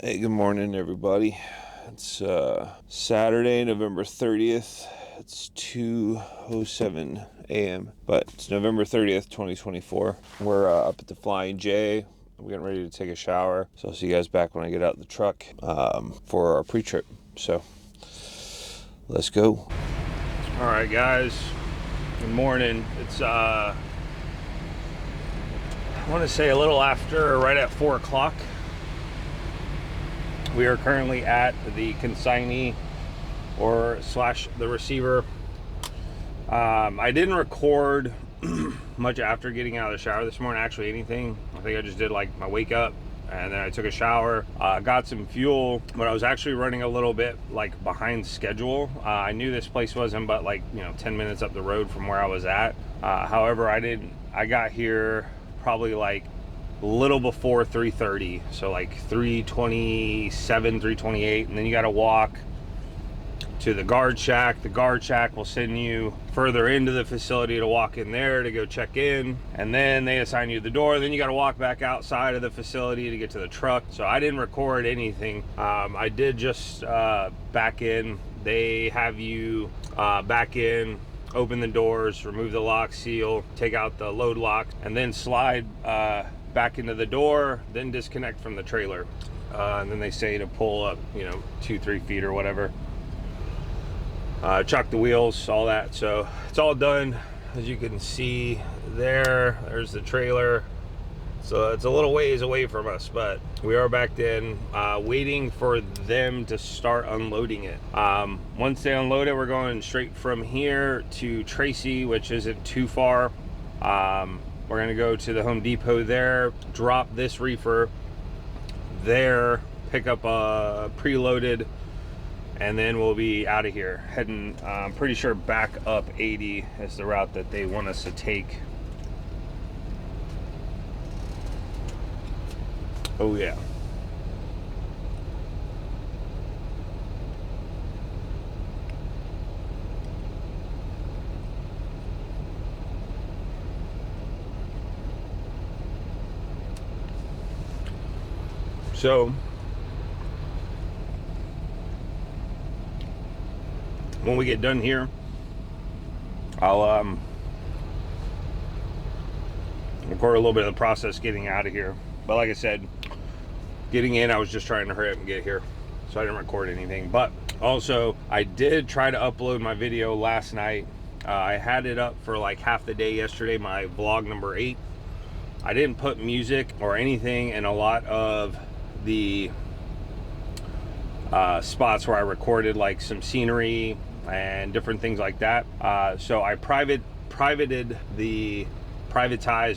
Hey, good morning, everybody. It's Saturday, November 30th. It's 2:07 a.m., but it's November 30th, 2024. We're up at the Flying J. I'm getting ready to take a shower, so I'll see you guys back when I get out of the truck for our pre-trip. So let's go. All right, guys. Good morning. It's I want to say a little after, right at 4 o'clock. We are currently at the consignee or slash the receiver. I didn't record much after getting out of the shower this morning, actually anything. I think I just did like my wake up and then I took a shower, got some fuel, but I was actually running a little bit like behind schedule. I knew this place wasn't but like 10 minutes up the road from where I was at. However, I got here probably like a little before 3:30, so like 3:27, 3:28, and then you got to walk to the guard shack. The guard shack will send you further into the facility to walk in there to go check in, and then they assign you the door. Then you got to walk back outside of the facility to get to the truck. So I didn't record anything. I did just back in. They have you back in, open the doors, remove the lock, seal, take out the load lock, and then slide back into the door, then disconnect from the trailer. And then they say to pull up 2-3 feet or whatever, chuck the wheels, all that. So it's all done. As you can see there's the trailer. So it's a little ways away from us, but we are back in, waiting for them to start unloading it. Once they unload it, we're going straight from here to Tracy, which isn't too far. We're gonna go to the Home Depot there, drop this reefer there, pick up a preloaded, and then we'll be out of here. Heading, I'm pretty sure back up 80 is the route that they want us to take. Oh yeah. So when we get done here, I'll record a little bit of the process getting out of here. But like I said, getting in, I was just trying to hurry up and get here, so I didn't record anything. But also, I did try to upload my video last night. I had it up for like half the day yesterday, my vlog number 8. I didn't put music or anything in a lot of the spots where I recorded like some scenery and different things like that. So I privatized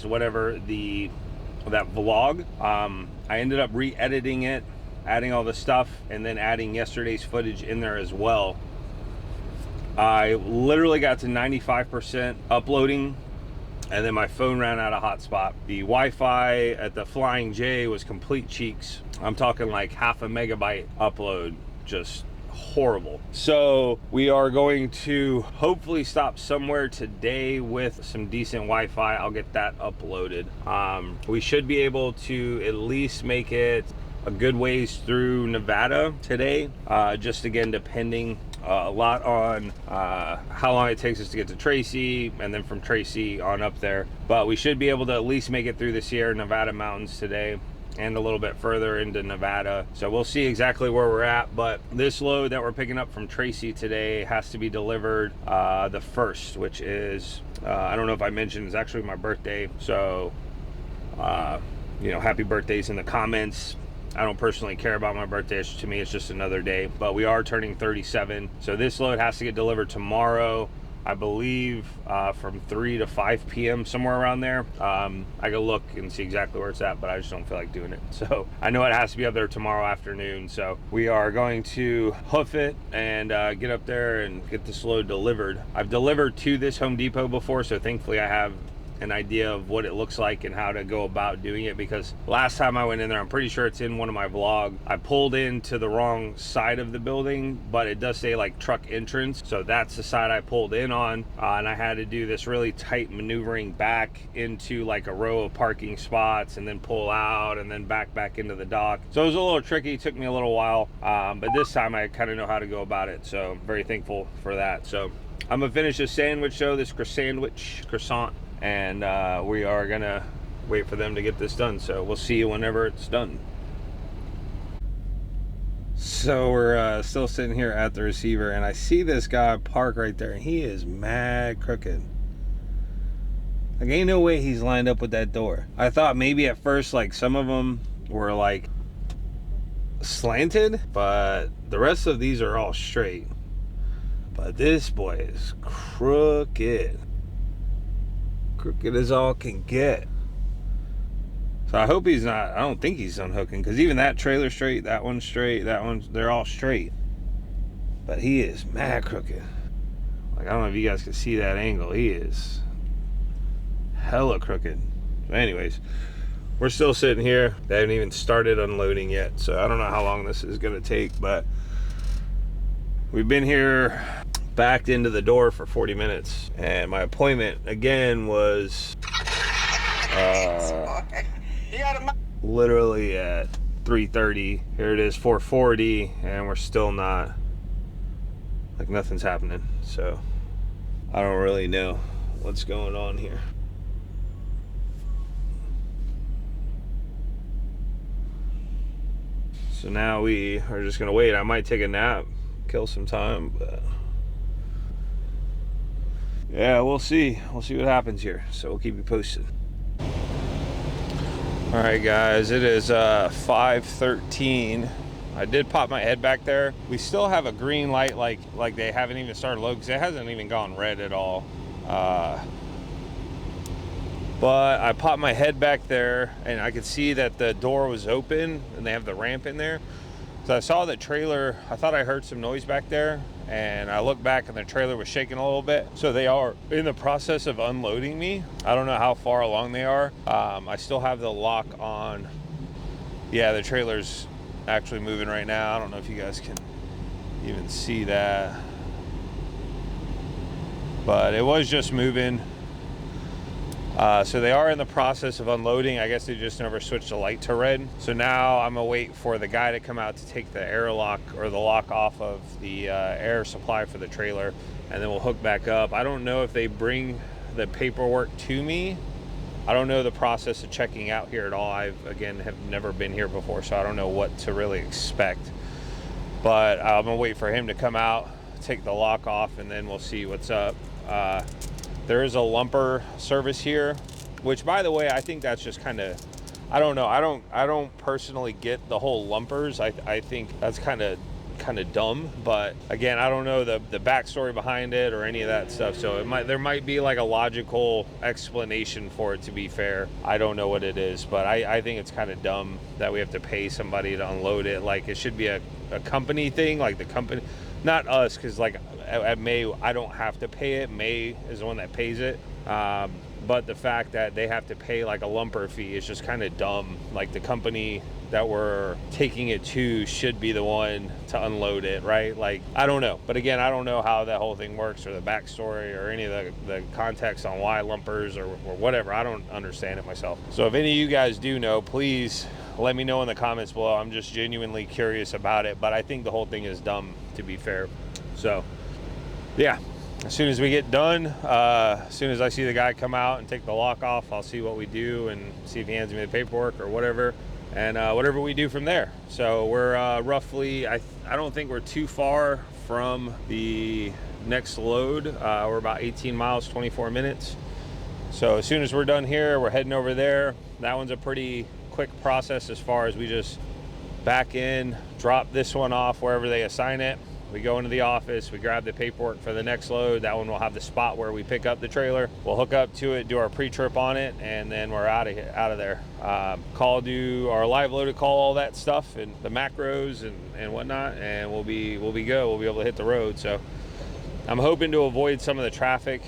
whatever that vlog. I ended up re-editing it, adding all the stuff, and then adding yesterday's footage in there as well. I literally got to 95% uploading, and then my phone ran out of hotspot. The Wi-Fi at the Flying J was complete cheeks. I'm talking like half a megabyte upload, just horrible. So we are going to hopefully stop somewhere today with some decent Wi-Fi. I'll get that uploaded. We should be able to at least make it a good ways through Nevada today, just again depending a lot on how long it takes us to get to Tracy, and then from Tracy on up there. But we should be able to at least make it through the Sierra Nevada mountains today and a little bit further into Nevada. So we'll see exactly where we're at. But this load that we're picking up from Tracy today has to be delivered the 1st, which is I don't know if I mentioned, it's actually my birthday. So happy birthdays in the comments. I don't personally care about my birthday. To me, it's just another day. But we are turning 37. So this load has to get delivered tomorrow, I believe, from 3 to 5 p.m., somewhere around there. I can look and see exactly where it's at, but I just don't feel like doing it. So I know it has to be up there tomorrow afternoon. So we are going to hoof it and get up there and get this load delivered. I've delivered to this Home Depot before, so thankfully I have an idea of what it looks like and how to go about doing it, because last time I went in there, I'm pretty sure it's in one of my vlogs, I pulled into the wrong side of the building, but it does say like truck entrance, so that's the side I pulled in on, and I had to do this really tight maneuvering back into like a row of parking spots and then pull out and then back into the dock. So it was a little tricky, it took me a little while, but this time I kind of know how to go about it, so I'm very thankful for that. So I'm gonna finish this sandwich though, this croissant, and we are gonna wait for them to get this done. So we'll see you whenever it's done. So we're still sitting here at the receiver, and I see this guy park right there, and he is mad crooked. Like, ain't no way he's lined up with that door. I thought maybe at first like some of them were like slanted, but the rest of these are all straight. But this boy is crooked. Crooked as all can get. So I hope he's not, I don't think he's unhooking, because even that trailer straight, that one's straight, that one's, they're all straight. But he is mad crooked. Like, I don't know if you guys can see that angle. He is hella crooked. But anyways, we're still sitting here. They haven't even started unloading yet, so I don't know how long this is gonna take, but we've been here backed into the door for 40 minutes, and my appointment again was literally at 3:30. Here it is, 4:40, and we're still not, like, nothing's happening. So I don't really know what's going on here. So now we are just gonna wait. I might take a nap, kill some time, but yeah, we'll see. We'll see what happens here. So we'll keep you posted. All right, guys, it is 5:13. I did pop my head back there. We still have a green light, like they haven't even started loading, because it hasn't even gone red at all. But I popped my head back there, and I could see that the door was open, and they have the ramp in there. So I saw the trailer. I thought I heard some noise back there, and I looked back, and the trailer was shaking a little bit. So they are in the process of unloading me. I don't know how far along they are. I still have the lock on. Yeah, the trailer's actually moving right now. I don't know if you guys can even see that, but it was just moving. So they are in the process of unloading. I guess they just never switched the light to red. So now I'm gonna wait for the guy to come out to take the air lock, or the lock, off of the air supply for the trailer, and then we'll hook back up. I don't know if they bring the paperwork to me. I don't know the process of checking out here at all. Again, have never been here before, so I don't know what to really expect. But I'm gonna wait for him to come out, take the lock off, and then we'll see what's up. There is a lumper service here, which, by the way, I think that's just kind of, I don't know. I don't personally get the whole lumpers. I think that's kind of dumb, but again, I don't know the backstory behind it or any of that stuff. So there might be like a logical explanation for it, to be fair. I don't know what it is, but I think it's kind of dumb that we have to pay somebody to unload it. Like, it should be a company thing, like the company, not us, because like at May, I don't have to pay it. May is the one that pays it. But the fact that they have to pay like a lumper fee is just kind of dumb. Like, the company that we're taking it to should be the one to unload it, right? Like, I don't know. But again, I don't know how that whole thing works, or the backstory, or any of the context on why lumpers or whatever. I don't understand it myself. So if any of you guys do know, please let me know in the comments below. I'm just genuinely curious about it, but I think the whole thing is dumb, to be fair. So yeah, as soon as we get done, as soon as I see the guy come out and take the lock off, I'll see what we do and see if he hands me the paperwork or whatever, and whatever we do from there. So we're roughly, I don't think we're too far from the next load. We're about 18 miles, 24 minutes. So as soon as we're done here, we're heading over there. That one's a pretty quick process, as far as we just back in, drop this one off wherever they assign it. We go into the office, we grab the paperwork for the next load. That one will have the spot where we pick up the trailer. We'll hook up to it, do our pre-trip on it, and then we're out of there. Do our live loaded, call all that stuff and the macros and whatnot, and we'll be good. We'll be able to hit the road. So I'm hoping to avoid some of the traffic,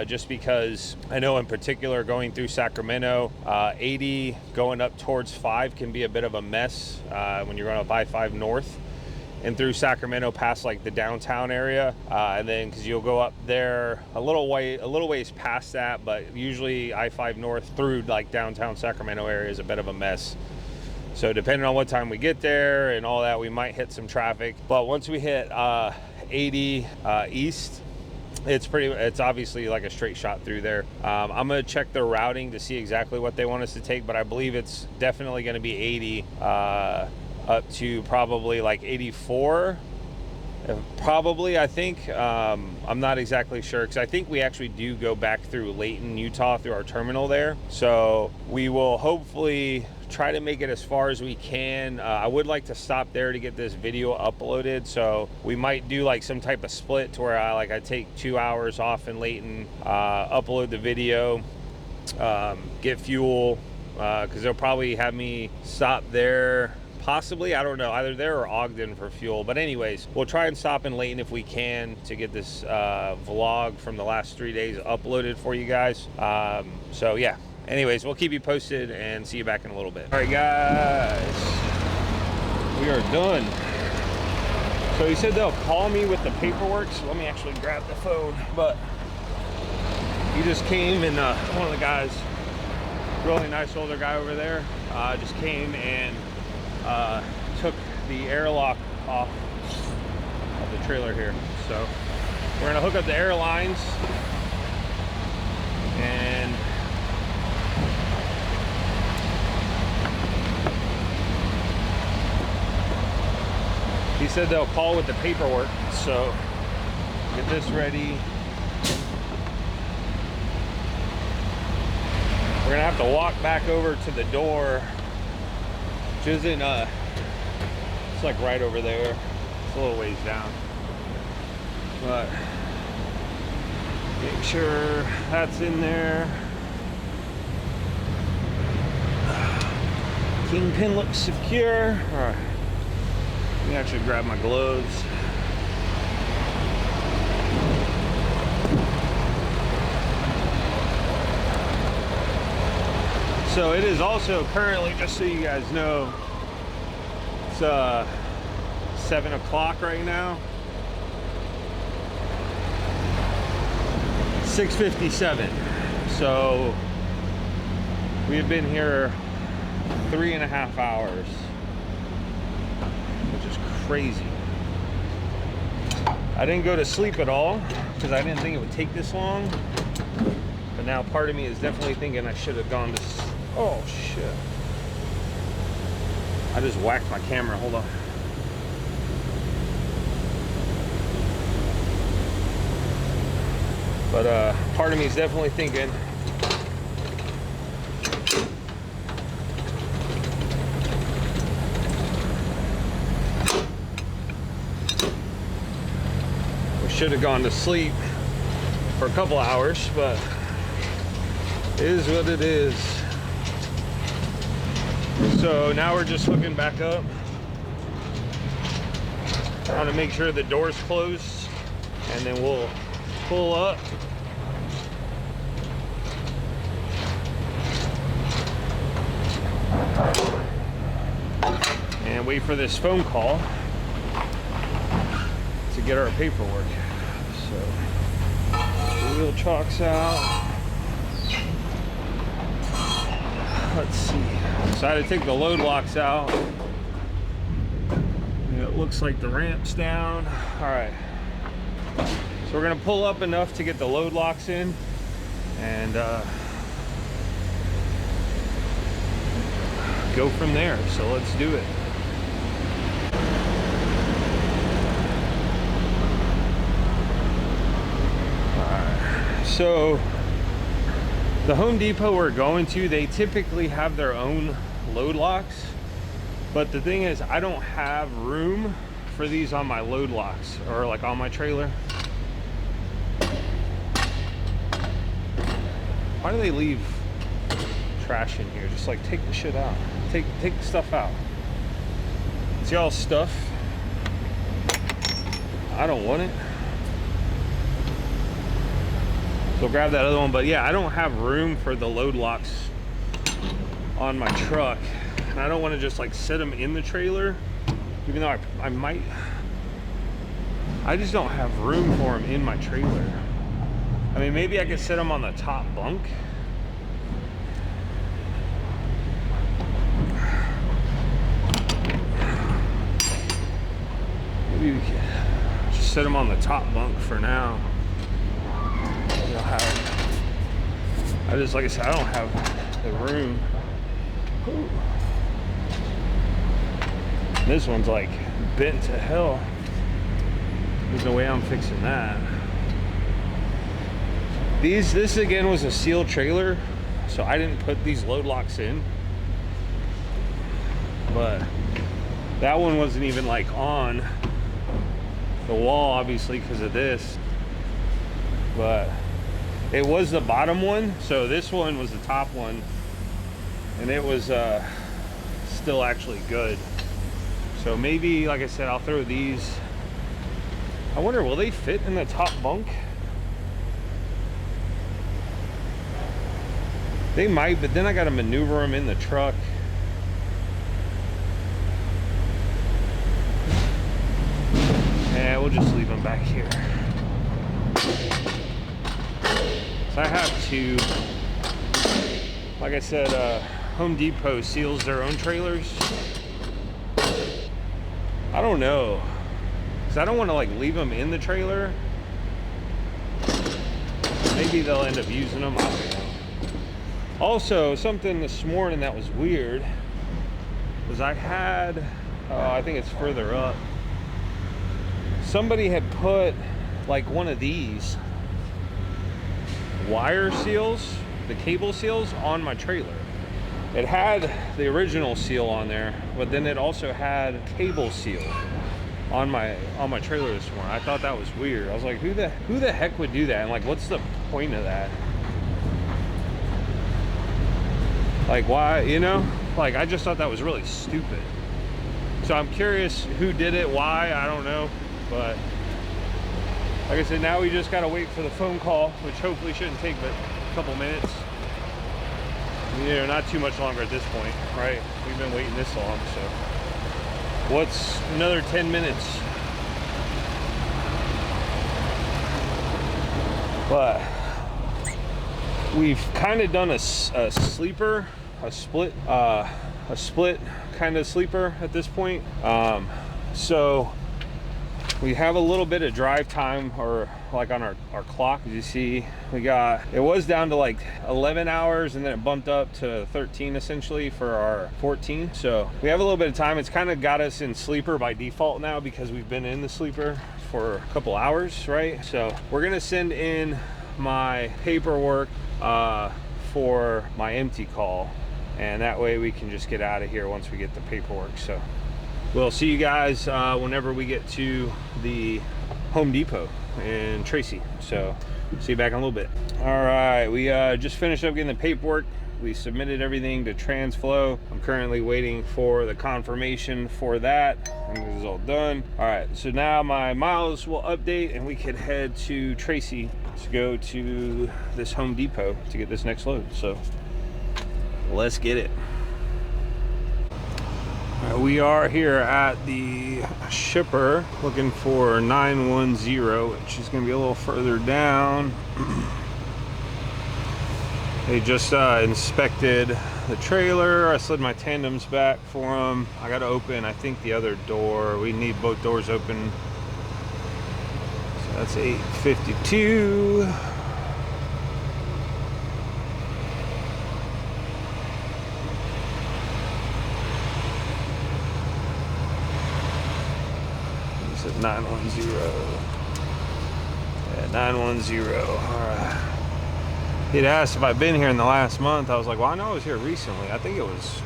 just because I know in particular going through Sacramento, 80 going up towards 5 can be a bit of a mess when you're going up I-5 north and through Sacramento past like the downtown area, and then because you'll go up there a little ways past that, but usually I-5 north through like downtown Sacramento area is a bit of a mess. So depending on what time we get there and all that, we might hit some traffic. But once we hit 80 east, it's obviously like a straight shot through there. I'm gonna check their routing to see exactly what they want us to take, but I believe it's definitely gonna be 80 up to probably like 84. Probably, I think. I'm not exactly sure, because I think we actually do go back through Layton, Utah, through our terminal there. So we will hopefully try to make it as far as we can. I would like to stop there to get this video uploaded, so we might do like some type of split to where I take 2 hours off in Layton, upload the video, get fuel, because they'll probably have me stop there. Possibly, I don't know, either there or Ogden for fuel. But anyways, we'll try and stop in Layton if we can to get this vlog from the last 3 days uploaded for you guys. So yeah, anyways, we'll keep you posted and see you back in a little bit. All right, guys, we are done. So he said they'll call me with the paperwork, so let me actually grab the phone. But he just came, and one of the guys, really nice older guy over there, just came and took the airlock off of the trailer here. So we're gonna hook up the airlines, and he said they'll call with the paperwork, so get this ready. We're gonna have to walk back over to the door, which isn't it's like right over there. It's a little ways down, but make sure that's in there. Kingpin looks secure. All right, let me actually grab my gloves. So it is also currently, just so you guys know, it's 7 o'clock right now. 6:57. So we have been here 3.5 hours, which is crazy. I didn't go to sleep at all because I didn't think it would take this long. But now part of me is definitely thinking I should have gone to sleep. Oh shit. I just whacked my camera, hold on. But part of me is definitely thinking we should have gone to sleep for a couple hours, but it is what it is. So now we're just hooking back up. Trying to make sure the door's closed, and then we'll pull up. And wait for this phone call to get our paperwork. So the wheel chalks out. Let's see. So I had to take the load locks out. And it looks like the ramp's down. All right. So we're gonna pull up enough to get the load locks in, and go from there. So let's do it. All right. So the Home Depot we're going to, they typically have their own load locks, but the thing is, I don't have room for these on my load locks, or like on my trailer. Why do they leave trash in here? Just like take the shit out. Take the stuff out. It's y'all's stuff. I don't want it. So grab that other one. But yeah, I don't have room for the load locks on my truck. And I don't want to just like set them in the trailer, even though I might. I just don't have room for them in my trailer. I mean, maybe I could set them on the top bunk. Maybe we could just set them on the top bunk for now. I just, like I said, I don't have the room. Ooh. This one's like bent to hell. There's no way I'm fixing that. This again was a sealed trailer, so I didn't put these load locks in. But that one wasn't even like on the wall, obviously, because of this. But it was the bottom one, so this one was the top one, and it was still actually good. So maybe, like I said, I'll throw these. I wonder, will they fit in the top bunk? They might, but then I gotta maneuver them in the truck. Yeah, we'll just leave them back here. So I have to, like I said, Home Depot seals their own trailers. I don't know, because I don't want to like leave them in the trailer. Maybe they'll end up using them, I don't know. Also, something this morning that was weird was I had, I think it's further up, somebody had put like one of these wire seals, the cable seals, on my trailer. It had the original seal on there, but then it also had cable seal on my trailer this morning. I thought that was weird. I was like, who the heck would do that? And like, what's the point of that? Like, why, you know? Like, I just thought that was really stupid. So I'm curious who did it, why, I don't know. But like I said, now we just gotta wait for the phone call, which hopefully shouldn't take but a couple minutes. You know, not too much longer at this point, right? We've been waiting this long, so. What's another 10 minutes? But we've kind of done a sleeper, a split kind of sleeper at this point. So we have a little bit of drive time, or like on our clock, as you see, it was down to like 11 hours and then it bumped up to 13 essentially for our 14. So we have a little bit of time. It's kind of got us in sleeper by default now because we've been in the sleeper for a couple hours, right? So we're gonna send in my paperwork for my empty call, and that way we can just get out of here once we get the paperwork. So we'll see you guys whenever we get to the Home Depot in Tracy. So see you back in a little bit. All right, we just finished up getting the paperwork. We submitted everything to TransFlow. I'm currently waiting for the confirmation for that, and this is all done. All right, so now my miles will update and we can head to Tracy to go to this Home Depot to get this next load. So let's get it. We are here at the shipper looking for 910, which is going to be a little further down. They just inspected the trailer. I slid my tandems back for them. I got to open, I think, the other door. We need both doors open. So that's 852. This is 910. Yeah, 910. All right. He'd asked if I'd been here in the last month. I was like, well, I know I was here recently. I think it was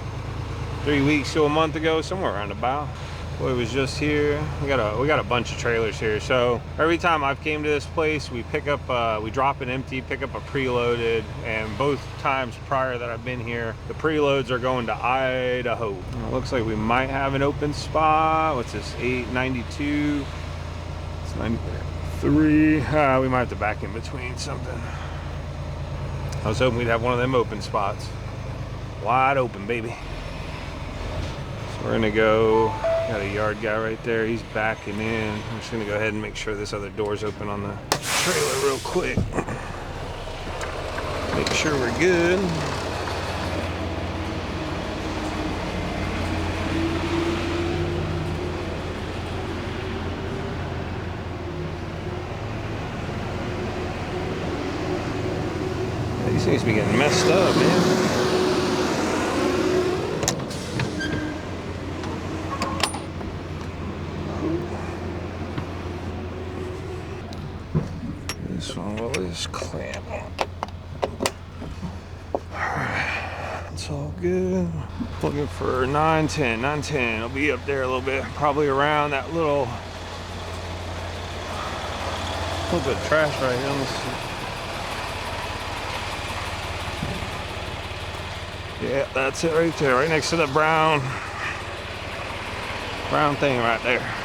3 weeks to a month ago, somewhere around about. Boy, it was just here. We got a bunch of trailers here. So every time I've came to this place, we pick up, we drop an empty, pick up a preloaded, and both times prior that I've been here, the preloads are going to Idaho. It looks like we might have an open spot. What's this? 892. It's 93. We might have to back in between something. I was hoping we'd have one of them open spots. Wide open, baby. So we're gonna go, got a yard guy right there. He's backing in. I'm just gonna go ahead and make sure this other door's open on the trailer real quick. Make sure we're good. These things be getting messed up, man. This one will just clamp. Alright, it's all good. Looking for 910. 910. It'll be up there a little bit, probably around that little bit of trash right here. Let's see. Yeah, that's it right there, right next to the brown thing right there.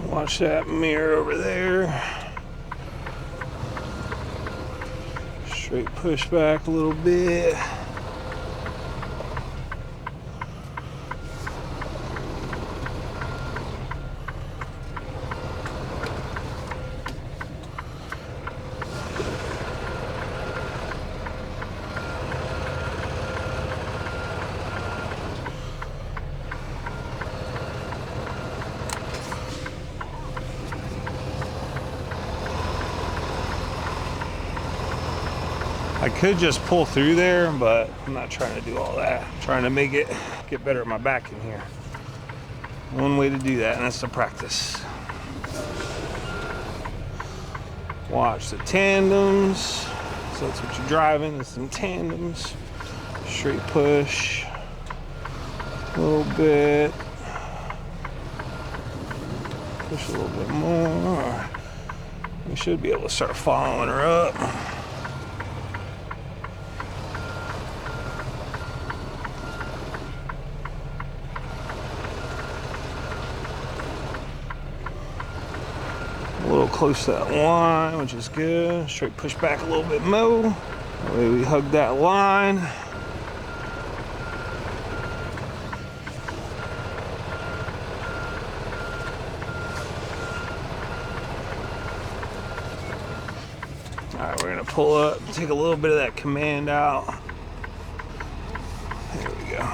Watch that mirror over there. Straight push back a little bit. I could just pull through there, but I'm not trying to do all that. I'm trying to make it get better at my back in here. One way to do that, and that's to practice. Watch the tandems. So that's what you're driving, is some tandems. Straight push. A little bit. Push a little bit more. We should be able to start following her up. A little close to that line, which is good. Straight push back a little bit more. That way we hug that line. All right, we're gonna pull up, take a little bit of that command out. There we go.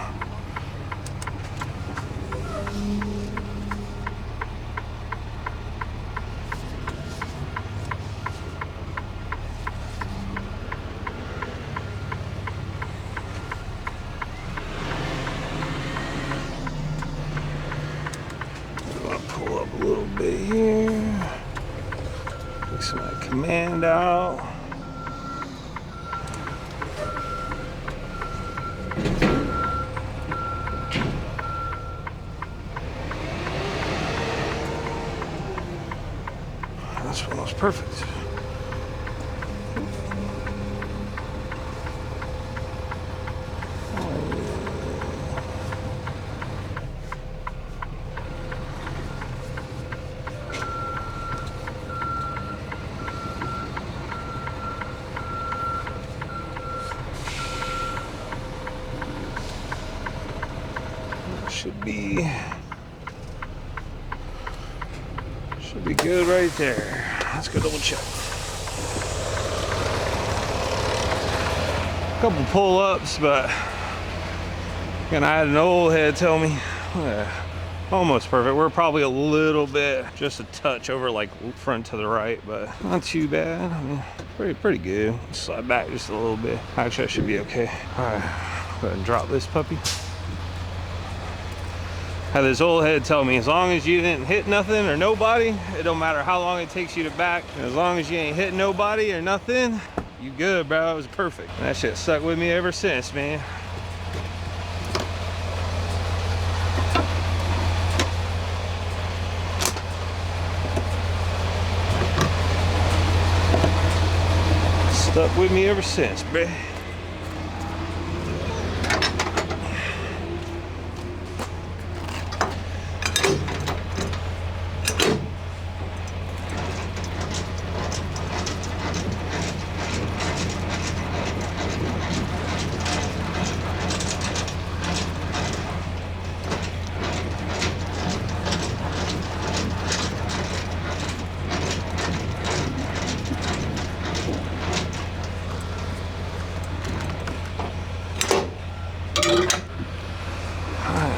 Pull up a little bit here. Take some of that command out. This one was perfect. Should Should be good right there. Let's go double check. A couple pull-ups, but and I had an old head tell me almost perfect. We're probably a little bit, just a touch over like front to the right, but not too bad. I mean, pretty good. Slide back just a little bit. Actually, I should be okay. All right, go ahead and drop this puppy. Had this old head tell me, as long as you didn't hit nothing or nobody, it don't matter how long it takes you to back. And as long as you ain't hitting nobody or nothing, you good, bro. It was perfect. And that shit stuck with me ever since, man. Stuck with me ever since, bruh.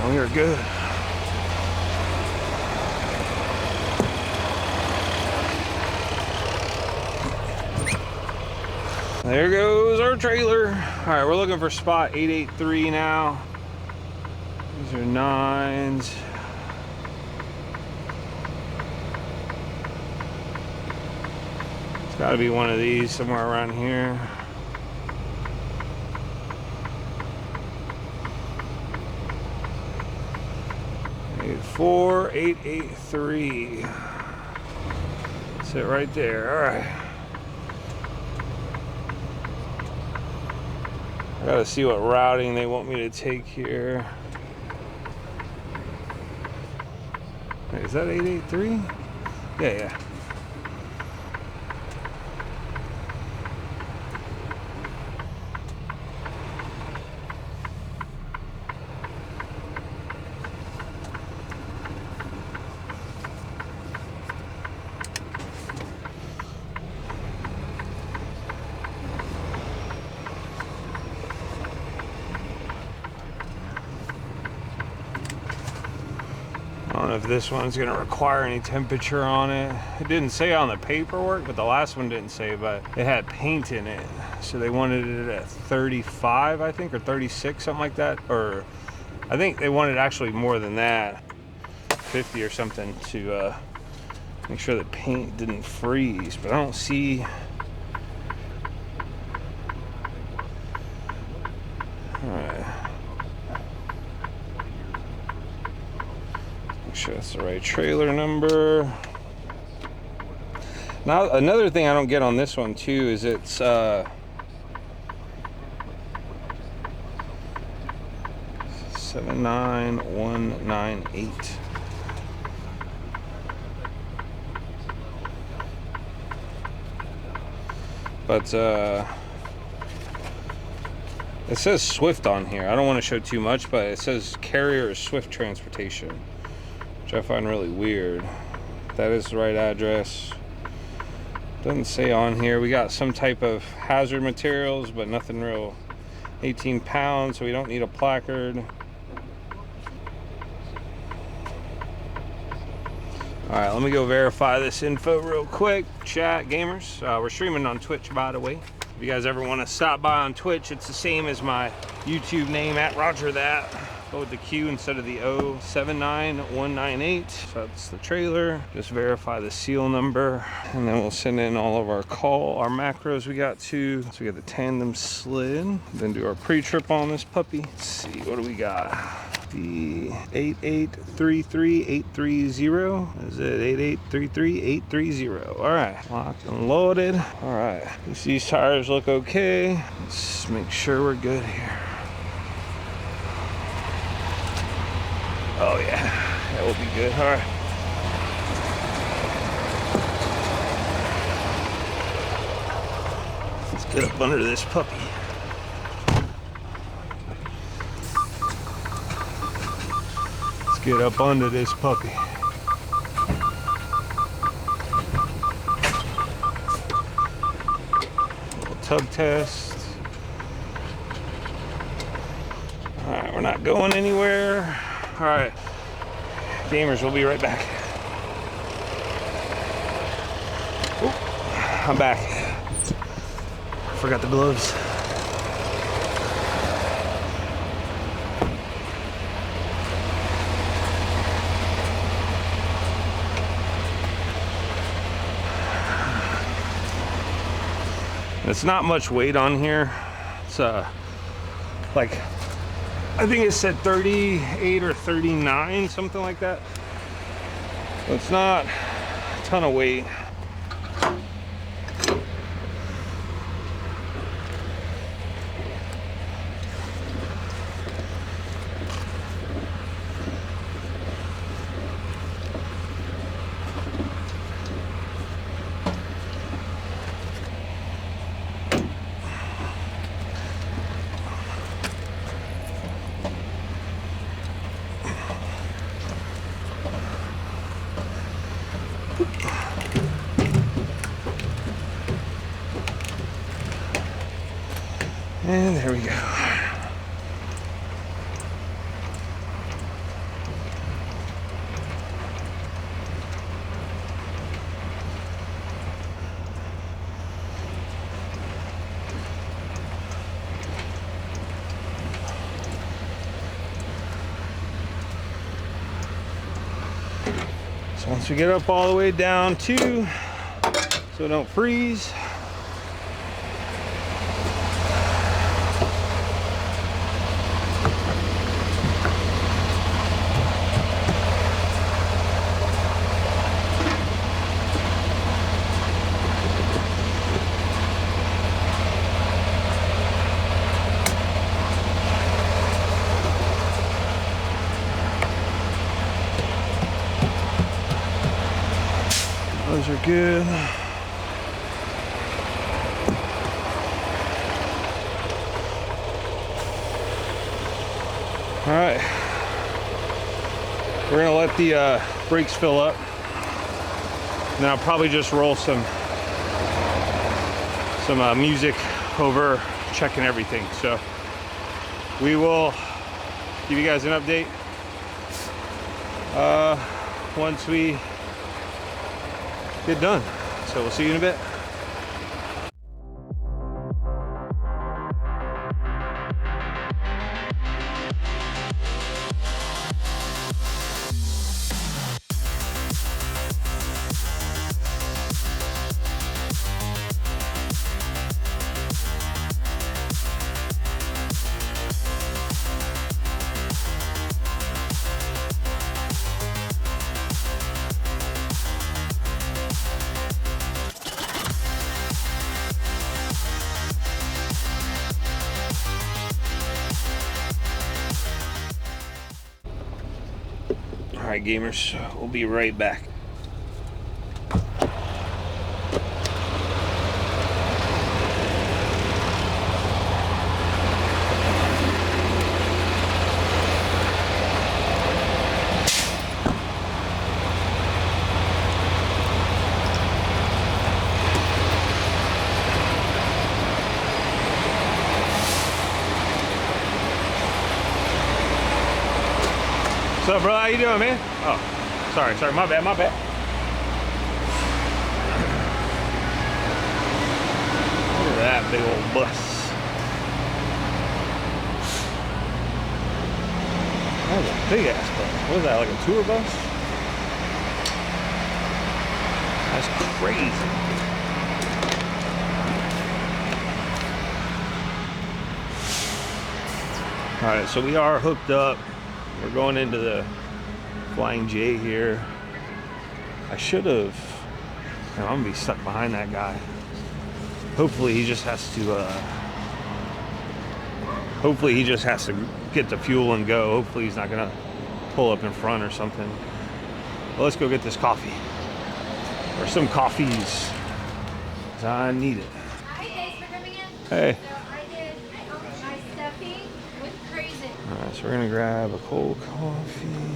We are good. There goes our trailer. All right, we're looking for spot 883 now. These are 9s. It's got to be one of these somewhere around here. 4883. Sit right there. All right. I gotta see what routing they want me to take here. Wait, is that 883? Yeah. I don't know if this one's gonna require any temperature on it. It didn't say on the paperwork, but the last one didn't say, but it had paint in it. So they wanted it at 35, I think, or 36, something like that. Or I think they wanted actually more than that, 50 or something, to make sure the paint didn't freeze. But I don't see. All right. Make sure that's the right trailer number. Now, another thing I don't get on this one too is it's 79198. But it says Swift on here. I don't want to show too much, but it says carrier is Swift Transportation, which I find really weird. That is the right address. Doesn't say on here. We got some type of hazard materials, but nothing real. 18 pounds, so we don't need a placard. All right, let me go verify this info real quick. Chat gamers, we're streaming on Twitch, by the way. If you guys ever want to stop by on Twitch, it's the same as my YouTube name, at Roger That, but with the Q instead of the O. 79198. So that's the trailer. Just verify the seal number, and then we'll send in all of our macros. We got two. So we got the tandem slid. Then do our pre-trip on this puppy. Let's see, what do we got? The 8833830. Is it 8833830? All right, locked and loaded. All right, these tires look okay. Let's make sure we're good here. Oh yeah, that will be good. All right. Let's get up under this puppy. Get up under this puppy. tug test. All right, we're not going anywhere. All right, gamers, we'll be right back. Ooh, I'm back. Forgot the gloves. It's not much weight on here. It's like, I think it said 38 or 39, something like that. So it's not a ton of weight. And there we go. So once we get up all the way down to, so we don't freeze. Those are good. All right, we're gonna let the brakes fill up. And then I'll probably just roll some music over checking everything. So we will give you guys an update once we get done. So we'll see you in a bit. All right, gamers, we'll be right back. What's up, bro? How you doing, man? Oh, sorry, my bad. Look at that big old bus. That was a big ass bus. What is that, like a tour bus? That's crazy. All right, so we are hooked up. We're going into the Flying J here. I should have. I'm gonna be stuck behind that guy. Hopefully he just has to get the fuel and go. Hopefully he's not gonna pull up in front or something. Well, let's go get this coffee. Or some coffees. I need it. Hi, thanks for coming in. Hey. So I did my stuffing with crazy. Alright, so we're gonna grab a cold coffee.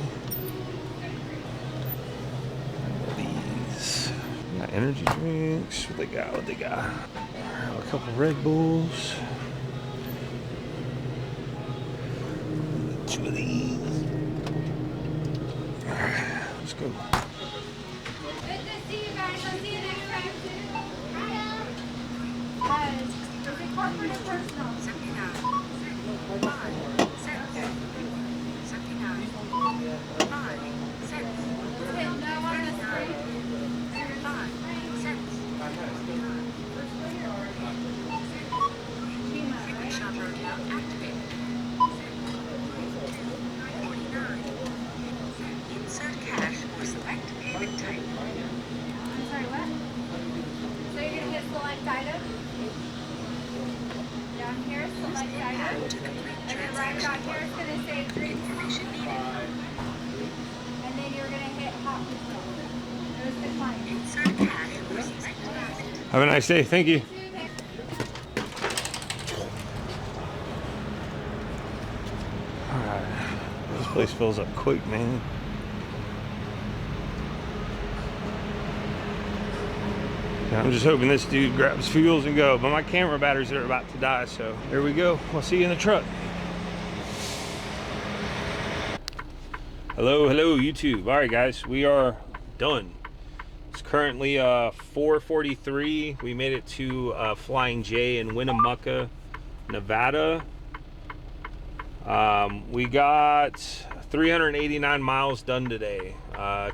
These. Got energy drinks. What they got? Couple Red Bulls. 2 of these. All right, let's go. Good to see you guys. I'll see you next time. Hiya. Is it corporate or personal? 79 5 cents. 79 5 cents. Hit no on the screen. 5 cents. Ticket shop roadhouse activated. 49. Insert cash or select payment type. I'm sorry, what? So you're going to hit select item? Down here, select item. To complete And then right down transaction. here, it's going to say drinks. Information needed. And then you're going to hit hot control. There's the client. Insert cash or select payment. Have a nice day. Thank you. All right. This place fills up quick, man. Yeah, I'm just hoping this dude grabs fuels and go, but my camera batteries are about to die, so here we go. I'll see you in the truck. Hello, YouTube. All right, guys, we are done. It's currently 4:43. We made it to Flying J in Winnemucca, Nevada. We got 389 miles done today.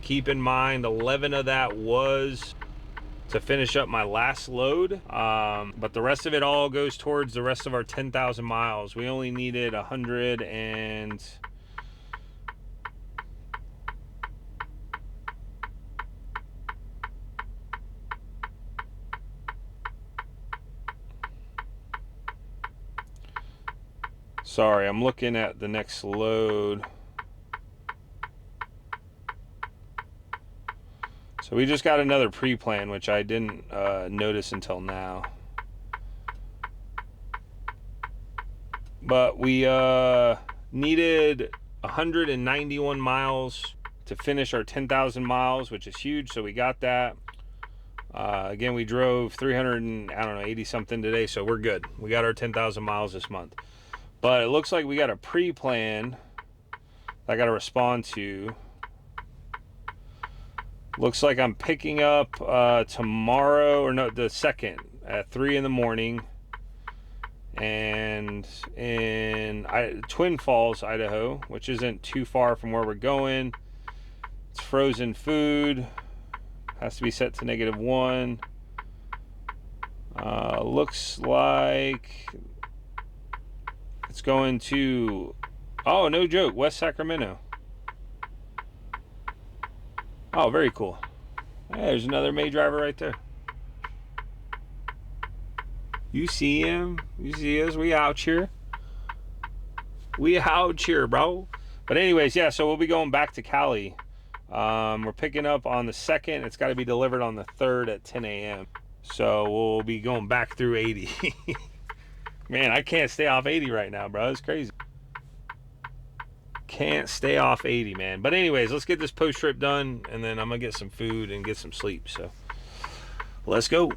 Keep in mind, 11 of that was to finish up my last load, but the rest of it all goes towards the rest of our 10,000 miles. We only needed 100 and sorry, I'm looking at the next load. So we just got another pre-plan, which I didn't notice until now. But we needed 191 miles to finish our 10,000 miles, which is huge. So we got that. Again, we drove 300 and, I don't know, 80 something today. So we're good. We got our 10,000 miles this month. But it looks like we got a pre-plan that I got to respond to. Looks like I'm picking up tomorrow, or no, the 2nd at 3 in the morning. And in Twin Falls, Idaho, which isn't too far from where we're going. It's frozen food. Has to be set to -1. Looks like it's going to, oh, no joke, West Sacramento. Oh, very cool. Hey, there's another May driver right there. You see him? You see us? We out here. We out here, bro. But anyways, yeah, so we'll be going back to Cali. We're picking up on the 2nd. It's got to be delivered on the 3rd at 10 a.m. So we'll be going back through 80. Man, I can't stay off 80 right now, bro. It's crazy. Can't stay off 80, man. But anyways, let's get this post trip done, and then I'm gonna get some food and get some sleep. So let's go.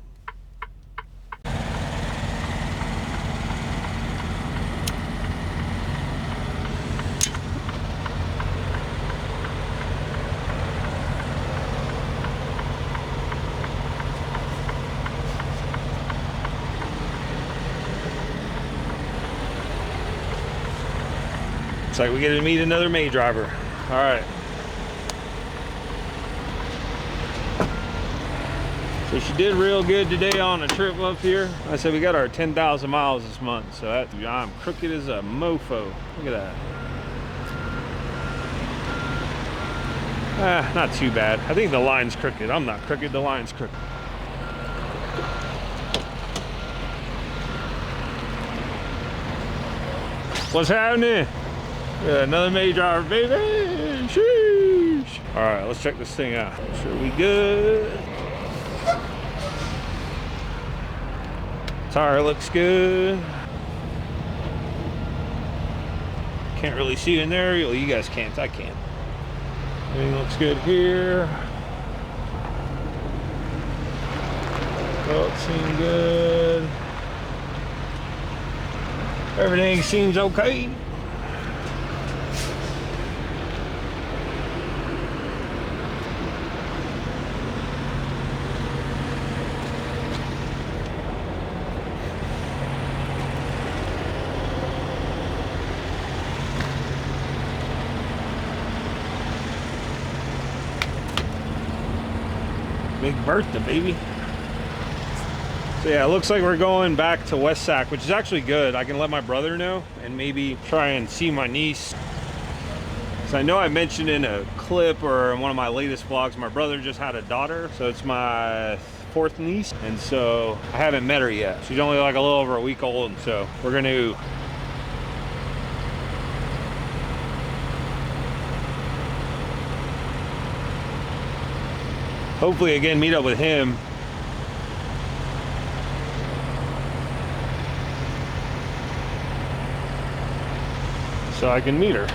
Looks like we get to meet another May driver. All right. So she did real good today on a trip up here. I said we got our 10,000 miles this month, so that, I'm crooked as a mofo. Look at that. Not too bad. I think the line's crooked. I'm not crooked, the line's crooked. What's happening? Yeah, another May driver, baby. Sheesh. All right, let's check this thing out. Make sure we good. Tire looks good. Can't really see in there. Well, you guys can't. I can. Everything looks good here. Belts seem good. Everything seems okay. Big Bertha, baby. So yeah, it looks like we're going back to West Sac, which is actually good. I can let my brother know and maybe try and see my niece. So I know I mentioned in a clip or in one of my latest vlogs, my brother just had a daughter. So it's my 4th niece. And so I haven't met her yet. She's only like a little over a week old. So we're going to hopefully again meet up with him. So I can meet her.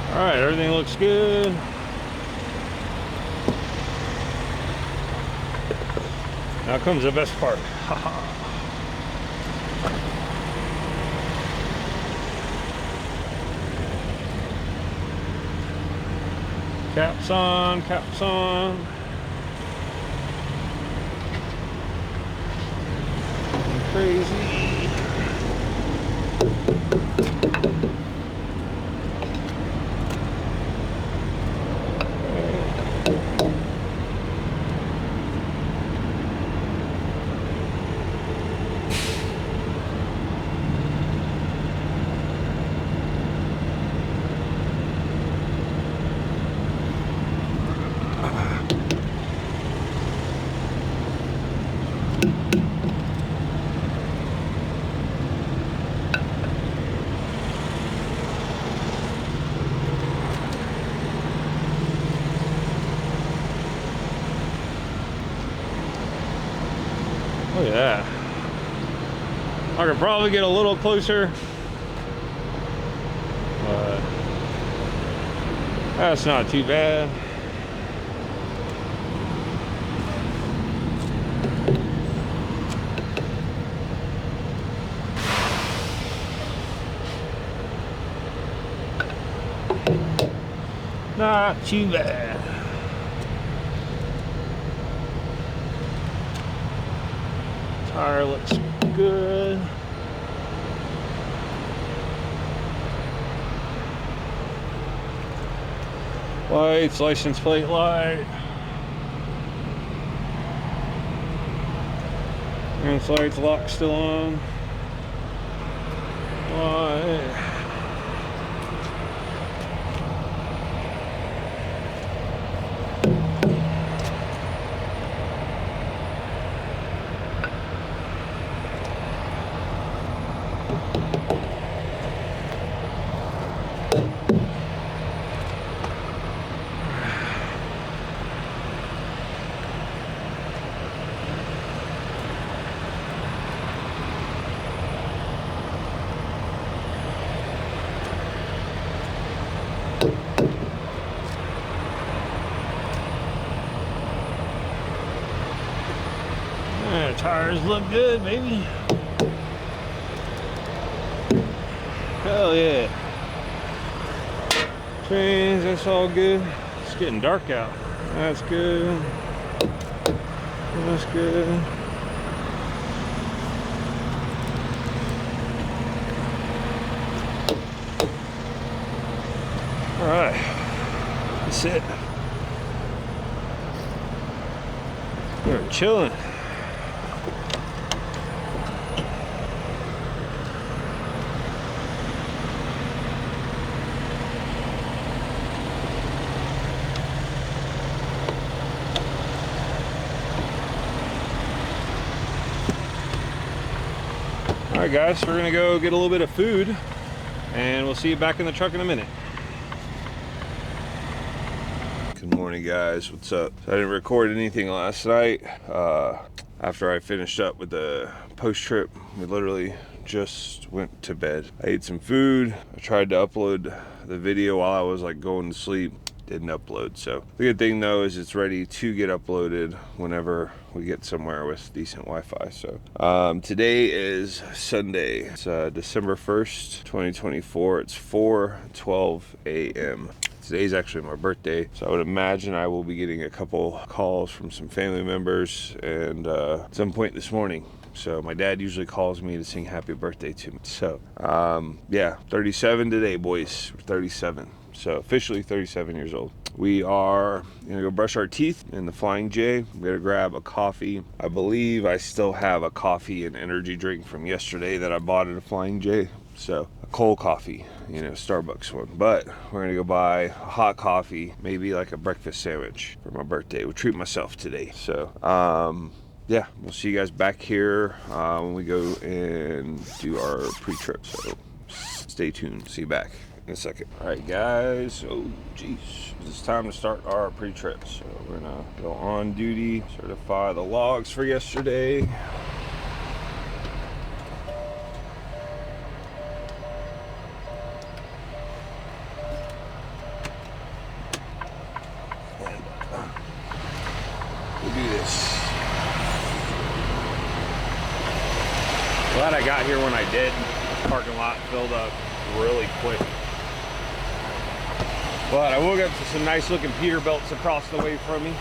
All right, everything looks good. Now comes the best part. Caps on, caps on. Crazy. Look at that. I could probably get a little closer, but that's not too bad. Not too bad. Tire looks good. Lights, license plate light. And lights, lock still on. Light. Tires look good, baby. Hell yeah. Trains, that's all good. It's getting dark out. That's good. That's good. All right. That's it. We're chilling. right, guys, we're gonna go get a little bit of food, and we'll see you back in the truck in a minute. Good morning, guys. What's up? I didn't record anything last night. After I finished up with the post trip, we literally just went to bed. I ate some food. I tried to upload the video while I was like going to sleep. Didn't upload. So the good thing though is it's ready to get uploaded whenever we get somewhere with decent Wi-Fi. So today is Sunday. It's December 1st, 2024. It's 4:12 a.m. Today's actually my birthday, so I would imagine I will be getting a couple calls from some family members and at some point this morning. So my dad usually calls me to sing happy birthday to me. So yeah, 37 today, boys. We're 37. So officially 37 years old. We are gonna go brush our teeth in the Flying J. I'm gonna grab a coffee. I believe I still have a coffee and energy drink from yesterday that I bought at a Flying J. So a cold coffee, you know, Starbucks one. But we're gonna go buy a hot coffee, maybe like a breakfast sandwich for my birthday. We'll treat myself today. So yeah, we'll see you guys back here when we go and do our pre-trip. So stay tuned. See you back in a second. All right, guys. Oh, geez. It's time to start our pre-trip. So we're gonna go on duty, certify the logs for yesterday. We'll do this. Glad I got here when I did. Parking lot filled up really quick. But I woke up to some nice looking Peterbilts across the way from me.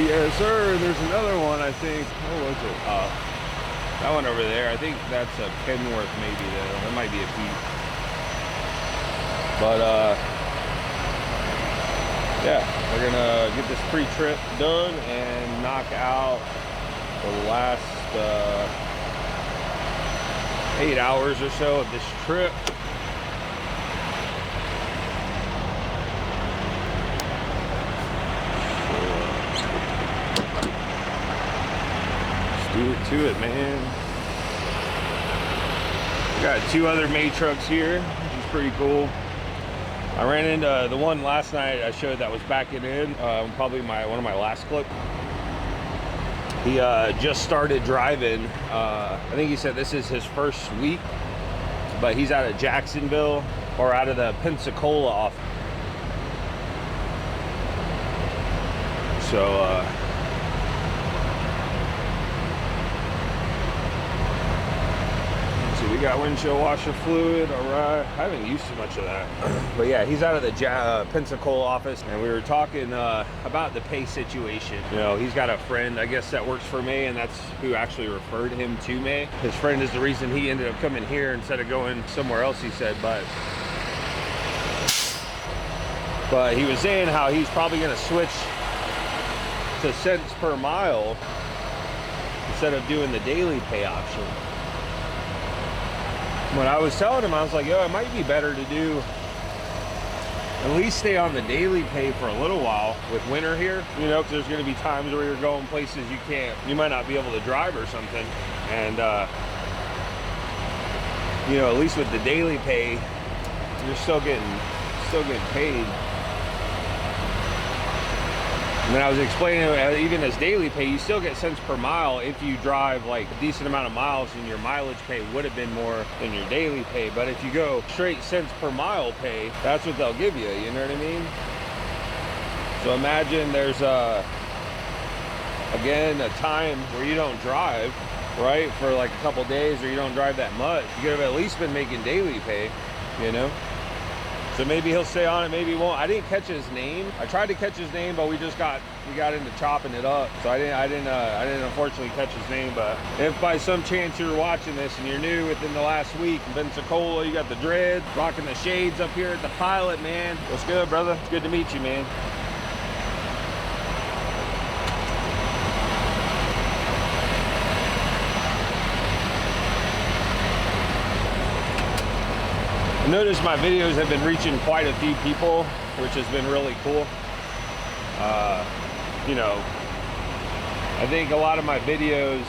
Yes, sir. There's another one, I think. What was it? That one over there. I think that's a Penworth, maybe. That might be a Pete. But yeah, we're gonna get this pre-trip done and knock out the last 8 hours or so of this trip. Let's do it to it, man. We got 2 other May trucks here, which is pretty cool. I ran into the one last night I showed that was backing in, probably one of my last clips. He just started driving. I think he said this is his first week, but he's out of Jacksonville or out of the Pensacola office. So we got windshield washer fluid. All right, I haven't used too much of that. But yeah, he's out of the Pensacola office, and we were talking about the pay situation. You know, he's got a friend, I guess, that works for May, and that's who actually referred him to May. His friend is the reason he ended up coming here instead of going somewhere else, he said. But he was saying how he's probably going to switch to cents per mile instead of doing the daily pay option. When I was telling him, I was like, yo, it might be better to do, at least stay on the daily pay for a little while with winter here, you know, because there's going to be times where you're going places you might not be able to drive or something. And, you know, at least with the daily pay, you're still getting paid. And then I was explaining, even as daily pay, you still get cents per mile if you drive like a decent amount of miles, and your mileage pay would have been more than your daily pay. But if you go straight cents per mile pay, that's what they'll give you, you know what I mean? So imagine there's again, a time where you don't drive, right, for like a couple days, or you don't drive that much. You could have at least been making daily pay, you know? So maybe he'll stay on it, maybe he won't. I didn't catch his name. I tried to catch his name, but we got into chopping it up. So I didn't unfortunately catch his name. But if by some chance you're watching this and you're new within the last week in Pensacola, you got the dread, rocking the shades up here at the Pilot, man. What's good, brother? It's good to meet you, man. I noticed my videos have been reaching quite a few people, which has been really cool. You know, I think a lot of my videos,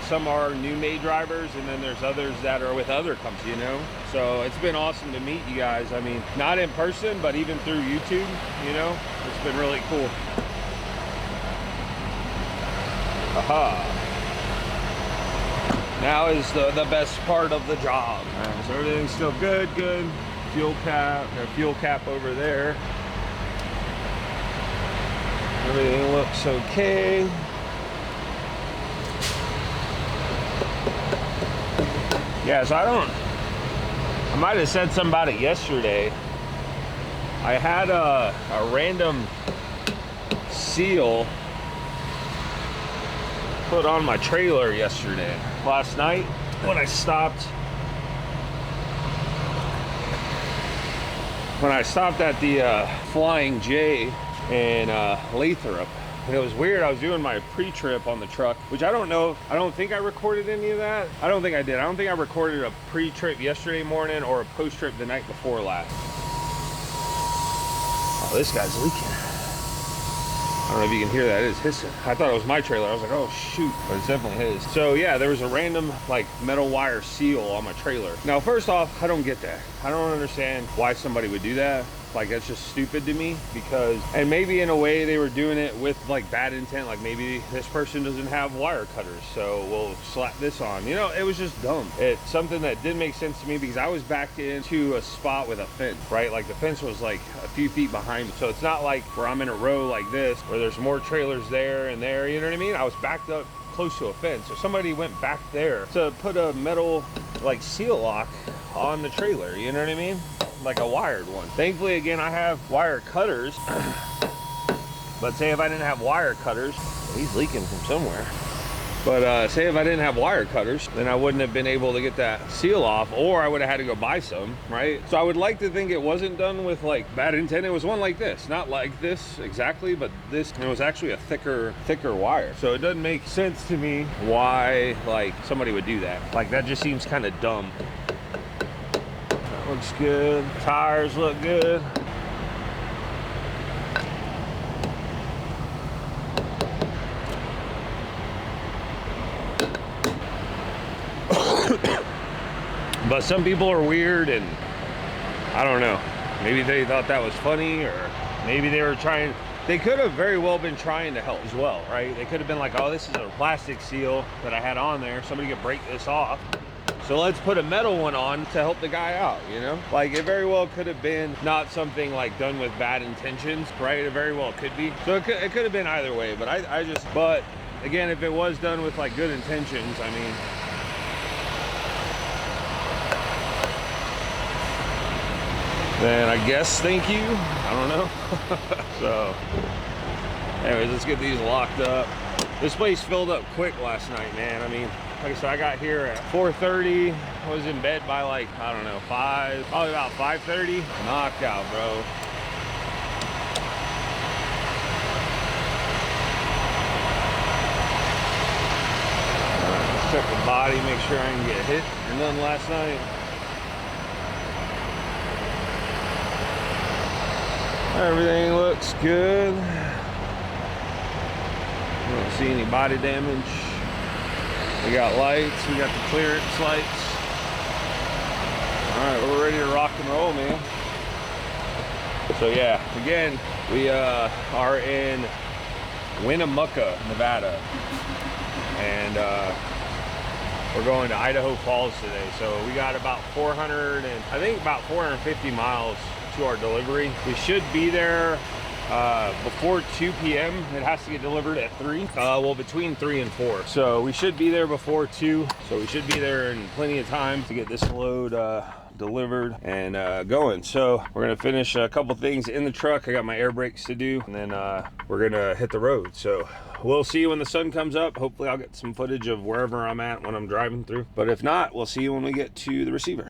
some are new made drivers, and then there's others that are with other companies, you know? So it's been awesome to meet you guys. I mean, not in person, but even through YouTube, you know? It's been really cool. Aha. Now is the best part of the job. Right, so everything's still good. Fuel cap over there. Everything looks okay. Yeah, so I might have said something about it yesterday. I had a random seal put on my trailer yesterday. Last night when I stopped at the Flying J in Lathrop. And it was weird, I was doing my pre-trip on the truck, which I don't think I recorded any of that. I don't think I did. I don't think I recorded a pre-trip yesterday morning or a post-trip the night before last. Oh, this guy's leaking. I don't know if you can hear that, it is hissing. I thought it was my trailer. I was like, oh shoot, but it's definitely his. So yeah, there was a random like metal wire seal on my trailer. Now, first off, I don't get that. I don't understand why somebody would do that. Like, that's just stupid to me, because, and maybe in a way they were doing it with like bad intent, like maybe this person doesn't have wire cutters, so we'll slap this on. You know, it was just dumb. It's something that didn't make sense to me because I was backed into a spot with a fence, right? Like the fence was like a few feet behind me. So it's not like where I'm in a row like this, where there's more trailers there and there, you know what I mean? I was backed up close to a fence. So somebody went back there to put a metal like seal lock on the trailer, you know what I mean? Like a wired one. Thankfully, again, I have wire cutters. But say if I didn't have wire cutters, he's leaking from somewhere. But say if I didn't have wire cutters, then I wouldn't have been able to get that seal off, or I would have had to go buy some, right? So I would like to think it wasn't done with like bad intent. It was one like this, not like this exactly, but this, it was actually a thicker wire. So it doesn't make sense to me why like somebody would do that. Like that just seems kind of dumb. That looks good. Tires look good. But some people are weird, and I don't know, maybe they thought that was funny, or maybe they were trying, they could have very well been trying to help as well, right? They could have been like, oh, this is a plastic seal that I had on there, somebody could break this off, so let's put a metal one on to help the guy out, you know? Like, it very well could have been not something like done with bad intentions, right? It very well could be. So it could have been either way, but but again, if it was done with like good intentions, I mean, then I guess thank you. I don't know. So anyways, let's get these locked up. This place filled up quick last night, man. I mean, like I said, I got here at 4:30. I was in bed by like, I don't know, 5, probably about 5:30. Knocked out, bro. Let's check the body, make sure I didn't get hit or nothing last night. Everything looks good. I don't see any body damage. We got lights, we got the clearance lights. All right, we're ready to rock and roll, man. So yeah, again, we are in Winnemucca, Nevada. And we're going to Idaho Falls today. So we got about 450 miles to our delivery. We should be there before 2 p.m. It has to get delivered at 3. Well, between 3 and 4. So we should be there before 2. So we should be there in plenty of time to get this load delivered and going. So we're gonna finish a couple things in the truck. I got my air brakes to do, and then we're gonna hit the road. So we'll see you when the sun comes up. Hopefully I'll get some footage of wherever I'm at when I'm driving through. But if not, we'll see you when we get to the receiver.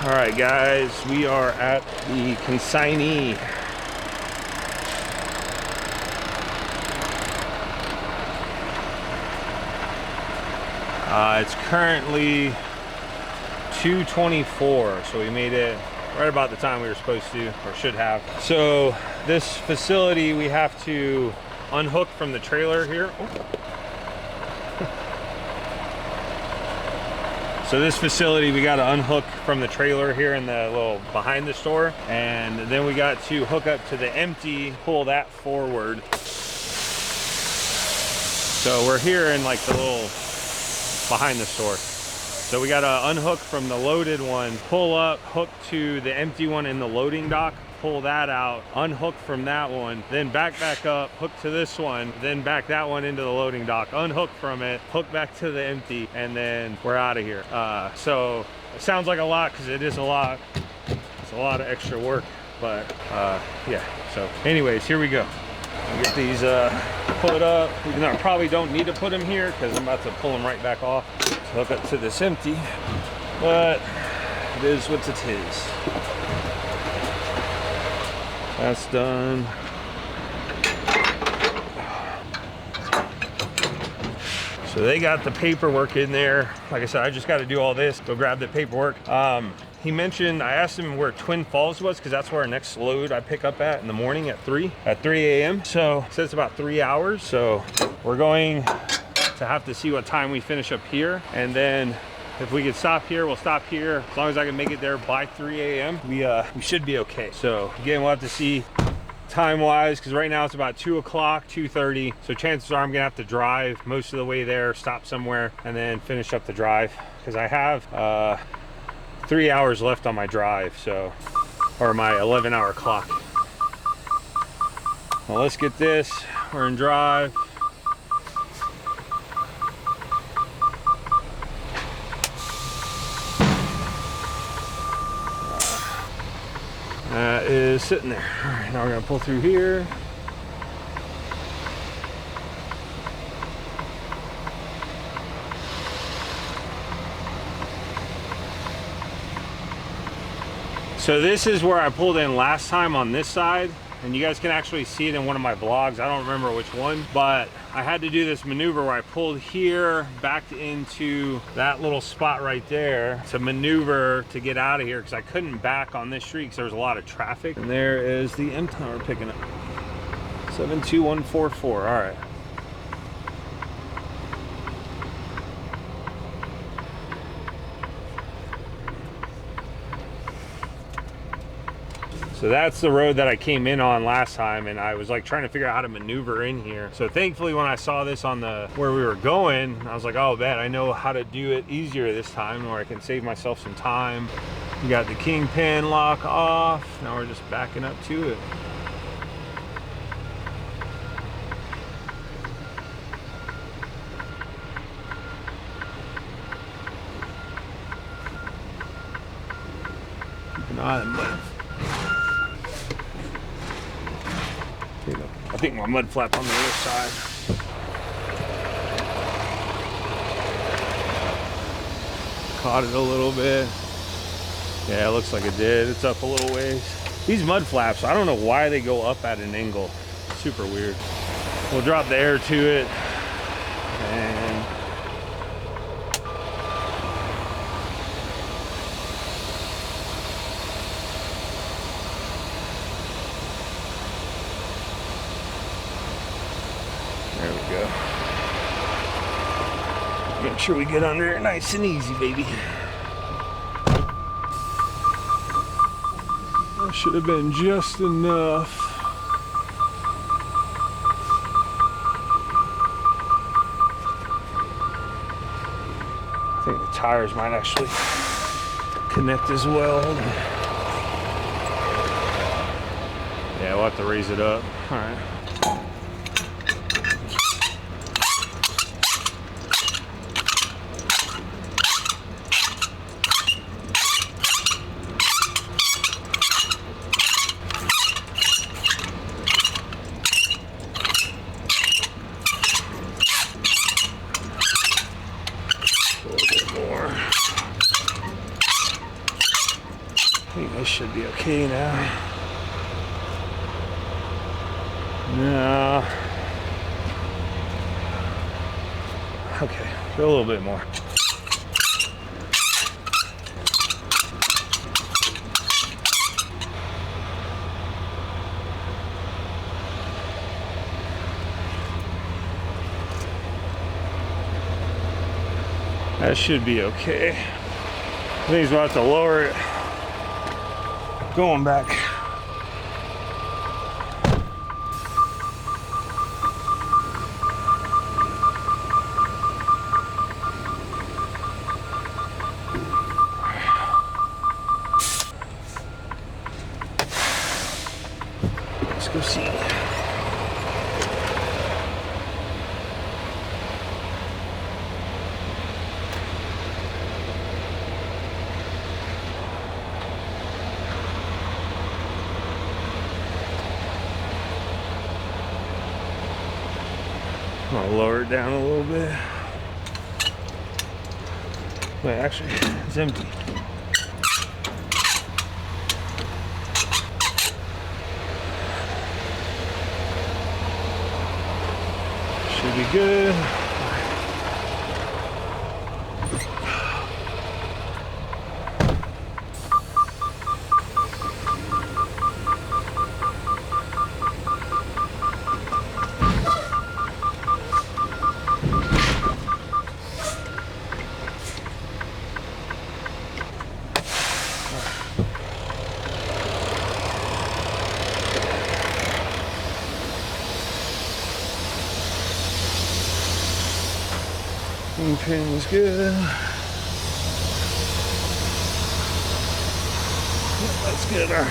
All right, guys, we are at the consignee. It's currently 2:24, so we made it right about the time we were supposed to, or should have. So this facility we have to unhook from the trailer here. So this facility we got to unhook from the trailer here in the little behind the store, and then we got to hook up to the empty, pull that forward. So we're here in like the little behind the store. So we got to unhook from the loaded one, pull up, hook to the empty one in the loading dock, pull that out, unhook from that one, then back up, hook to this one, then back that one into the loading dock, unhook from it, hook back to the empty, and then we're out of here. So it sounds like a lot because it is a lot. It's a lot of extra work, but yeah. So anyways, here we go. I'll get these put up, even though I probably don't need to put them here because I'm about to pull them right back off to hook up to this empty, but it is what it is. That's done. So they got the paperwork in there. Like I said, I just got to do all this, go grab the paperwork. He mentioned, I asked him where Twin Falls was because that's where our next load I pick up at in the morning at 3 a.m. So it says it's about 3 hours. So we're going to have to see what time we finish up here. And then if we can stop here, we'll stop here. As long as I can make it there by 3 a.m., we should be okay. So again, we'll have to see time-wise, because right now it's about 2 o'clock, 2:30. So chances are I'm gonna have to drive most of the way there, stop somewhere, and then finish up the drive. Because I have 3 hours left on my drive, so, or my 11-hour clock. Well, let's get this. We're in drive. That is sitting there. All right, now we're gonna pull through here. So this is where I pulled in last time on this side, and you guys can actually see it in one of my vlogs. I don't remember which one, but I had to do this maneuver where I pulled here, backed into that little spot right there to maneuver to get out of here because I couldn't back on this street because there was a lot of traffic. And there is the M tower picking up. 72144, all right. So that's the road that I came in on last time, and I was like trying to figure out how to maneuver in here. So thankfully when I saw this on the where we were going, I was like, oh man, I know how to do it easier this time, or I can save myself some time. We got the kingpin lock off. Now we're just backing up to it. Keep an eye on the mud. I think my mud flap on the other side. Caught it a little bit. Yeah, it looks like it did. It's up a little ways. These mud flaps, I don't know why they go up at an angle. Super weird. We'll drop the air to it. And there we go. Make sure we get under it nice and easy, baby. That should have been just enough. I think the tires might actually connect as well. Yeah, we'll have to raise it up. All right. think this should be okay now. No. Okay, go a little bit more. That should be okay. I think he's about to lower it. Going back. Let's go see. I'll lower it down a little bit. Wait, actually, it's empty. Should be good. Pin is good. That's good.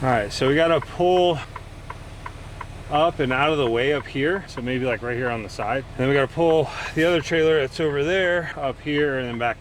All right, so we got to pull up and out of the way up here. So maybe like right here on the side. And then we got to pull the other trailer that's over there up here and then back.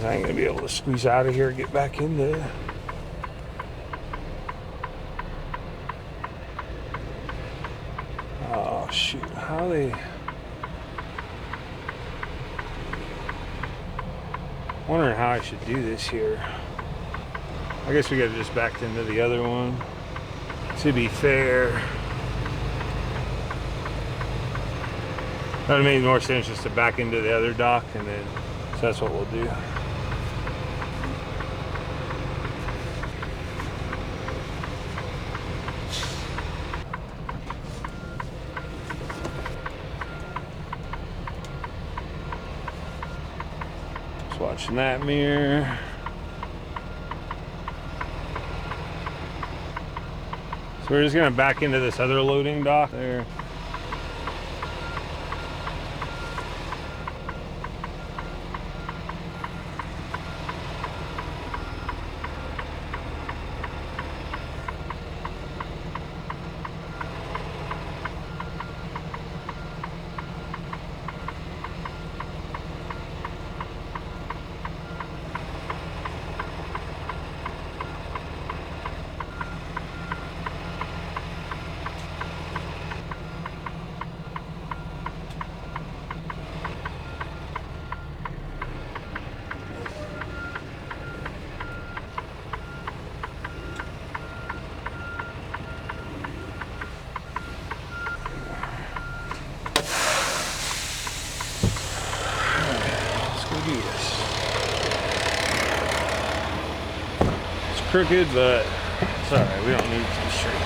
I ain't gonna be able to squeeze out of here and get back in there. Oh shoot, how they... Wondering how I should do this here. I guess we gotta just back into the other one. To be fair, that would make more sense just to back into the other dock, and then so that's what we'll do. Just watching that mirror. So we're just gonna back into this other loading dock there. obvious. It's crooked, but it's alright. We don't need it to be straight.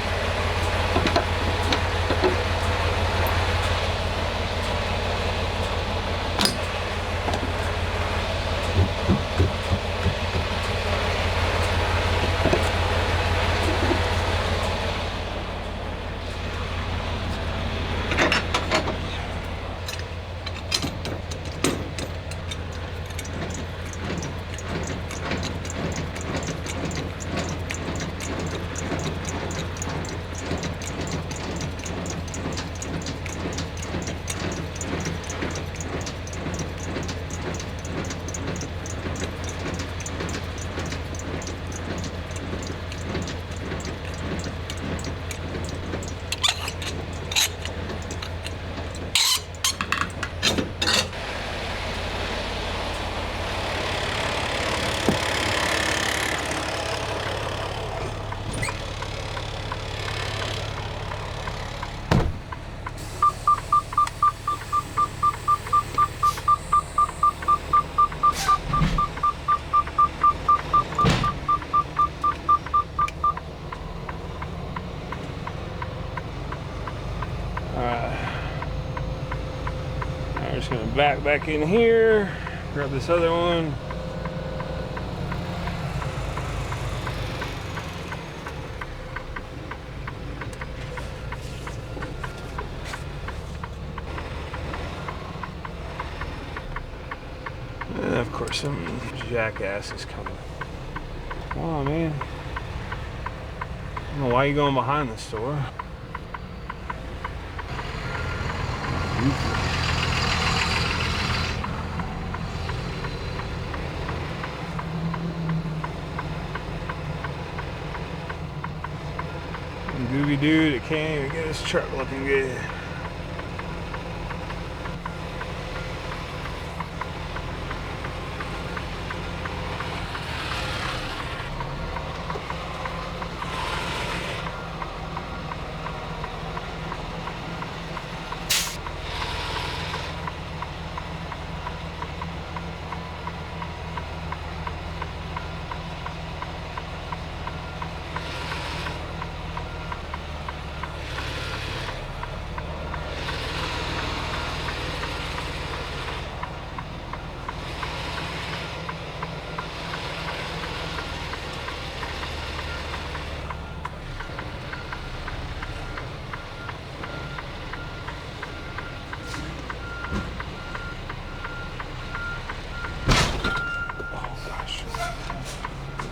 I'm just gonna back in here, grab this other one. And of course some jackass is coming. Come on, man. I don't know why you going behind the store. Gooby dude that can't even get his truck looking good.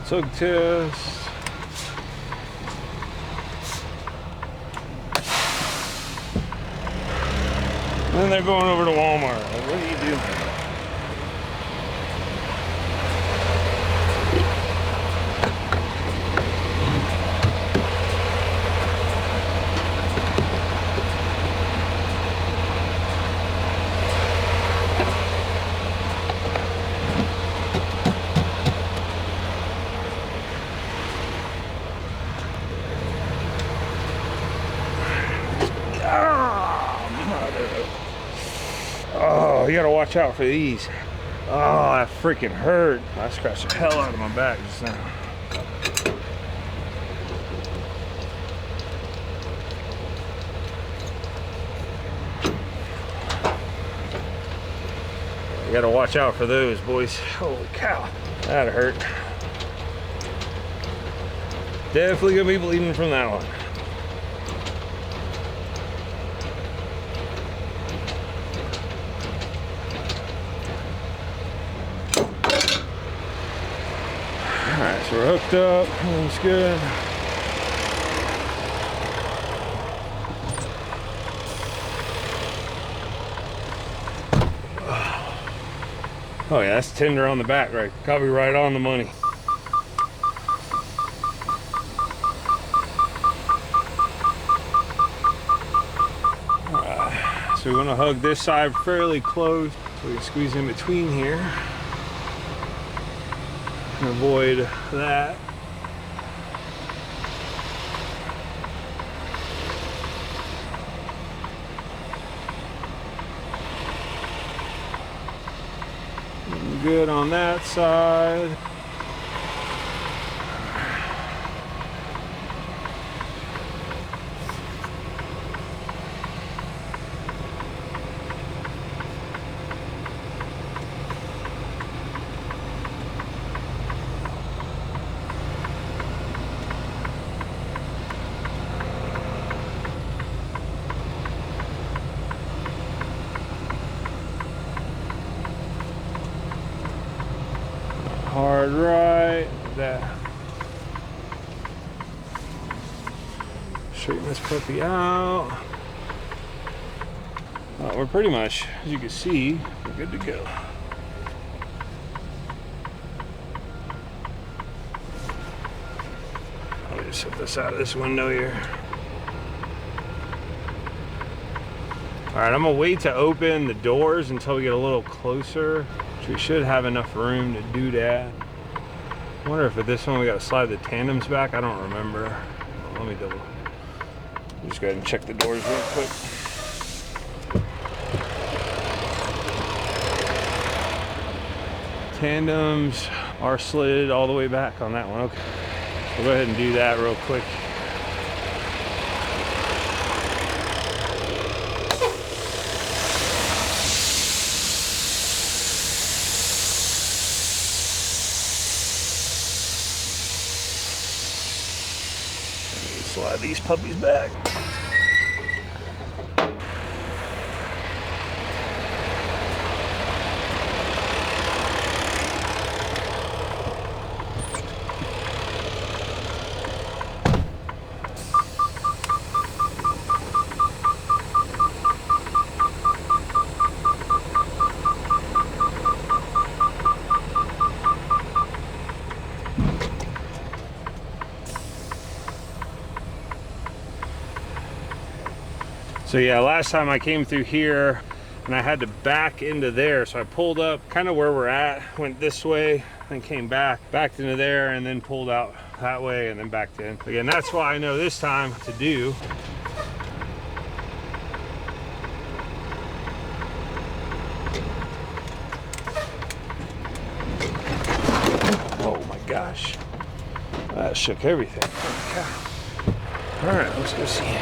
Tug test. And then they're going over to Walmart. Like, what are you doing? Oh, you gotta watch out for these. Oh, that freaking hurt. I scratched the hell out of my back just now. You gotta watch out for those, boys. Holy cow, that hurt. Definitely gonna be bleeding from that one. Alright, so we're hooked up, everything's good. Oh yeah, that's tender on the back, right? Probably right on the money. So we want to hug this side fairly close so we can squeeze in between here and avoid that. Good on that side. Hard right, that. Straighten this puppy out. We're pretty much, as you can see, we're good to go. Let me just set this out of this window here. All right, I'm gonna wait to open the doors until we get a little closer. We should have enough room to do that. I wonder if at this one we gotta slide the tandems back. I don't remember. Let me double. Just go ahead and check the doors real quick. Tandems are slid all the way back on that one. Okay, we'll go ahead and do that real quick. Slide these puppies back. So yeah, last time I came through here and I had to back into there. So I pulled up kind of where we're at, went this way, then came backed into there, and then pulled out that way and then backed in. Again, that's why I know this time to do. Oh my gosh, that shook everything. All right, let's go see.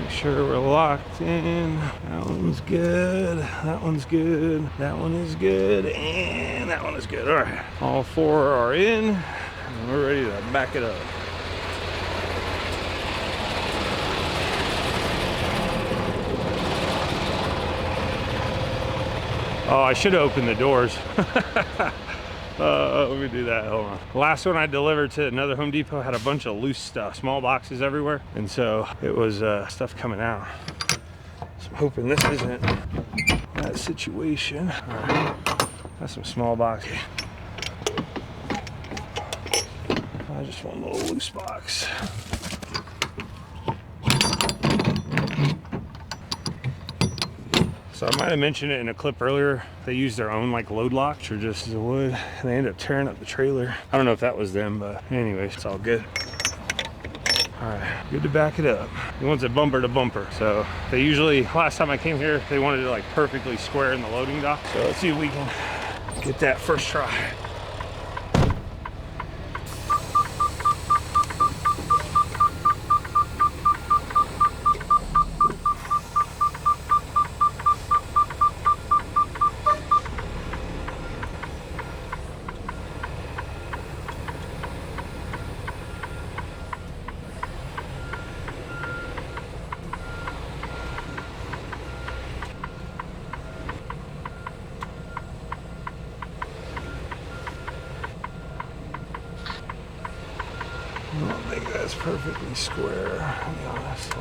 Make sure we're locked in. That one's good. That one's good. That one is good. And that one is good. All right. All four are in. And we're ready to back it up. Oh, I should have opened the doors. Let me do that, hold on. The last one I delivered to another Home Depot had a bunch of loose stuff, small boxes everywhere. And so it was stuff coming out. So I'm hoping this isn't that situation. All right, that's some small boxes. Just one little loose box. So I might have mentioned it in a clip earlier. They use their own like load locks or just the wood. And they end up tearing up the trailer. I don't know if that was them, but anyways, it's all good. All right, good to back it up. He wants it bumper to bumper. So they usually, last time I came here, they wanted it like perfectly square in the loading dock. So let's see if we can get that first try. I don't think that's perfectly square, to be honest.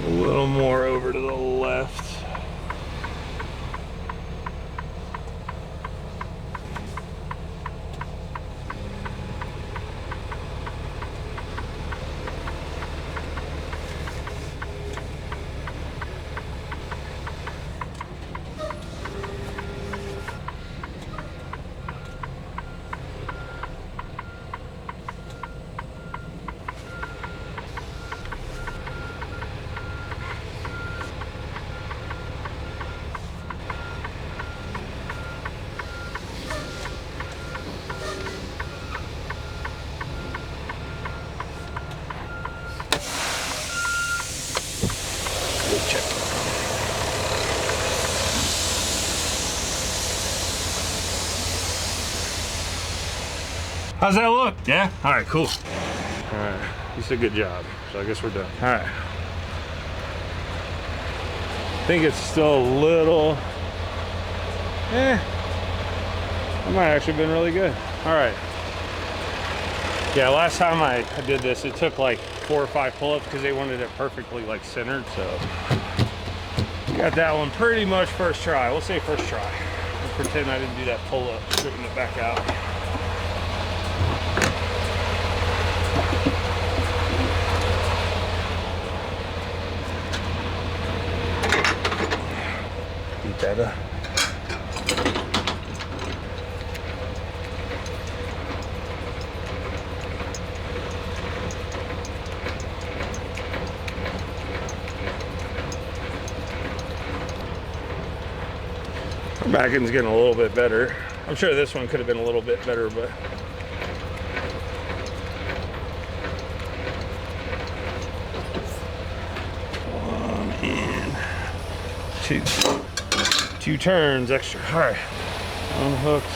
A little more over to the left. How's that look? Yeah? All right, cool. All right, you did a good job. So I guess we're done. All right. I think it's still a little, that might actually been really good. All right. Yeah, last time I did this, it took like 4 or 5 pull-ups because they wanted it perfectly like centered. So got that one pretty much first try. We'll say first try. We'll pretend I didn't do that pull-up, straighten it back out. Beat that up. Back end's getting a little bit better. I'm sure this one could have been a little bit better, but one and two turns extra. All right, unhooked.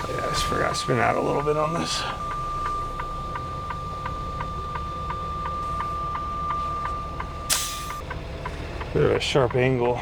Yeah, I just forgot to spin out a little bit on this. Bit of a sharp angle.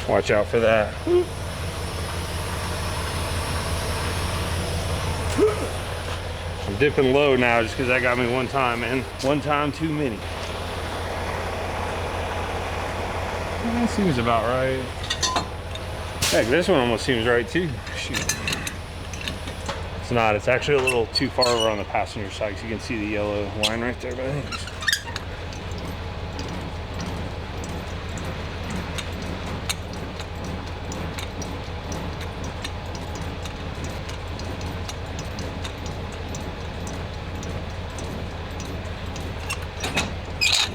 Watch out for that. I'm dipping low now just because that got me one time, and one time too many. That seems about right. Heck, this one almost seems right too. Shoot. It's not. It's actually a little too far over on the passenger side, so you can see the yellow line right there, but I think it's...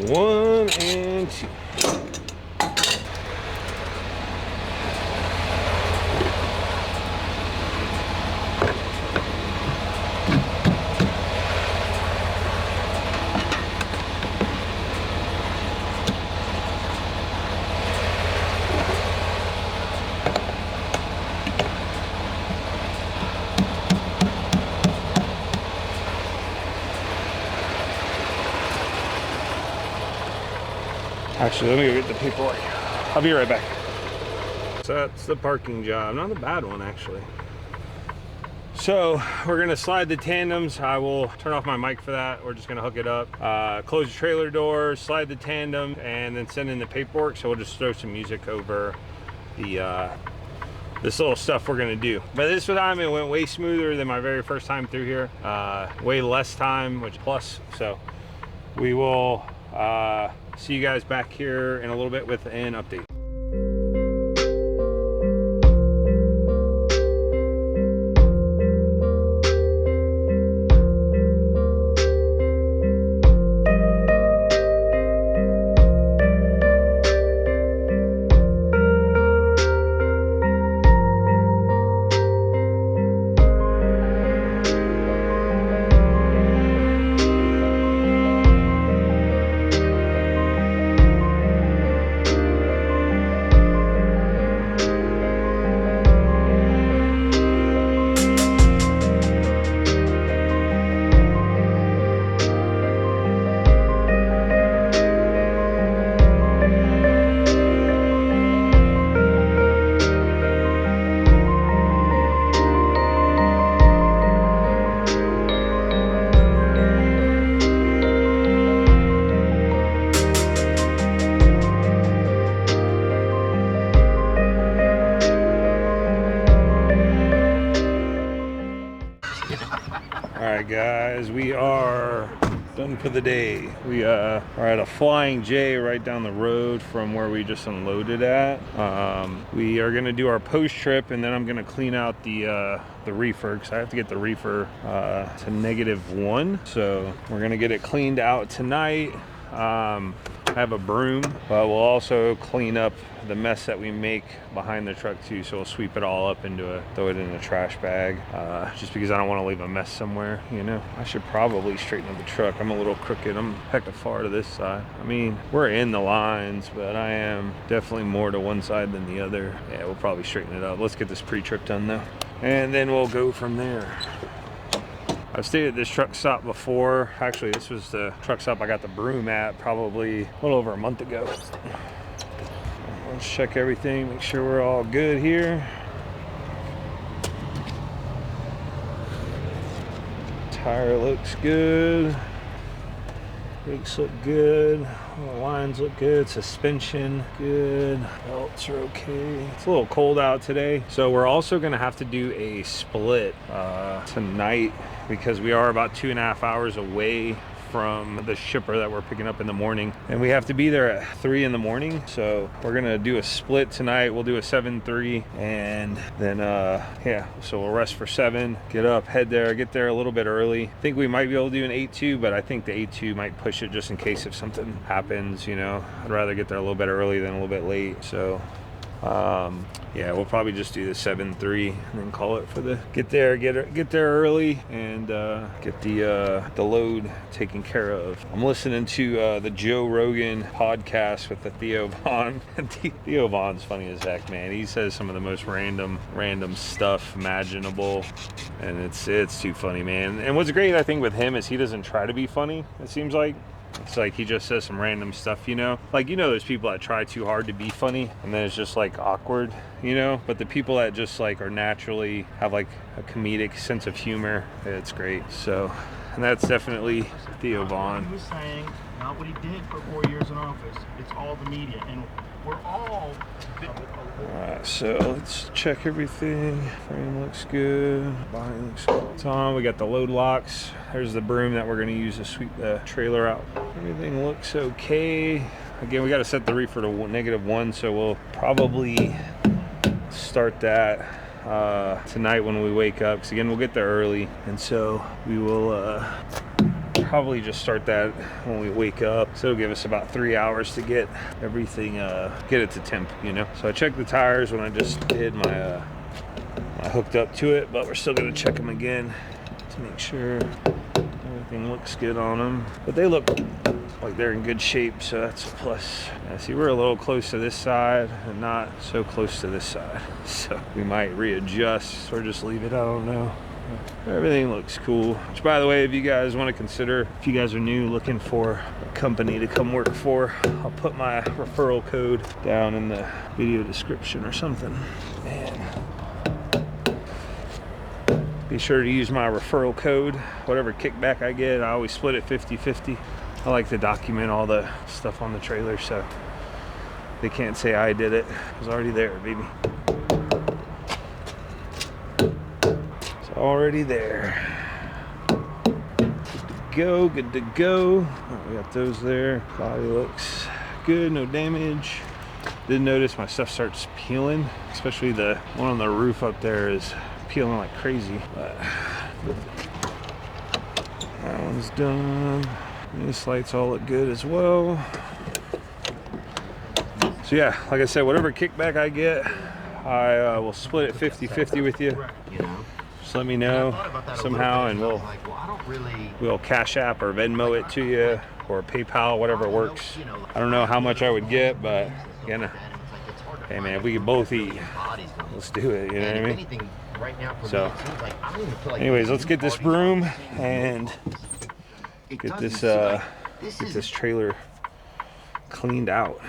One and two. Actually, let me go get the paperwork. I'll be right back. So that's the parking job. Not a bad one, actually. So we're gonna slide the tandems. I will turn off my mic for that. We're just gonna hook it up, close the trailer doors, slide the tandem, and then send in the paperwork. So we'll just throw some music over the this little stuff we're gonna do. But this time it went way smoother than my very first time through here. Way less time, which plus. So we will see you guys back here in a little bit with an update. right, guys, we are done for the day. We are at a Flying J right down the road from where we just unloaded at. We are gonna do our post trip, and then I'm gonna clean out the reefer, because I have to get the reefer to -1. So we're gonna get it cleaned out tonight. I have a broom, but we'll also clean up the mess that we make behind the truck too. So we'll sweep it all up throw it in a trash bag, just because I don't want to leave a mess somewhere, you know. I should probably straighten up the truck. I'm a little crooked. I'm hecka far to this side. I mean, we're in the lines, but I am definitely more to one side than the other. Yeah, we'll probably straighten it up. Let's get this pre-trip done though, and then we'll go from there. I've stayed at this truck stop before. Actually, this was the truck stop I got the broom at probably a little over a month ago. Let's check everything, make sure we're all good here. Tire looks good. Brakes look good. All the lines look good. Suspension good. Belts are okay. It's a little cold out today, so we're also gonna have to do a split tonight, because we are about 2.5 hours away from the shipper that we're picking up in the morning, and we have to be there at 3 in the morning. So we're gonna do a split tonight. We'll do a 7-3, and then yeah, so we'll rest for 7, get up, head there, get there a little bit early. I think we might be able to do an 8-2, but I think the 8-2 might push it just in case if something happens, you know. I'd rather get there a little bit early than a little bit late. So yeah, we'll probably just do the 7-3 and then call it for the get there early, and get the load taken care of. I'm listening to the Joe Rogan podcast with the Theo Von. Theo Von's funny as heck, man. He says some of the most random stuff imaginable, and it's too funny, man. And what's great, I think, with him is he doesn't try to be funny. It seems like it's like he just says some random stuff, you know. Like, you know, there's people that try too hard to be funny, and then it's just like awkward, you know. But the people that just like are naturally have like a comedic sense of humor, it's great. So, and that's definitely Theo Von. He was saying not what he did for 4 years in office. It's all the media, and we're all. Alright, so let's check everything. Frame looks good. Body looks good. It's on. We got the load locks. There's the broom that we're going to use to sweep the trailer out. Everything looks okay. Again, we got to set the reefer to -1, so we'll probably start that tonight when we wake up. Because again, we'll get there early, and so we will probably just start that when we wake up. So it'll give us about 3 hours to get everything, get it to temp, you know. So I checked the tires when I just did my I hooked up to it, but we're still gonna check them again to make sure everything looks good on them. But they look like they're in good shape, so that's a plus. Yeah, see, we're a little close to this side and not so close to this side, so we might readjust or just leave it. I don't know. Everything looks cool. Which, by the way, if you guys want to consider, if you guys are new looking for a company to come work for, I'll put my referral code down in the video description or something. Man, be sure to use my referral code. Whatever kickback I get, I always split it 50-50. I like to document all the stuff on the trailer, so they can't say I did it. It was already there, baby. Already there. Good to go. Oh, we got those there. Body looks good, no damage. Did notice my stuff starts peeling, especially the one on the roof up there is peeling like crazy. But that one's done. This lights all look good as well. So yeah, like I said, whatever kickback I get, I will split it 50-50 with you. Just let me know somehow, and we'll Cash App or Venmo it to you, or PayPal, whatever works. I don't know how much I would get, but you know, hey man, if we could both eat, let's do it. You know what I mean? So, anyways, let's get this broom and get this trailer cleaned out.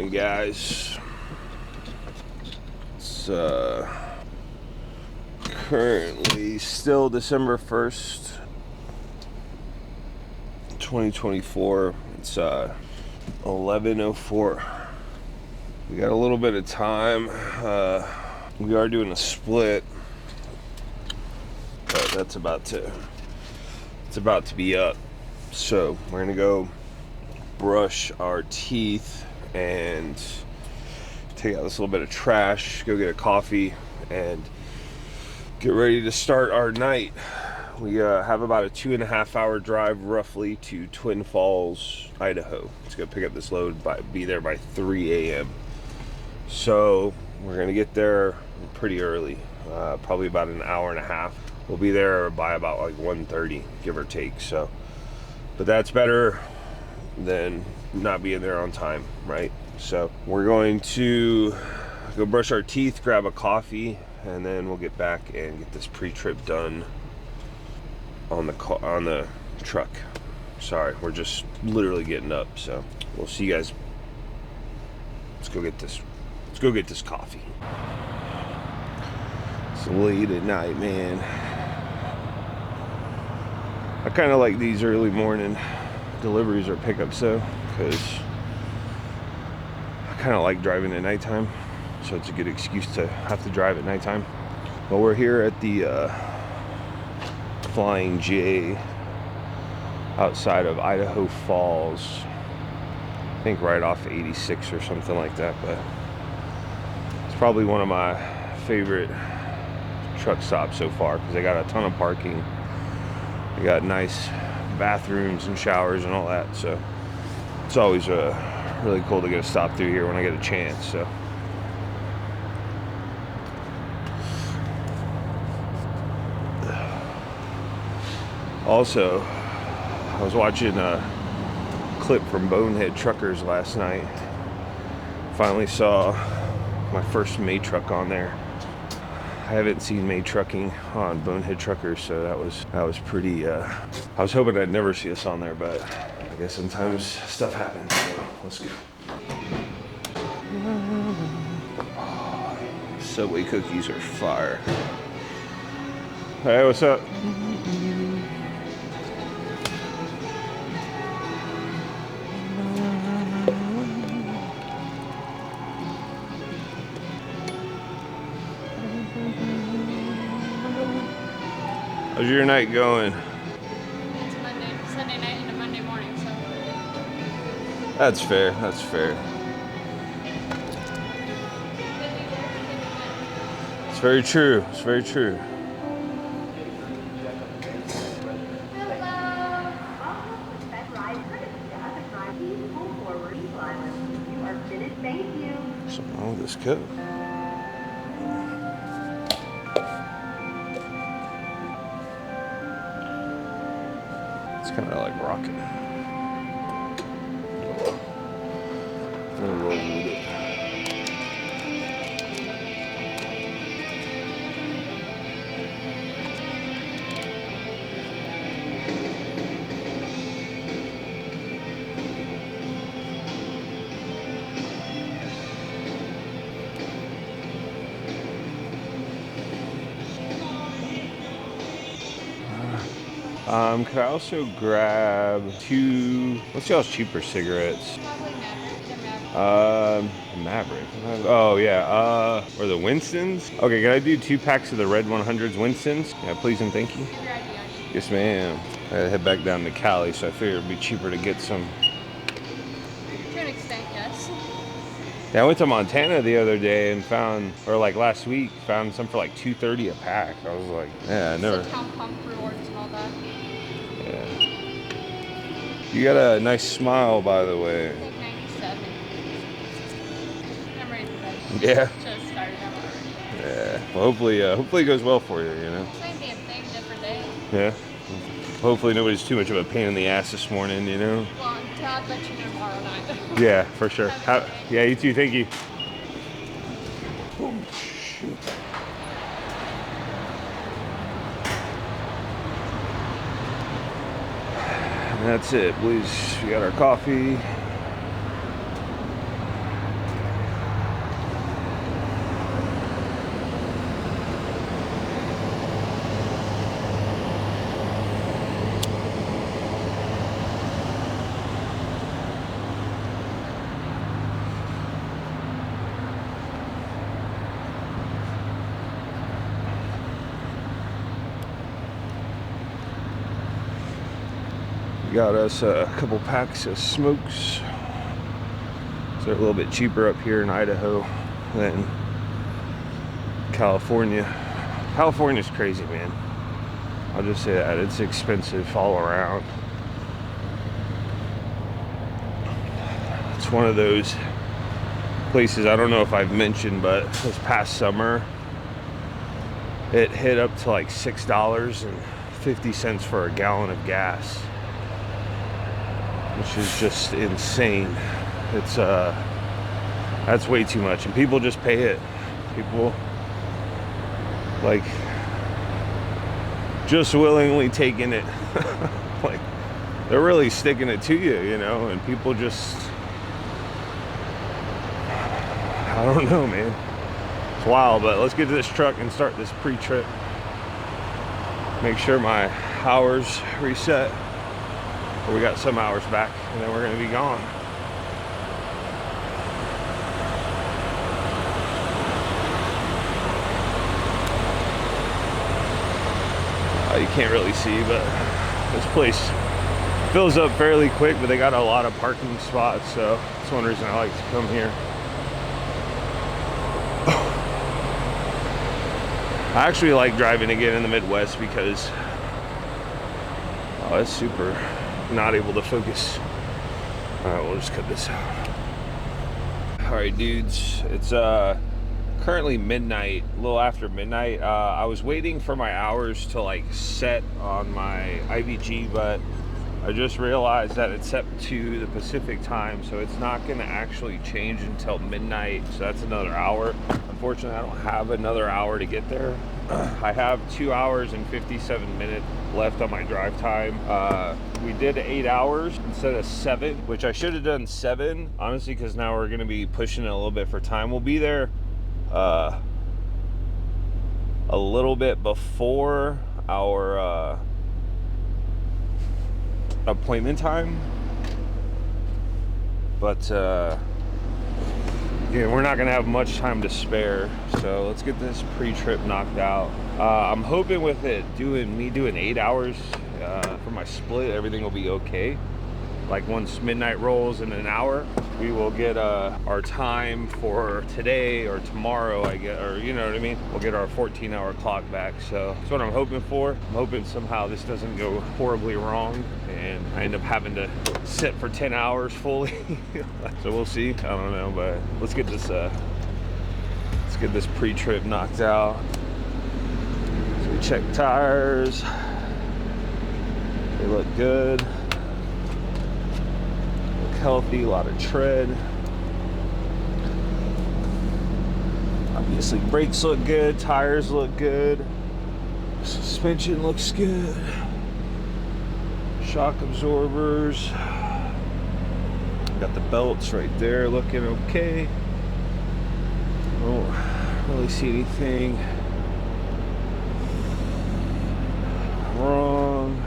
morning, guys. It's currently still December 1st, 2024. It's 11:04. We got a little bit of time. We are doing a split, but it's about to be up. So we're gonna go brush our teeth and take out this little bit of trash, go get a coffee, and get ready to start our night. We have about a 2.5 hour drive roughly to Twin Falls, Idaho. Let's go pick up this load, be there by 3 a.m. So we're gonna get there pretty early, probably about an hour and a half. We'll be there by about like 1:30, give or take. So, but that's better than not being there on time, right? So we're going to go brush our teeth, grab a coffee, and then we'll get back and get this pre-trip done on the truck. Sorry, we're just literally getting up, so we'll see you guys. Let's go get this coffee. It's late at night, man. I kind of like these early morning deliveries or pickups though, because I kind of like driving at nighttime, so it's a good excuse to have to drive at nighttime. But we're here at the Flying J outside of Idaho Falls. I think right off 86 or something like that, but it's probably one of my favorite truck stops so far because they got a ton of parking. They got nice bathrooms and showers and all that, so it's always really cool to get a stop through here when I get a chance. So also, I was watching a clip from Bonehead Truckers last night. Finally saw my first May truck on there. I haven't seen May trucking on Bonehead Truckers, so that was pretty. I was hoping I'd never see us on there, but I guess sometimes stuff happens. So let's go. Subway cookies are fire. Hey, what's up? How's your night going? It's Sunday night into Monday morning, so. That's fair. That's fair. It's very true. It's very true. Something wrong with this coat. It's kind of like rocking. Roll with it. Could I also grab 2, what's y'all's cheaper cigarettes? Probably Maverick. Maverick. Oh yeah, or the Winstons? Okay, can I do 2 packs of the red 100s Winstons? Yeah, please and thank you. Give your ID on you. Yes, ma'am. I gotta head back down to Cali, so I figured it'd be cheaper to get some. To an extent, yes. Yeah, I went to Montana the other day and found, or like last week, found some for like $2.30 a pack. I was like, yeah, I never. Town pump rewards and all that. Yeah. You got a nice smile, by the way. I think 97. I'm ready for bed. Yeah. Just started. I'm already. Yeah. Well, hopefully it goes well for you. You know. Same damn thing, different day. Yeah. Hopefully nobody's too much of a pain in the ass this morning. You know. Well, until I bet you know tomorrow night. Yeah, for sure. Yeah, you too. Thank you. Oh, shoot. And that's it, boys. We got our coffee. got us a couple packs of smokes. So they're a little bit cheaper up here in Idaho than California. California's crazy, man. I'll just say that. It's expensive all around. It's one of those places, I don't know if I've mentioned, but this past summer it hit up to like $6.50 for a gallon of gas, which is just insane. It's that's way too much, and people just pay it. People like just willingly taking it. Like they're really sticking it to you, you know, and people just, I don't know, man. It's wild. But let's get to this truck and start this pre-trip. Make sure my hours reset. Or we got some hours back, and then we're gonna be gone. You can't really see, but this place fills up fairly quick, but they got a lot of parking spots, so that's one reason I like to come here. I actually like driving again in the Midwest because it's super not able to focus. All right, we'll just cut this out. All right, dudes, it's currently midnight, a little after midnight. I was waiting for my hours to like set on my IVG, but I just realized that it's set to the Pacific time, so it's not going to actually change until midnight, so that's another hour. Unfortunately, I don't have another hour to get there. I have 2 hours and 57 minutes left on my drive time. We did 8 hours instead of 7, which I should have done 7, honestly, because now we're going to be pushing it a little bit for time. We'll be there a little bit before our appointment time, but yeah, we're not gonna have much time to spare, so let's get this pre-trip knocked out. I'm hoping with it doing 8 hours for my split, everything will be okay. Like once midnight rolls in an hour, we will get our time for today or tomorrow, I guess, or you know what I mean? We'll get our 14-hour clock back. So that's what I'm hoping for. I'm hoping somehow this doesn't go horribly wrong and I end up having to sit for 10 hours fully. So we'll see. I don't know, but let's get this pre-trip knocked out. So we check tires. They look good. Healthy, a lot of tread. Obviously brakes look good, tires look good, suspension looks good, shock absorbers, got the belts right there looking okay. Don't really see anything wrong.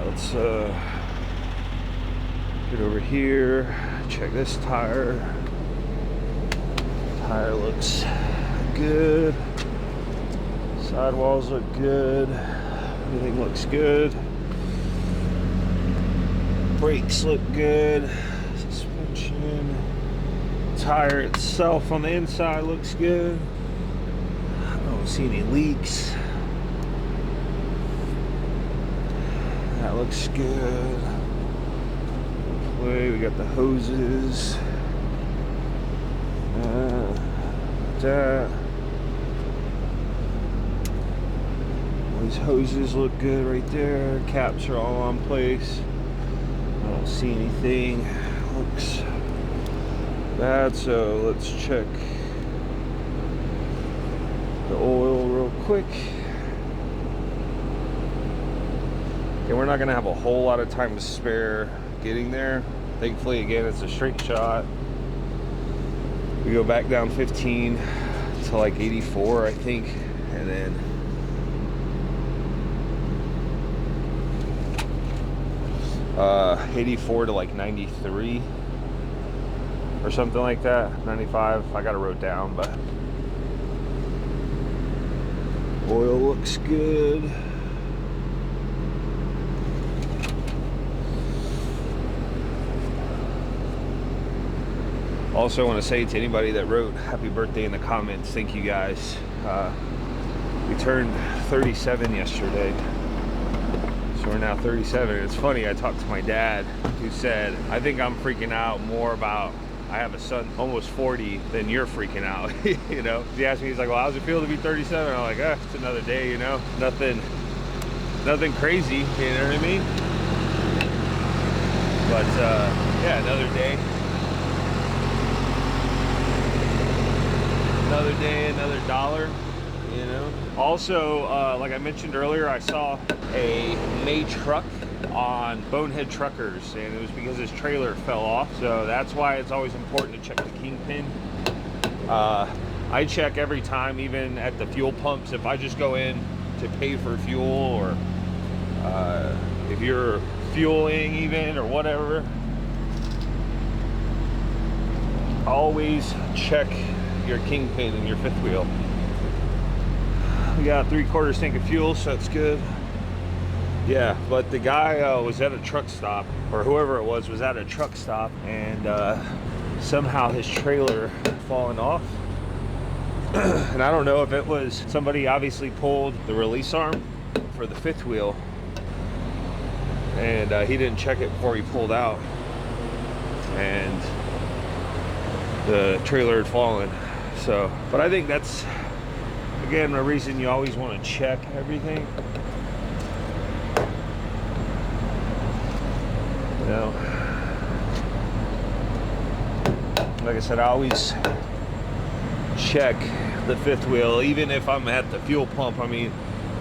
Let's get over here, check this tire. Tire looks good. Sidewalls look good. Everything looks good. Brakes look good. Suspension. Tire itself on the inside looks good. I don't see any leaks. That looks good. We got the hoses. That. These hoses look good right there. Caps are all on place. I don't see anything. Looks bad. So let's check the oil real quick. And we're not gonna have a whole lot of time to spare getting there. Thankfully, again, it's a straight shot. We go back down 15 to like 84, I think, and then uh, 84 to like 93 or something like that. 95, I got it wrote down, but oil looks good. Also want to say to anybody that wrote happy birthday in the comments, thank you guys. We turned 37 yesterday. So we're now 37. It's funny, I talked to my dad who said, I think I'm freaking out more about, I have a son almost 40, than you're freaking out. You know, he asked me, he's like, well, how's it feel to be 37? I'm like, it's another day, you know, nothing crazy, you know what I mean? But yeah, another day, another dollar, you know. Also, like I mentioned earlier, I saw a May truck on Bonehead Truckers, and it was because his trailer fell off. So that's why it's always important to check the kingpin. I check every time, even at the fuel pumps. If I just go in to pay for fuel, or if you're fueling even, or whatever, always check your kingpin and your fifth wheel. We got 3/4 tank of fuel, so that's good. Yeah, but the guy was at a truck stop, or whoever it was at a truck stop, and somehow his trailer fallen off. And I don't know if it was somebody obviously pulled the release arm for the fifth wheel, and he didn't check it before he pulled out, and the trailer had fallen. So, but I think that's, again, a reason you always want to check everything. You know, like I said, I always check the fifth wheel, even if I'm at the fuel pump. I mean,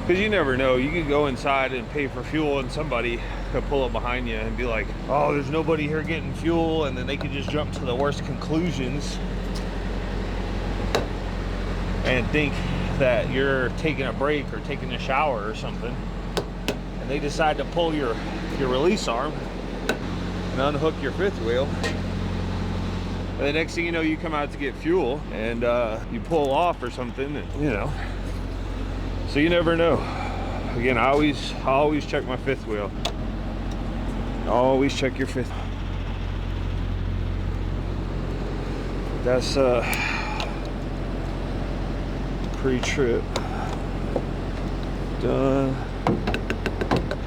because you never know, you could go inside and pay for fuel, and somebody could pull up behind you and be like, oh, there's nobody here getting fuel, and then they could just jump to the worst conclusions and think that you're taking a break or taking a shower or something, and they decide to pull your release arm and unhook your fifth wheel, and the next thing you know, you come out to get fuel and you pull off or something, and, you know, so you never know. Again, I always check my fifth wheel. Always check your fifth. That's pre-trip done.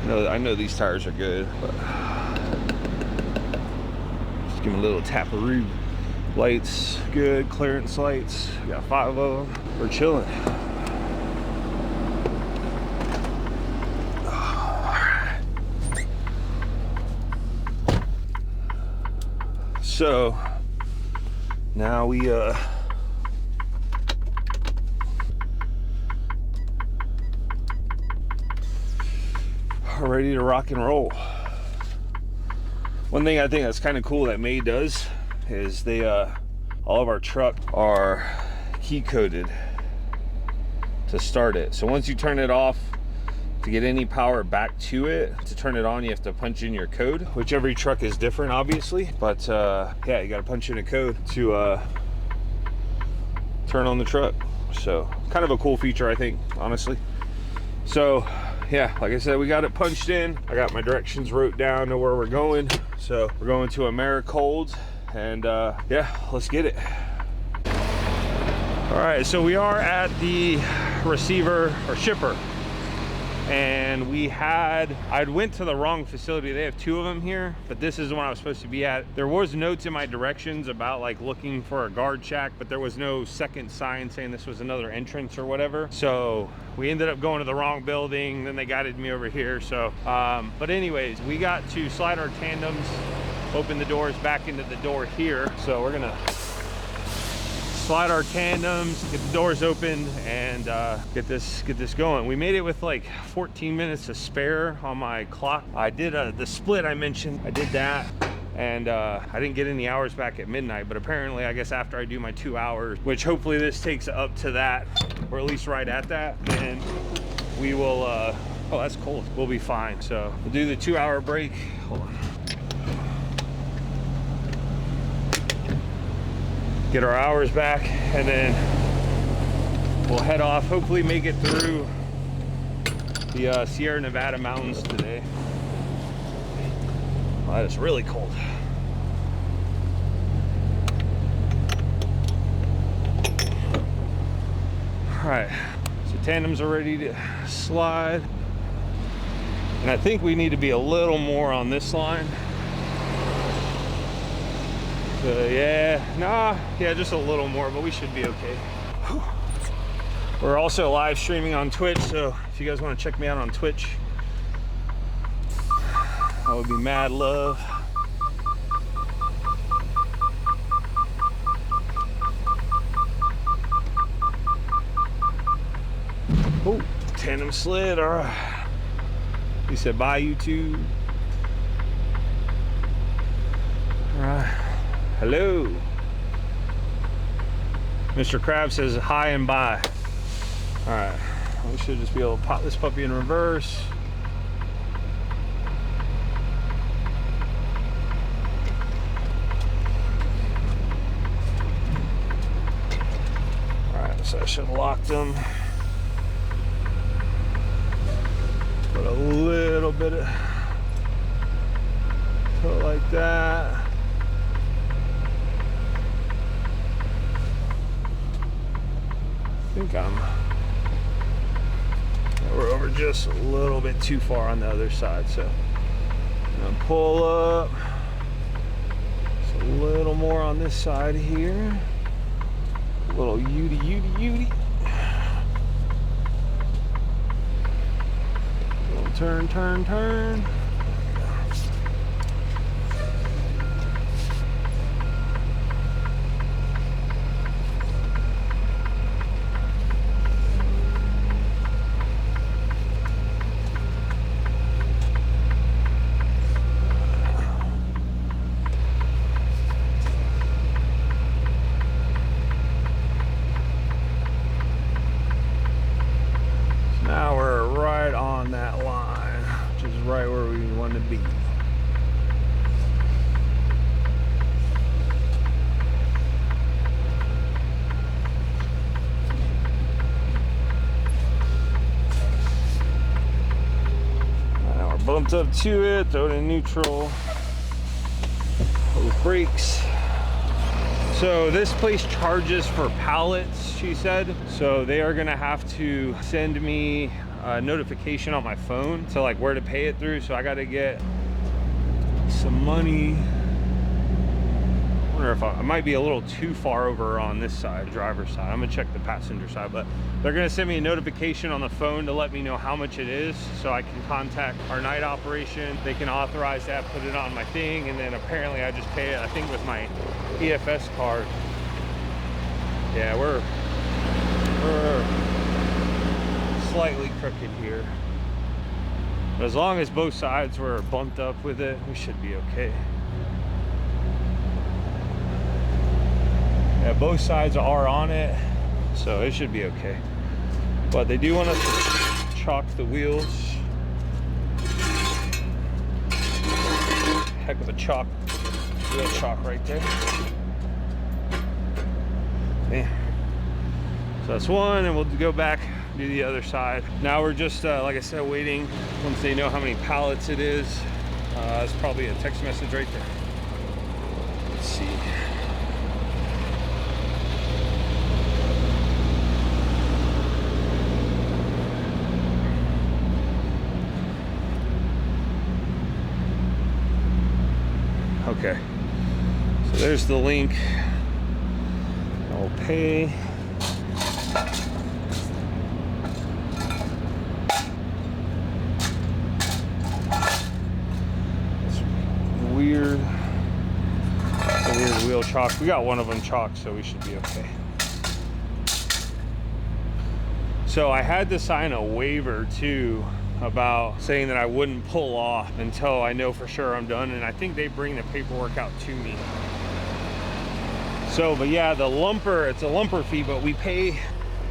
No, I know these tires are good, but just give them a little tap-a-roo. Lights good, clearance lights. We got 5 of them. We're chilling. So now we are ready to rock and roll. One thing I think that's kind of cool that May does is they all of our truck are key coded to start it. So once you turn it off, to get any power back to it, to turn it on, you have to punch in your code, which every truck is different, obviously. But yeah, you got to punch in a code to turn on the truck. So kind of a cool feature, I think, honestly. So yeah, like I said, we got it punched in. I got my directions wrote down to where we're going. So we're going to Referral Code, and yeah, let's get it. All right, so we are at the receiver or shipper, and I went to the wrong facility. They have 2 of them here, but this is the one I was supposed to be at. There was notes in my directions about like looking for a guard shack, but there was no second sign saying this was another entrance or whatever. So we ended up going to the wrong building. Then they guided me over here. So but anyways, we got to slide our tandems, open the doors back into the door here. So we're gonna slide our tandems, get the doors open, and get this going. We made it with like 14 minutes to spare on my clock. I did the split I mentioned. I did that, and I didn't get any hours back at midnight, but apparently I guess after I do my 2 hours, which hopefully this takes up to that, or at least right at that, and we will oh, that's cold, we'll be fine. So we'll do the 2-hour break. Hold on. Get our hours back, and then we'll head off, hopefully make it through the Sierra Nevada mountains today. Oh, that is really cold. All right, so tandems are ready to slide. And I think we need to be a little more on this line. So yeah, just a little more, but we should be okay. Whew. We're also live streaming on Twitch, so if you guys want to check me out on Twitch, that would be mad love. Oh, tandem slid, all right. He said, bye, YouTube. All right, hello. Mr. Crab says hi and bye. All right, we should just be able to pop this puppy in reverse. All right, so I should have locked them. Put a little bit of, put it like that. I think we're over just a little bit too far on the other side, so I'm gonna pull up just a little more on this side here. A little Udy. Turn. Now we're right on that line, which is right where we want to be. Now we're bumped up to it, throw it in neutral. Those brakes. So this place charges for pallets, she said. So they are gonna have to send me a notification on my phone to like where to pay it through. So I gotta get some money. I wonder if I might be a little too far over on this side, driver's side. I'm gonna check the passenger side, but they're gonna send me a notification on the phone to let me know how much it is so I can contact our night operation. They can authorize that, put it on my thing, and then apparently I just pay it, I think, with my EFS card. Yeah, we're slightly crooked here. But as long as both sides were bumped up with it, we should be okay. Yeah, both sides are on it, so it should be okay. But they do want us to chalk the wheels. Heck of a chalk, wheel chalk right there. Yeah. So that's one, and we'll go back, do the other side. Now we're just, like I said, waiting. Once they know how many pallets it is, it's probably a text message right there. Let's see. Okay, so there's the link. I'll pay. It's weird. It's a weird wheel chalk. We got one of them chalked, so we should be okay. So I had to sign a waiver too about saying that I wouldn't pull off until I know for sure I'm done, and I think they bring the paperwork out to me. So, but yeah, the lumper, it's a lumper fee, but we pay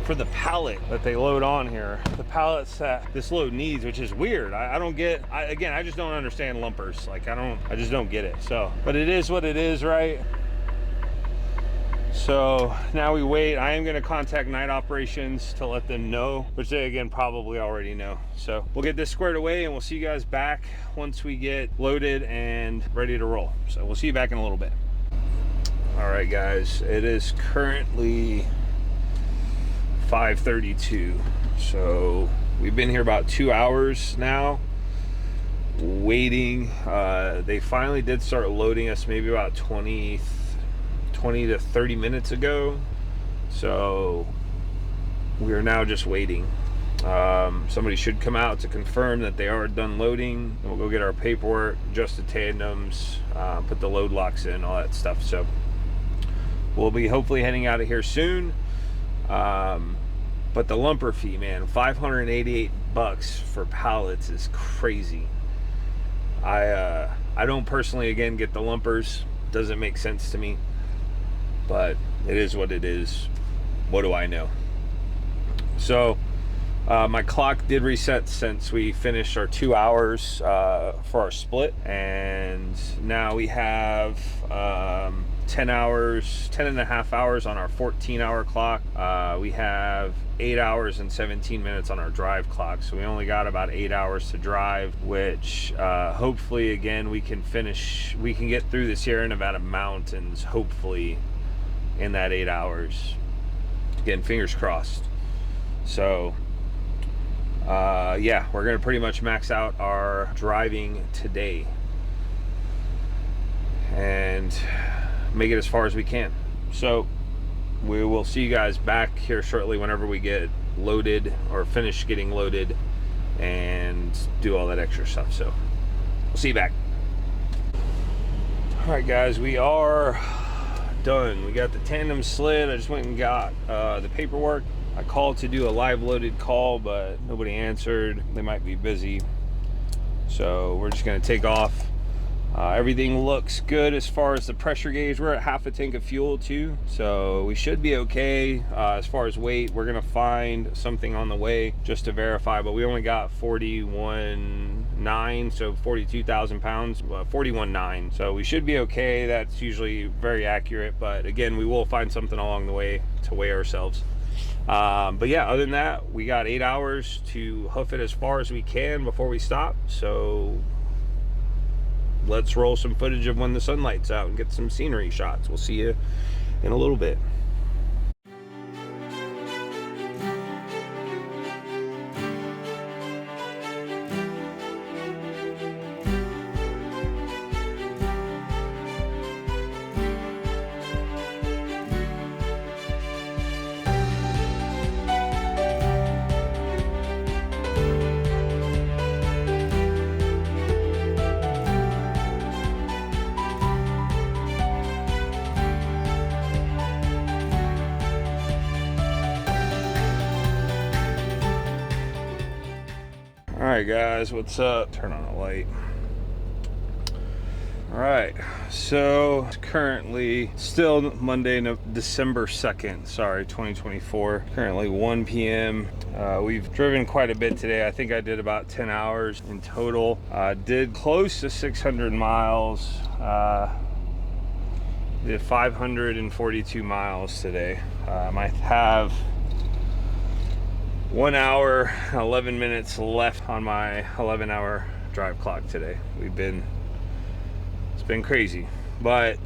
for the pallet that they load on here, the pallets that this load needs, which is weird. I don't get, again, I just don't understand lumpers. Like I just don't get it. So, but it is what it is, right? So now we wait. I am going to contact night operations to let them know, which they again probably already know. So we'll get this squared away and we'll see you guys back once we get loaded and ready to roll. So we'll see you back in a little bit. All right, guys, it is currently 5:32. So we've been here about 2 hours now waiting. They finally did start loading us maybe about 20 to 30 minutes ago. So we are now just waiting. Somebody should come out to confirm that they are done loading. We'll go get our paperwork, adjust the tandems, put the load locks in, all that stuff. So we'll be hopefully heading out of here soon. But the lumper fee, man, $588 for pallets is crazy. I don't personally, again, get the lumpers. Doesn't make sense to me. But it is what it is. What do I know? So my clock did reset since we finished our 2 hours for our split, and now we have 10 and a half hours on our 14-hour clock. We have 8 hours and 17 minutes on our drive clock, so we only got about 8 hours to drive, which hopefully, again, we can get through the Sierra Nevada mountains, hopefully, in that 8 hours. Again, fingers crossed. So yeah, we're gonna pretty much max out our driving today and make it as far as we can. So we will see you guys back here shortly whenever we get loaded or finish getting loaded and do all that extra stuff. So we'll see you back. All right, guys, we are done. We got the tandem slid. I just went and got the paperwork. I called to do a live loaded call, but nobody answered. They might be busy. So we're just gonna take off. Everything looks good as far as the pressure gauge. We're at half a tank of fuel too, so we should be okay. As far as weight, we're gonna find something on the way just to verify, but we only got 41.9, so 42,000 pounds, 41.9. So we should be okay. That's usually very accurate, but again, we will find something along the way to weigh ourselves. But yeah, other than that, we got 8 hours to hoof it as far as we can before we stop. So let's roll some footage of when the sunlight's out and get some scenery shots. We'll see you in a little bit. Alright guys, what's up? Turn on a light. Alright, so it's currently still Monday, December 2nd, sorry, 2024. Currently 1 p.m. We've driven quite a bit today. I think I did about 10 hours in total. Did close to 600 miles. Did 542 miles today. I have 1 hour, 11 minutes left on my 11-hour drive clock today. It's been crazy, but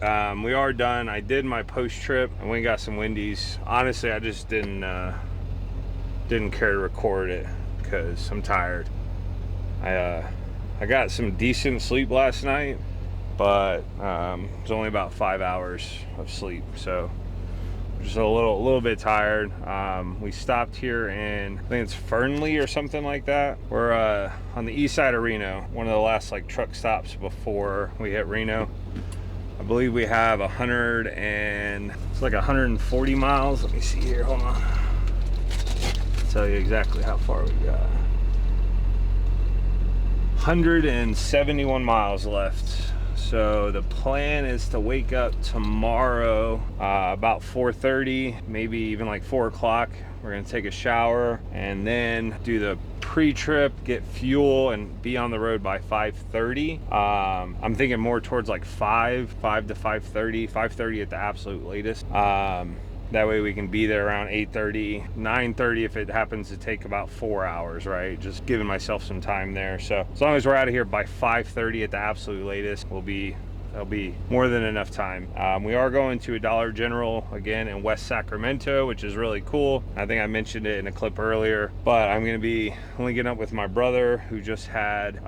we are done. I did my post trip and we got some Wendy's. Honestly, I just didn't care to record it because I'm tired. I got some decent sleep last night, but it was only about 5 hours of sleep, so just a little bit tired. We stopped here in, I think it's Fernley or something like that. We're on the east side of Reno, one of the last like truck stops before we hit Reno. I believe we have 140 miles. Let me see here, hold on. I'll tell you exactly how far we got. 171 miles left. So the plan is to wake up tomorrow about 4:30, maybe even like 4 o'clock. We're gonna take a shower and then do the pre-trip, get fuel, and be on the road by 5:30. I'm thinking more towards like 5 to 5:30 at the absolute latest. That way we can be there around 8:30, 9:30 if it happens to take about 4 hours, right? Just giving myself some time there. So as long as we're out of here by 5:30 at the absolute latest, we'll be That'll be more than enough time. We are going to a Dollar General again in West Sacramento, which is really cool. I think I mentioned it in a clip earlier, but I'm gonna be linking up with my brother who just had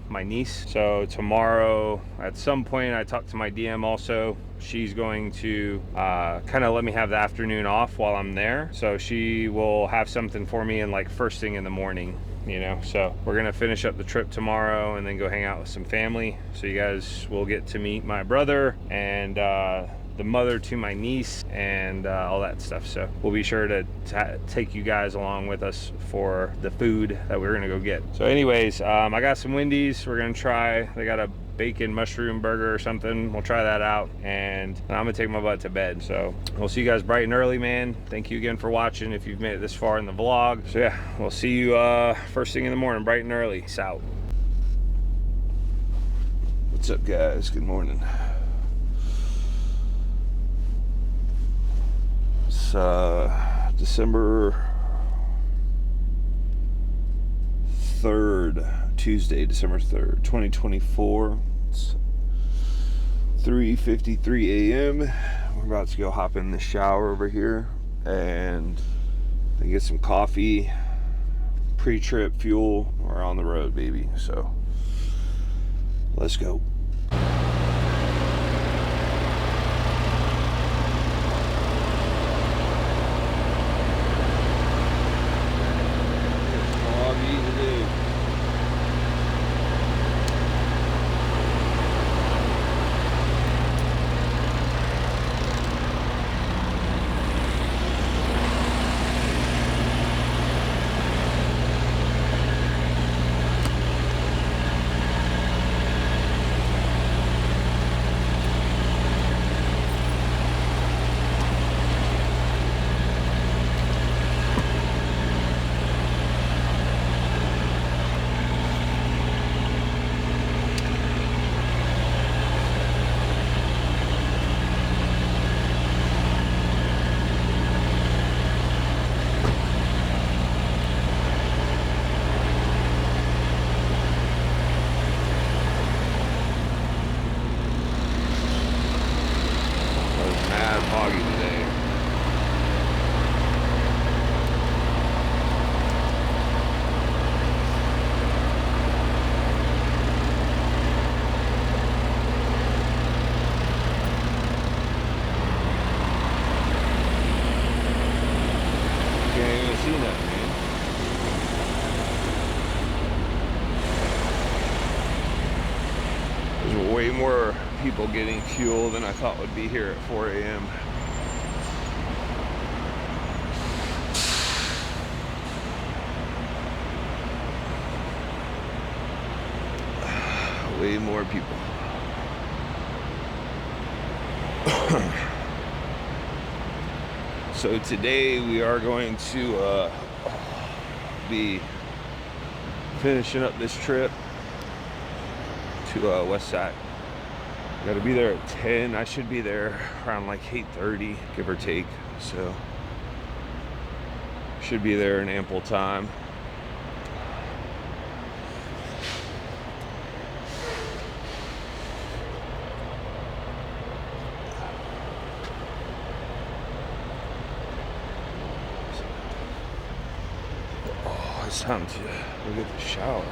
my niece. So tomorrow at some point, I talked to my DM also. She's going to kind of let me have the afternoon off while I'm there. So she will have something for me in like first thing in the morning, you know. So we're gonna finish up the trip tomorrow and then go hang out with some family. So you guys will get to meet my brother and the mother to my niece and all that stuff. So we'll be sure to take you guys along with us for the food that we're gonna go get. So anyways, I got some Wendy's. We're gonna try, they got a bacon mushroom burger or something. We'll try that out and I'm gonna take my butt to bed. So we'll see you guys bright and early, man. Thank you again for watching if you've made it this far in the vlog. So yeah, we'll see you first thing in the morning, bright and early. Peace out. What's up, guys? Good morning. It's December 3rd, Tuesday, December 3rd, 2024. It's 3:53 a.m. We're about to go hop in the shower over here and then get some coffee, pre-trip fuel. We're on the road, baby. So let's go. Foggy today. Can't even see nothing, man. There's way more people getting fuel than I thought would be here at 4 a.m. Way more people. So today we are going to be finishing up this trip to West Sac. Got to be there at 10. I should be there around like 8:30, give or take. So should be there in ample time. Oh, it's time to go get the shower.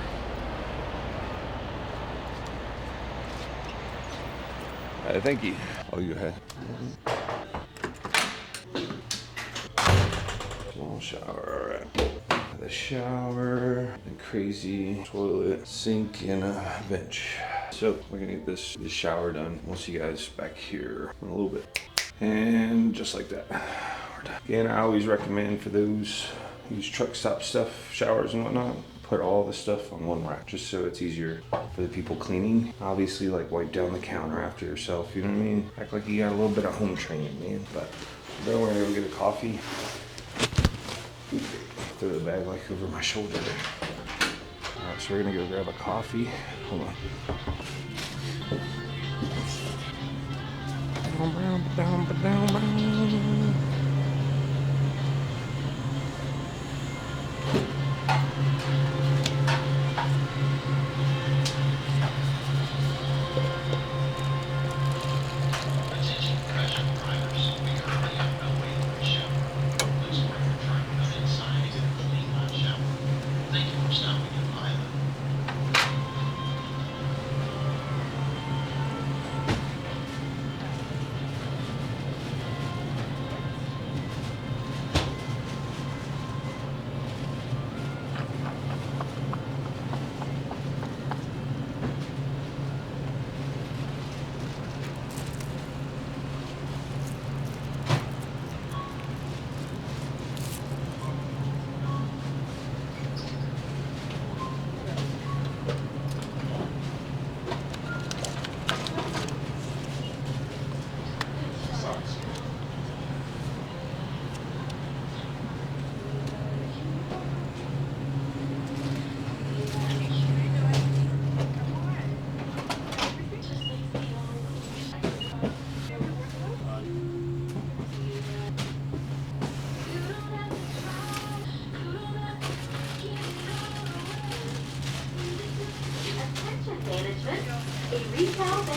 Thank you. Oh, you had small shower. All right. The shower, the crazy toilet, sink, and a bench. So we're gonna get this shower done. We'll see you guys back here in a little bit. And just like that, we're done. Again, I always recommend for those use truck stop stuff, showers and whatnot, put all the stuff on one rack just so it's easier for the people cleaning. Obviously, like wipe down the counter after yourself, you know what I mean? Act like you got a little bit of home training, man. But then we're gonna go get a coffee. Throw the bag like over my shoulder. All right, so we're gonna go grab a coffee. Hold on.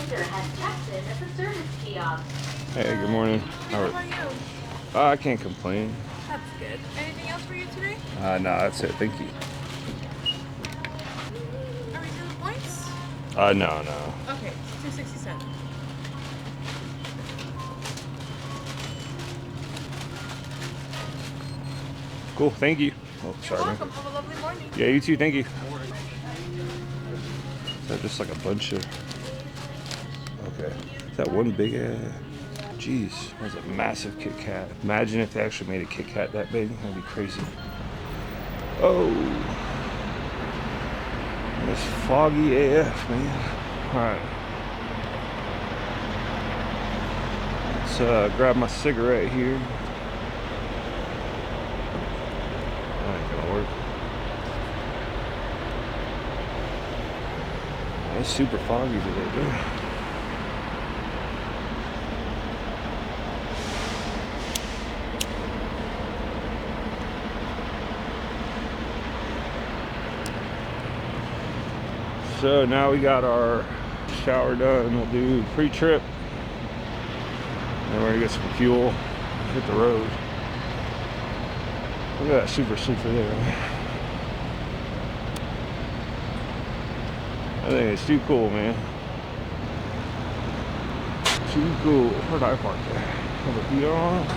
user has checked in at the service kiosk. Hey, good morning. How are you? I can't complain. That's good. Anything else for you today? No, that's it. Thank you. Are we through the points? No. Okay, 267. Cool. Thank you. Oh, You're sorry. man. welcome. Have a lovely morning. Yeah, you too. Thank you. Is that just like a bunch of? Okay. Is that one big ass? Jeez, that's a massive Kit Kat. Imagine if they actually made a Kit Kat that big. That'd be crazy. Oh. It's foggy AF, man. Alright. Let's grab my cigarette here. That ain't gonna work. It's super foggy today, dude. So now we got our shower done. We'll do pre-trip. Then we're gonna get some fuel, hit the road. Look at that super sleeper there. I think it's too cool, man. Too cool. Where'd I park there? Have a heater on?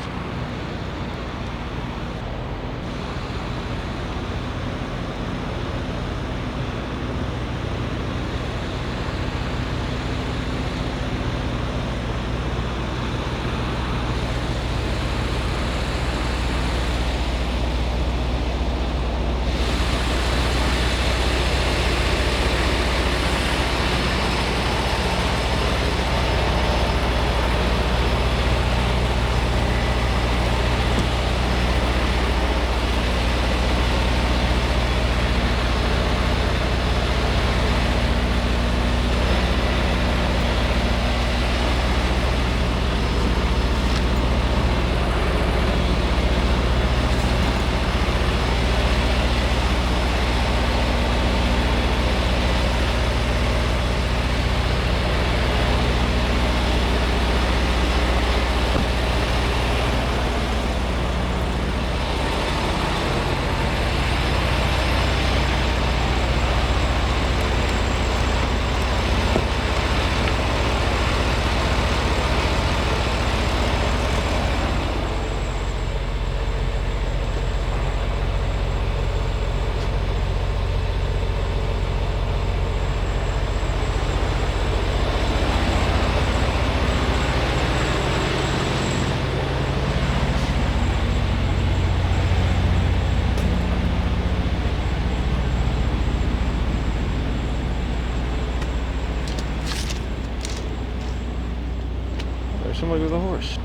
There's somebody with a horse.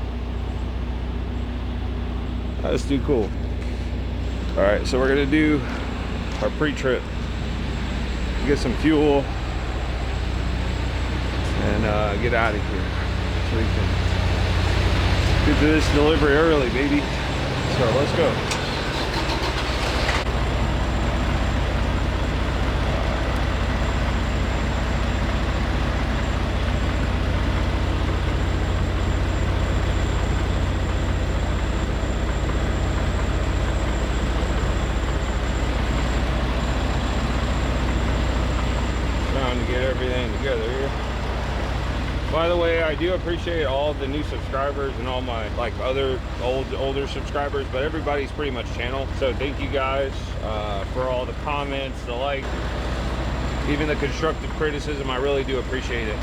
That's too cool. All right, so we're gonna do our pre-trip, get some fuel, and get out of here so we can get to this delivery early, baby. So let's go. Time to get everything together here. By the way, I do appreciate all the new subscribers and all my other older subscribers, but everybody's pretty much channel. So thank you guys for all the comments, the likes, even the constructive criticism. I really do appreciate it.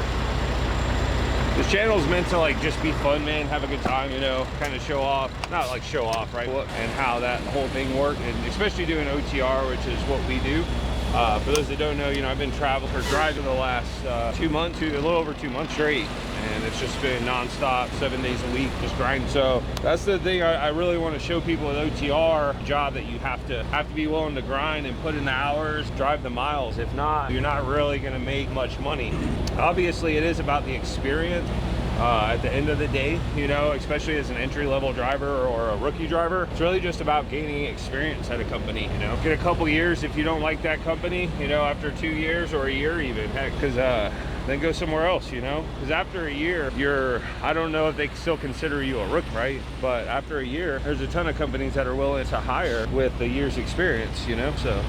This channel is meant to just be fun, man, have a good time, you know, kind of show off, not show off, right? And how that whole thing worked, and especially doing OTR, which is what we do. For those that don't know, you know, I've been driving the last 2 months, a little over 2 months straight, and it's just been non-stop, 7 days a week, just grinding. So that's the thing I really want to show people with OTR, a job that you have to be willing to grind and put in the hours, drive the miles. If not, you're not really going to make much money. Obviously, it is about the experience. At the end of the day, you know, especially as an entry-level driver or a rookie driver, it's really just about gaining experience at a company, you know. Get a couple years if you don't like that company, you know, after 2 years or a year even, heck, because then go somewhere else, you know? Because after a year, I don't know if they still consider you a rookie, right? But after a year, there's a ton of companies that are willing to hire with a year's experience, you know? So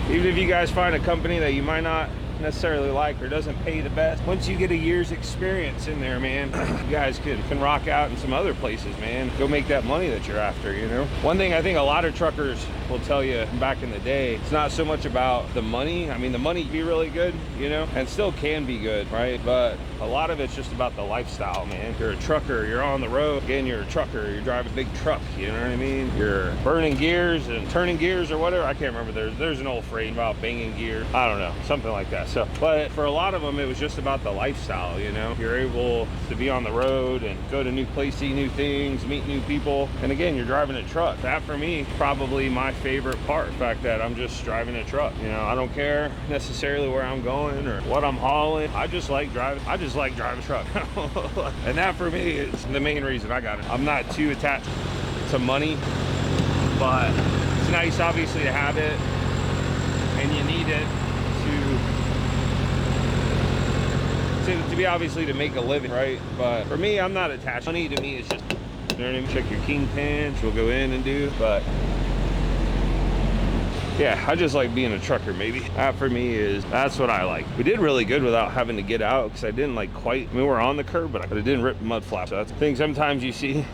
even if you guys find a company that you might not necessarily like or doesn't pay the best, once you get a year's experience in there, man, you guys can rock out in some other places, man. Go make that money that you're after, you know? One thing I think a lot of truckers will tell you back in the day, it's not so much about the money. I mean, the money can be really good, you know, and still can be good, right? But a lot of it's just about the lifestyle, man. You're a trucker, you're on the road. Again, you're a trucker, you're driving a big truck, you know what I mean? You're burning gears and turning gears or whatever. I can't remember. There's an old phrase about banging gear. I don't know, something like that. So, but for a lot of them, it was just about the lifestyle, you know? You're able to be on the road and go to new places, see new things, meet new people. And again, you're driving a truck. That for me, probably my favorite part, the fact that I'm just driving a truck. You know, I don't care necessarily where I'm going or what I'm hauling. I just like driving a truck. And that for me is the main reason I got it. I'm not too attached to money, but it's nice obviously to have it, and you need it to be obviously to make a living, right? But for me, I'm not attached. Money to me is just, you know what I mean? Check your kingpin, which we'll go in and do, but yeah, I just like being a trucker, maybe. That for me that's what I like. We did really good without having to get out, because I didn't like quite, I mean, we're on the curb, but it didn't rip mud flaps. So that's the thing sometimes you see.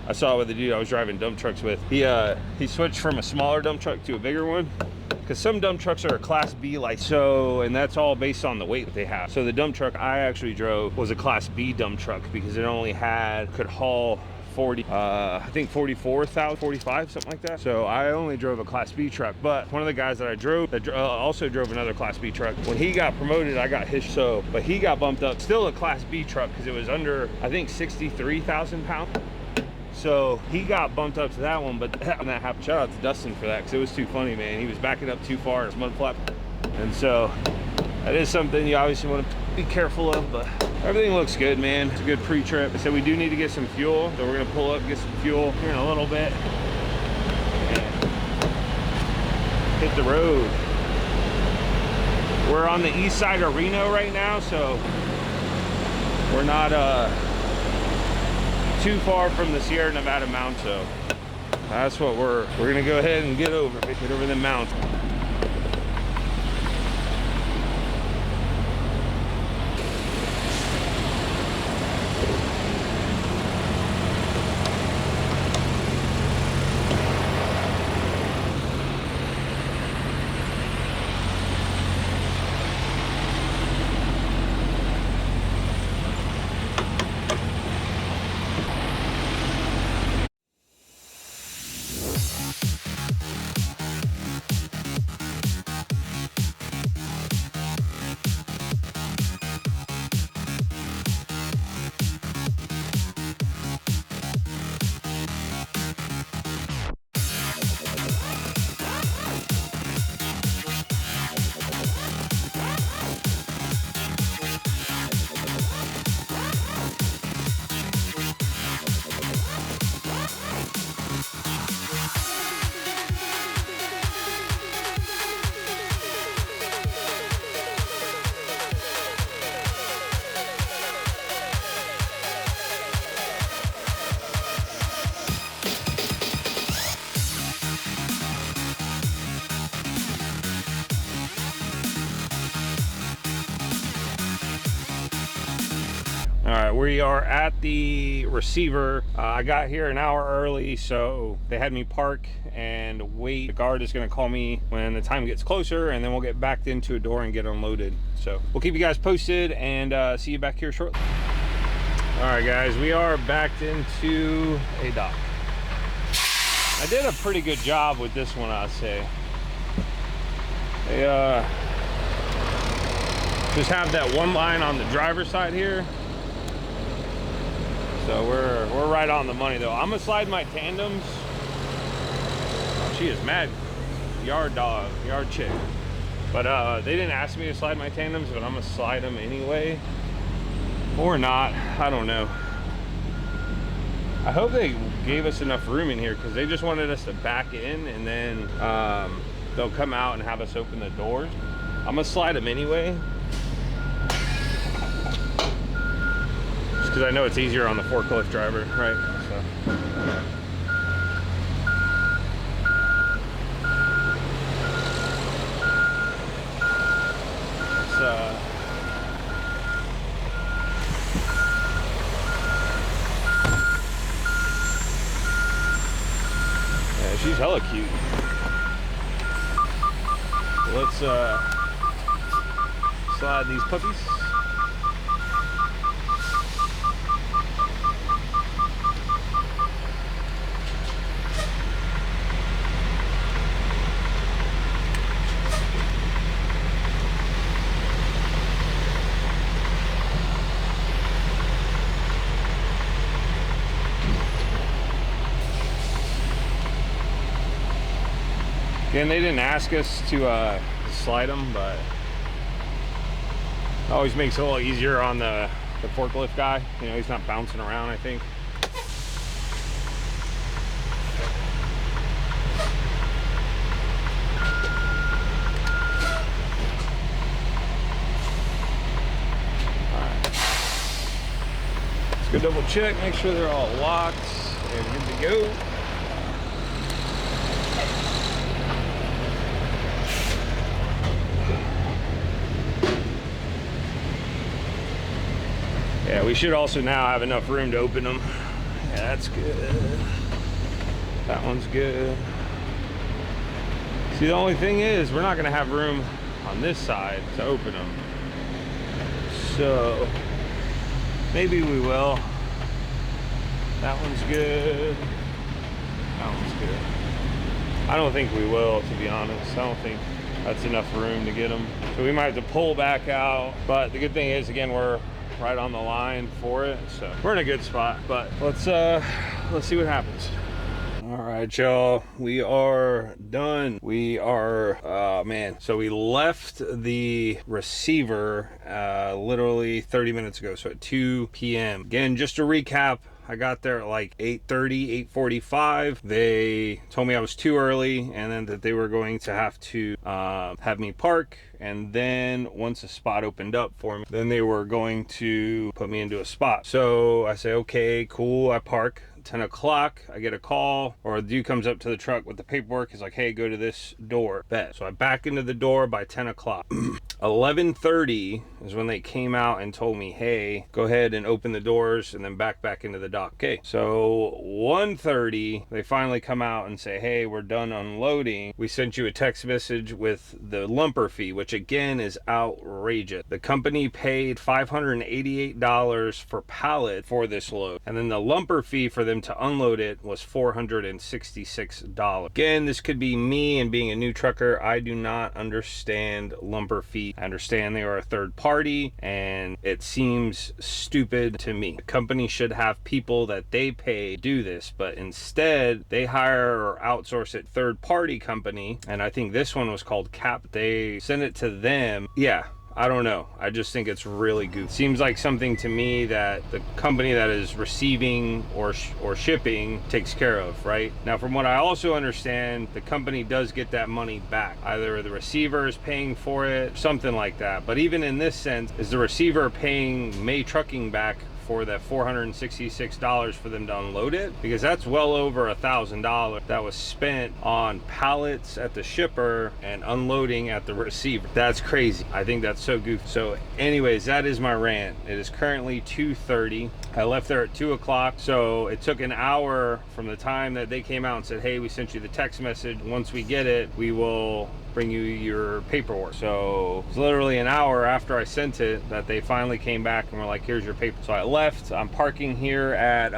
I saw with the dude I was driving dump trucks with. He switched from a smaller dump truck to a bigger one, because some dump trucks are a class B, like so, and that's all based on the weight that they have. So the dump truck I actually drove was a class B dump truck, because it only could haul 40, I think 44,000, 45, something like that. So I only drove a class B truck, but one of the guys that I drove that also drove another class B truck, when he got promoted, I got his, but he got bumped up, still a class B truck, because it was under, I think, 63,000 pounds. So he got bumped up to that one, but when that happened, shout out to Dustin for that, because it was too funny, man. He was backing up too far, his mud flap. And so that is something you obviously want to be careful of, but everything looks good, man. It's a good pre-trip. So we do need to get some fuel, so we're gonna pull up and get some fuel here in a little bit and hit the road. We're on the east side of Reno right now, so we're not too far from the Sierra Nevada mountain. So that's what we're gonna go ahead and get over the mountain. All right, we are at the receiver. I got here an hour early, so they had me park and wait. The guard is gonna call me when the time gets closer, and then we'll get backed into a door and get unloaded. So we'll keep you guys posted and see you back here shortly. All right, guys, we are backed into a dock. I did a pretty good job with this one, I'd say. They just have that one line on the driver's side here. So we're right on the money though. I'm gonna slide my tandems. Oh, she is mad. Yard dog, yard chick. But they didn't ask me to slide my tandems, but I'm gonna slide them anyway. Or not, I don't know. I hope they gave us enough room in here, because they just wanted us to back in and then they'll come out and have us open the doors. I'm gonna slide them anyway. because I know it's easier on the forklift driver, right? So. Yeah, she's hella cute. Let's slide these puppies. Again, they didn't ask us to slide them, but it always makes it a little easier on the forklift guy. You know, he's not bouncing around, I think. Alright. Let's go double check, make sure they're all locked and good to go. Yeah, we should also now have enough room to open them. Yeah, that's good. That one's good. See, the only thing is, we're not gonna have room on this side to open them. So, maybe we will. That one's good. That one's good. I don't think we will, to be honest. I don't think that's enough room to get them. So we might have to pull back out. But the good thing is, again, we're right on the line for it, so we're in a good spot. But let's see what happens. All right, y'all, we are done. We are man, so we left the receiver literally 30 minutes ago, so at 2 p.m. Again, just to recap, I got there at like 8:30, 8:45. They told me I was too early, and then that they were going to have to have me park, and then once a spot opened up for me, then they were going to put me into a spot. So I say, okay, cool. I park. 10 o'clock, I get a call, or the dude comes up to the truck with the paperwork. He's like, hey, go to this door. Bet. So I back into the door by 10 o'clock. 11:30 is when they came out and told me, hey, go ahead and open the doors and then back into the dock. Okay, so 1:30, they finally come out and say, hey, we're done unloading. We sent you a text message with the lumper fee, which again is outrageous. The company paid $588 per pallet for this load, and then the lumper fee for them to unload it was $466. Again, this could be me and being a new trucker. I do not understand lumper fee. I understand they are a third party, and it seems stupid to me. The company should have people that they pay do this, but instead they hire or outsource it third party company, and I think this one was called Cap. They send it to them. Yeah, I don't know. I just think it's really goofy. Seems like something to me that the company that is receiving or shipping takes care of, right? Now, from what I also understand, the company does get that money back. Either the receiver is paying for it, something like that. But even in this sense, is the receiver paying May Trucking back for that $466 for them to unload it? Because that's well over $1,000 that was spent on pallets at the shipper and unloading at the receiver. That's crazy. I think that's so goofy. So anyways, that is my rant. It is currently 2:30. I left there at 2 o'clock, so it took an hour from the time that they came out and said, hey, we sent you the text message. Once we get it, we will bring you your paperwork. So it's literally an hour after I sent it that they finally came back and were like, here's your paper. So I left. I'm parking here at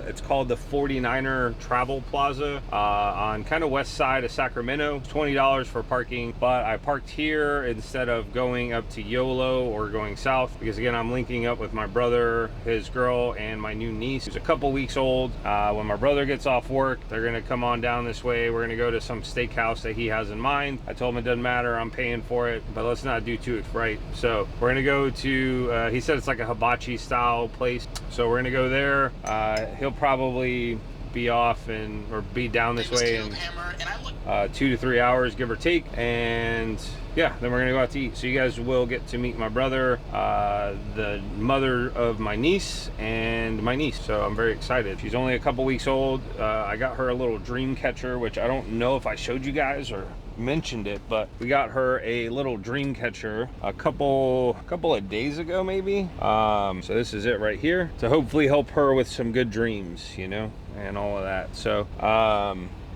it's called the 49er Travel Plaza on kind of west side of Sacramento. $20 for parking, but I parked here instead of going up to YOLO or going south, because again, I'm linking up with my brother, his girl, and my new niece who's a couple weeks old. When my brother gets off work, they're gonna come on down this way. We're gonna go to some steakhouse that he has in mind. I told him it doesn't matter, I'm paying for it, but let's not do too right. So we're gonna go to he said it's like a hibachi style place, so we're gonna go there. He'll probably be off or be down this way in 2 to 3 hours, give or take. And yeah, then we're gonna go out to eat. So you guys will get to meet my brother, the mother of my niece, and my niece. So I'm very excited. She's only a couple weeks old. I got her a little dream catcher, which I don't know if I showed you guys or mentioned it, but we got her a little dream catcher a couple of days ago, maybe. So this is it right here to hopefully help her with some good dreams, you know, and all of that. So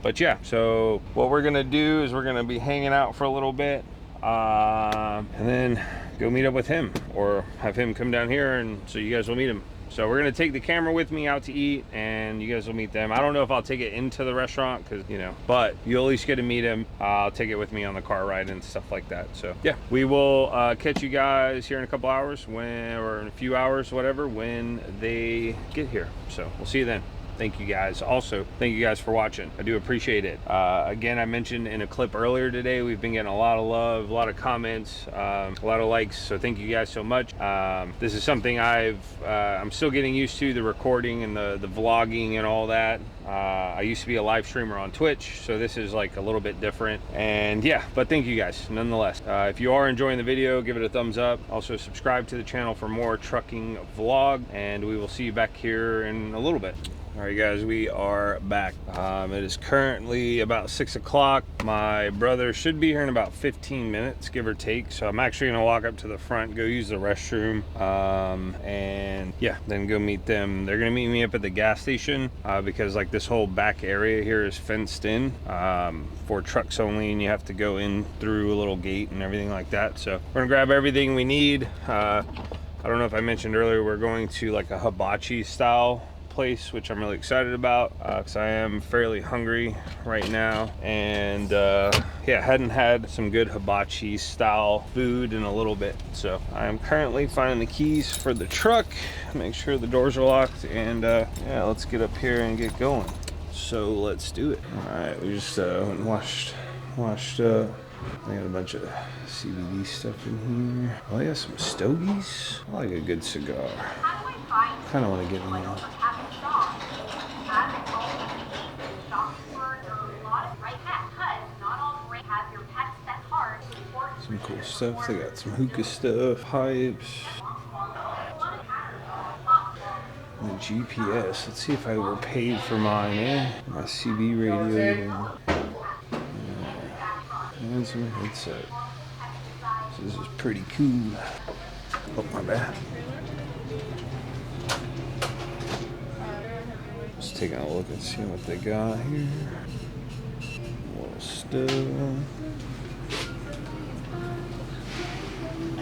but yeah, so what we're gonna do is we're gonna be hanging out for a little bit, and then go meet up with him, or have him come down here, and so you guys will meet him. So we're gonna take the camera with me out to eat, and you guys will meet them. I don't know if I'll take it into the restaurant, because, you know, but you'll at least get to meet him. I'll take it with me on the car ride and stuff like that. So yeah, we will catch you guys here in a couple hours, or in a few hours, whatever, when they get here. So we'll see you then. Thank you guys. Also, thank you guys for watching. I do appreciate it. Again, I mentioned in a clip earlier today, we've been getting a lot of love, a lot of comments, a lot of likes. So thank you guys so much. This is something I'm still getting used to, the recording and the vlogging and all that. I used to be a live streamer on Twitch, so this is like a little bit different. And yeah, but thank you guys nonetheless. If you are enjoying the video, give it a thumbs up. Also subscribe to the channel for more trucking vlog, and we will see you back here in a little bit. All right guys, we are back. It is currently about 6 o'clock. My brother should be here in about 15 minutes, give or take. So I'm actually gonna walk up to the front, go use the restroom, and yeah, then go meet them. They're gonna meet me up at the gas station, because like this whole back area here is fenced in for trucks only, and you have to go in through a little gate and everything like that. So we're gonna grab everything we need. I don't know if I mentioned earlier, we're going to like a hibachi style place, which I'm really excited about, because I am fairly hungry right now. And yeah, hadn't had some good hibachi style food in a little bit. So I'm currently finding the keys for the truck, make sure the doors are locked, and yeah, let's get up here and get going. So let's do it. All right, we just went and washed up. I got a bunch of CBD stuff in here. Oh yeah, some stogies. I like a good cigar. Kind of want to get one. Some cool stuff. They got some hookah stuff, pipes, and the GPS. Let's see if I overpaid for mine, eh? My CB radio. And some headset. So this is pretty cool. Oh, my bad. Just taking a look and seeing what they got here. A little stuff.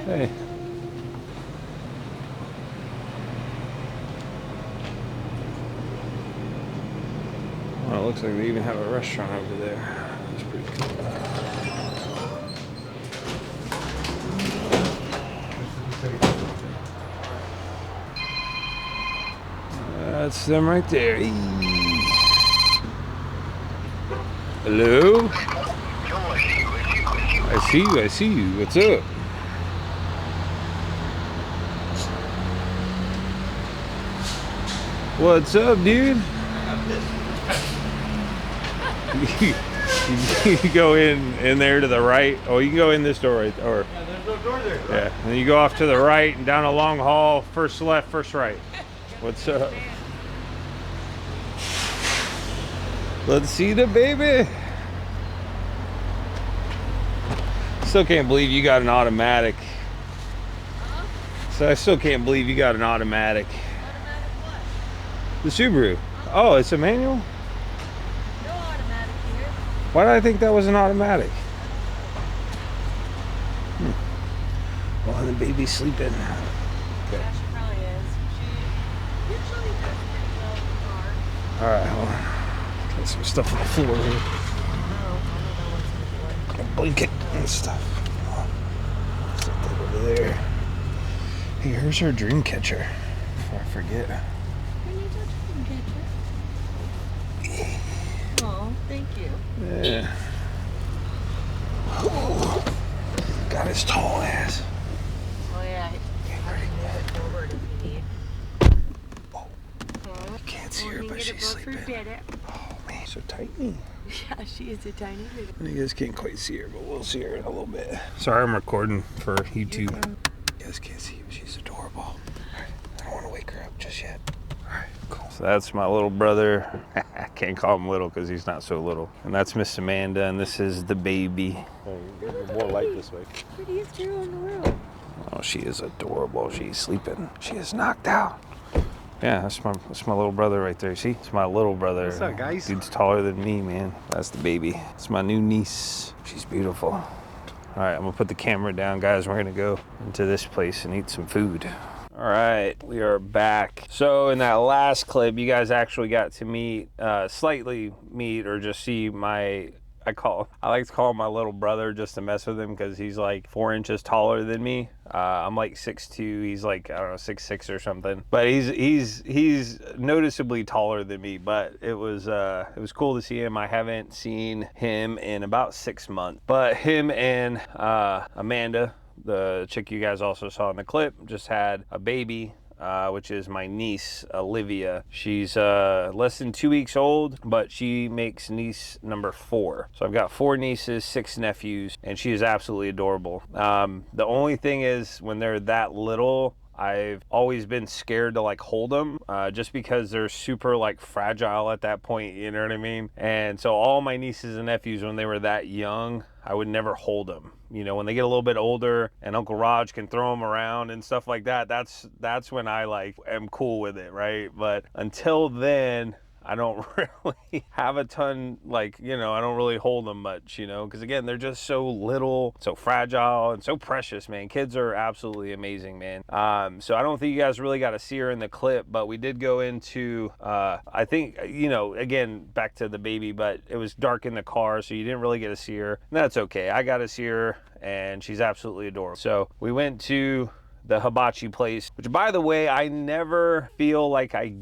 Hey. Well, it looks like they even have a restaurant over there. That's pretty cool. That's them right there. Hello? I see you. What's up? What's up, dude? You go in there to the right. Oh, you can go in this door right there. Or, yeah, there's no door there. Yeah, and then you go off to the right and down a long hall. First left, first right. What's up? Let's see the baby. Still can't believe you got an automatic. So I still can't believe you got an automatic. The Subaru. Oh, it's a manual? No automatic here. Why did I think that was an automatic? Well, the baby's sleeping. Okay. Yeah, she probably is. She usually does pretty well in the car. Alright, hold on. Got some stuff on the floor here. I don't know what's in the A blanket and stuff. Set that over there. Hey, here's her dream catcher. Before I forget. Oh, thank you. Yeah. Ooh. Got his tall ass. Oh yeah, I can move it forward if you need. Oh. You can't see her, but gonna both regret it. Oh man, so tiny. Yeah, she is a tiny little. You guys can't quite see her, but we'll see her in a little bit. Sorry, I'm recording for YouTube. You guys can't see, but she's adorable. Right, I don't want to wake her up just yet. All right, cool. So that's my little brother. I can't call him little because he's not so little. And that's Miss Amanda, and this is the baby. Oh, you're more light this way. Prettiest girl in the world. Oh, she is adorable. She's sleeping. She is knocked out. Yeah, that's my little brother right there. See, it's my little brother. What's up, guys? Dude's taller than me, man. That's the baby. It's my new niece. She's beautiful. All right, I'm gonna put the camera down, guys. We're gonna go into this place and eat some food. All right, we are back. So in that last clip, you guys actually got to meet, slightly meet or just see my, I like to call him my little brother just to mess with him because he's like 4 inches taller than me. I'm like 6'2", he's like, I don't know, 6'6" or something. But he's noticeably taller than me, but it was cool to see him. I haven't seen him in about 6 months. But him and Amanda, the chick you guys also saw in the clip, just had a baby. Which is my niece, Olivia. She's less than 2 weeks old, but she makes niece number 4. So I've got 4 nieces, 6 nephews, and she is absolutely adorable. The only thing is when they're that little, I've always been scared to like hold them just because they're super like fragile at that point, you know what I mean? And so all my nieces and nephews, when they were that young, I would never hold them. You know, when they get a little bit older and Uncle Raj can throw them around and stuff like that, that's when I like am cool with it, right? But until then, I don't really have a ton, like, you know, I don't really hold them much, you know, because again, they're just so little, so fragile, and so precious, man. Kids are absolutely amazing, man. So I don't think you guys really got to see her in the clip, but we did go into, I think, you know, again, back to the baby, but it was dark in the car, so you didn't really get to see her. And that's okay. I got to see her, and she's absolutely adorable. So we went to the hibachi place, which by the way, I never feel like I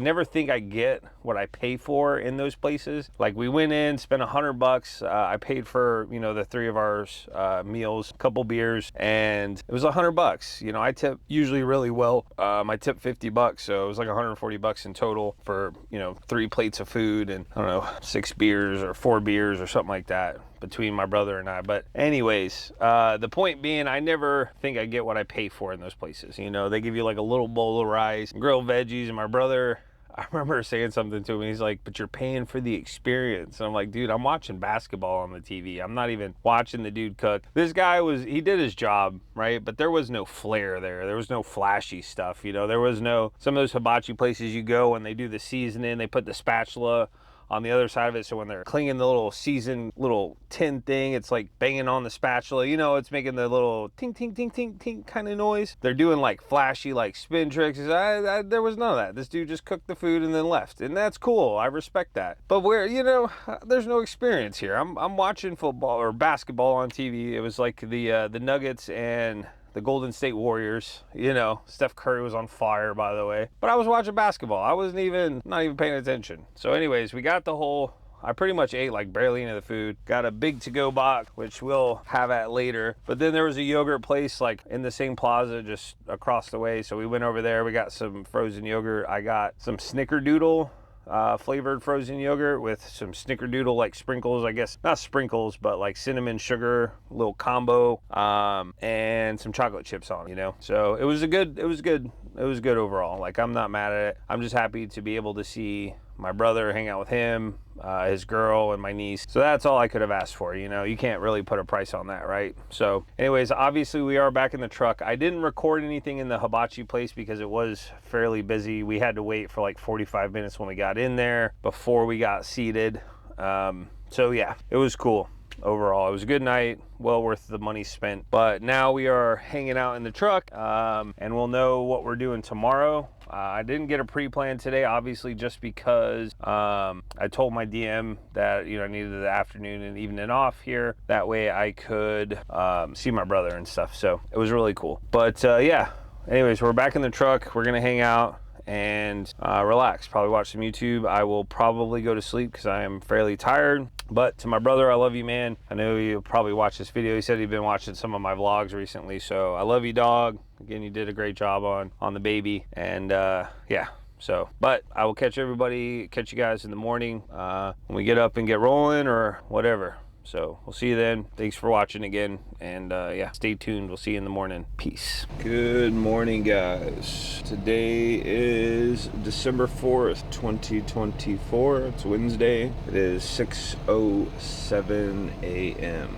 never think I get what I pay for in those places. Like we went in, spent $100. I paid for, you know, the 3 of ours meals, a couple beers, and it was $100. You know, I tip usually really well. I tip $50, so it was like $140 in total for, you know, 3 plates of food and I don't know, 6 beers or 4 beers or something like that between my brother and I. But anyways, the point being, I never think I get what I pay for in those places. You know, they give you like a little bowl of rice, grilled veggies, and my brother, I remember saying something to him, he's like, but you're paying for the experience. And I'm like, dude, I'm watching basketball on the TV. I'm not even watching the dude cook. This guy he did his job, right? But there was no flair there. There was no flashy stuff, you know? There was no, some of those hibachi places you go and they do the seasoning, they put the spatula on the other side of it, so when they're cleaning the little little tin thing, it's like banging on the spatula, you know, it's making the little ting ting ting ting ting kind of noise. They're doing like flashy like spin tricks. There was none of that. This dude just cooked the food and then left, and that's cool. I respect that. But where, you know, there's no experience here. I'm watching football or basketball on TV. It was like the Nuggets and the Golden State Warriors. You know, Steph Curry was on fire, by the way. But I was watching basketball. I wasn't not even paying attention. So anyways, we got I pretty much ate like barely any of the food. Got a big to-go box, which we'll have at later. But then there was a yogurt place like in the same plaza just across the way. So we went over there. We got some frozen yogurt. I got some Snickerdoodle flavored frozen yogurt with some Snickerdoodle like sprinkles, I guess not sprinkles, but like cinnamon sugar little combo, and some chocolate chips on it, you know. So it was good overall. Like, I'm not mad at it. I'm just happy to be able to see my brother, hang out with him, his girl, and my niece. So that's all I could have asked for, you know. You can't really put a price on that, right? So anyways, obviously we are back in the truck. I didn't record anything in the hibachi place because it was fairly busy. We had to wait for like 45 minutes when we got in there before we got seated. So yeah, it was cool. Overall, it was a good night, well worth the money spent. But now we are hanging out in the truck, and we'll know what we're doing tomorrow. I didn't get a pre-plan today, obviously, just because I told my DM that, you know, I needed the afternoon and evening off here. That way I could see my brother and stuff. So it was really cool. But yeah, anyways, we're back in the truck. We're gonna hang out and relax, probably watch some YouTube. I will probably go to sleep because I am fairly tired. But to my brother, I love you, man. I know you'll probably watch this video. He said he'd been watching some of my vlogs recently, so I love you, dog. Again, you did a great job on the baby. And yeah, So, but I will catch you guys in the morning when we get up and get rolling or whatever. So we'll see you then. Thanks for watching again. And yeah, stay tuned. We'll see you in the morning. Peace. Good morning, guys. Today is December 4th, 2024. It's Wednesday. It is 6:07 a.m.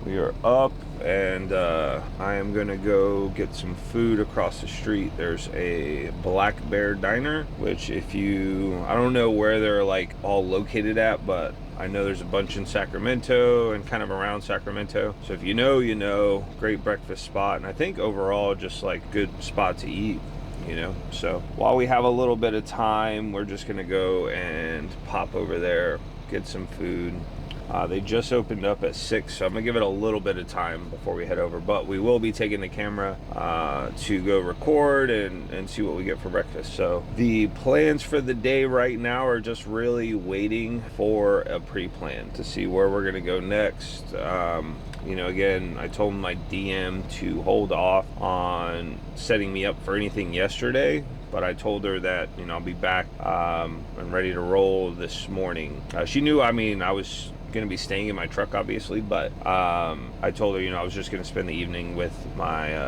We are up, and I am gonna go get some food across the street. There's a Black Bear Diner, which I don't know where they're like all located at, but I know there's a bunch in Sacramento and kind of around Sacramento. So if you know, you know. Great breakfast spot, and I think overall just like good spot to eat, you know. So while we have a little bit of time, we're just gonna go and pop over there, get some food. They just opened up at 6, so I'm gonna give it a little bit of time before we head over, but we will be taking the camera to go record and see what we get for breakfast. So the plans for the day right now are just really waiting for a pre-plan to see where we're gonna go next. You know, again, I told my DM to hold off on setting me up for anything yesterday, but I told her that, you know, I'll be back and ready to roll this morning. She knew, I mean, I was going to be staying in my truck, obviously, but I told her, you know, I was just going to spend the evening with my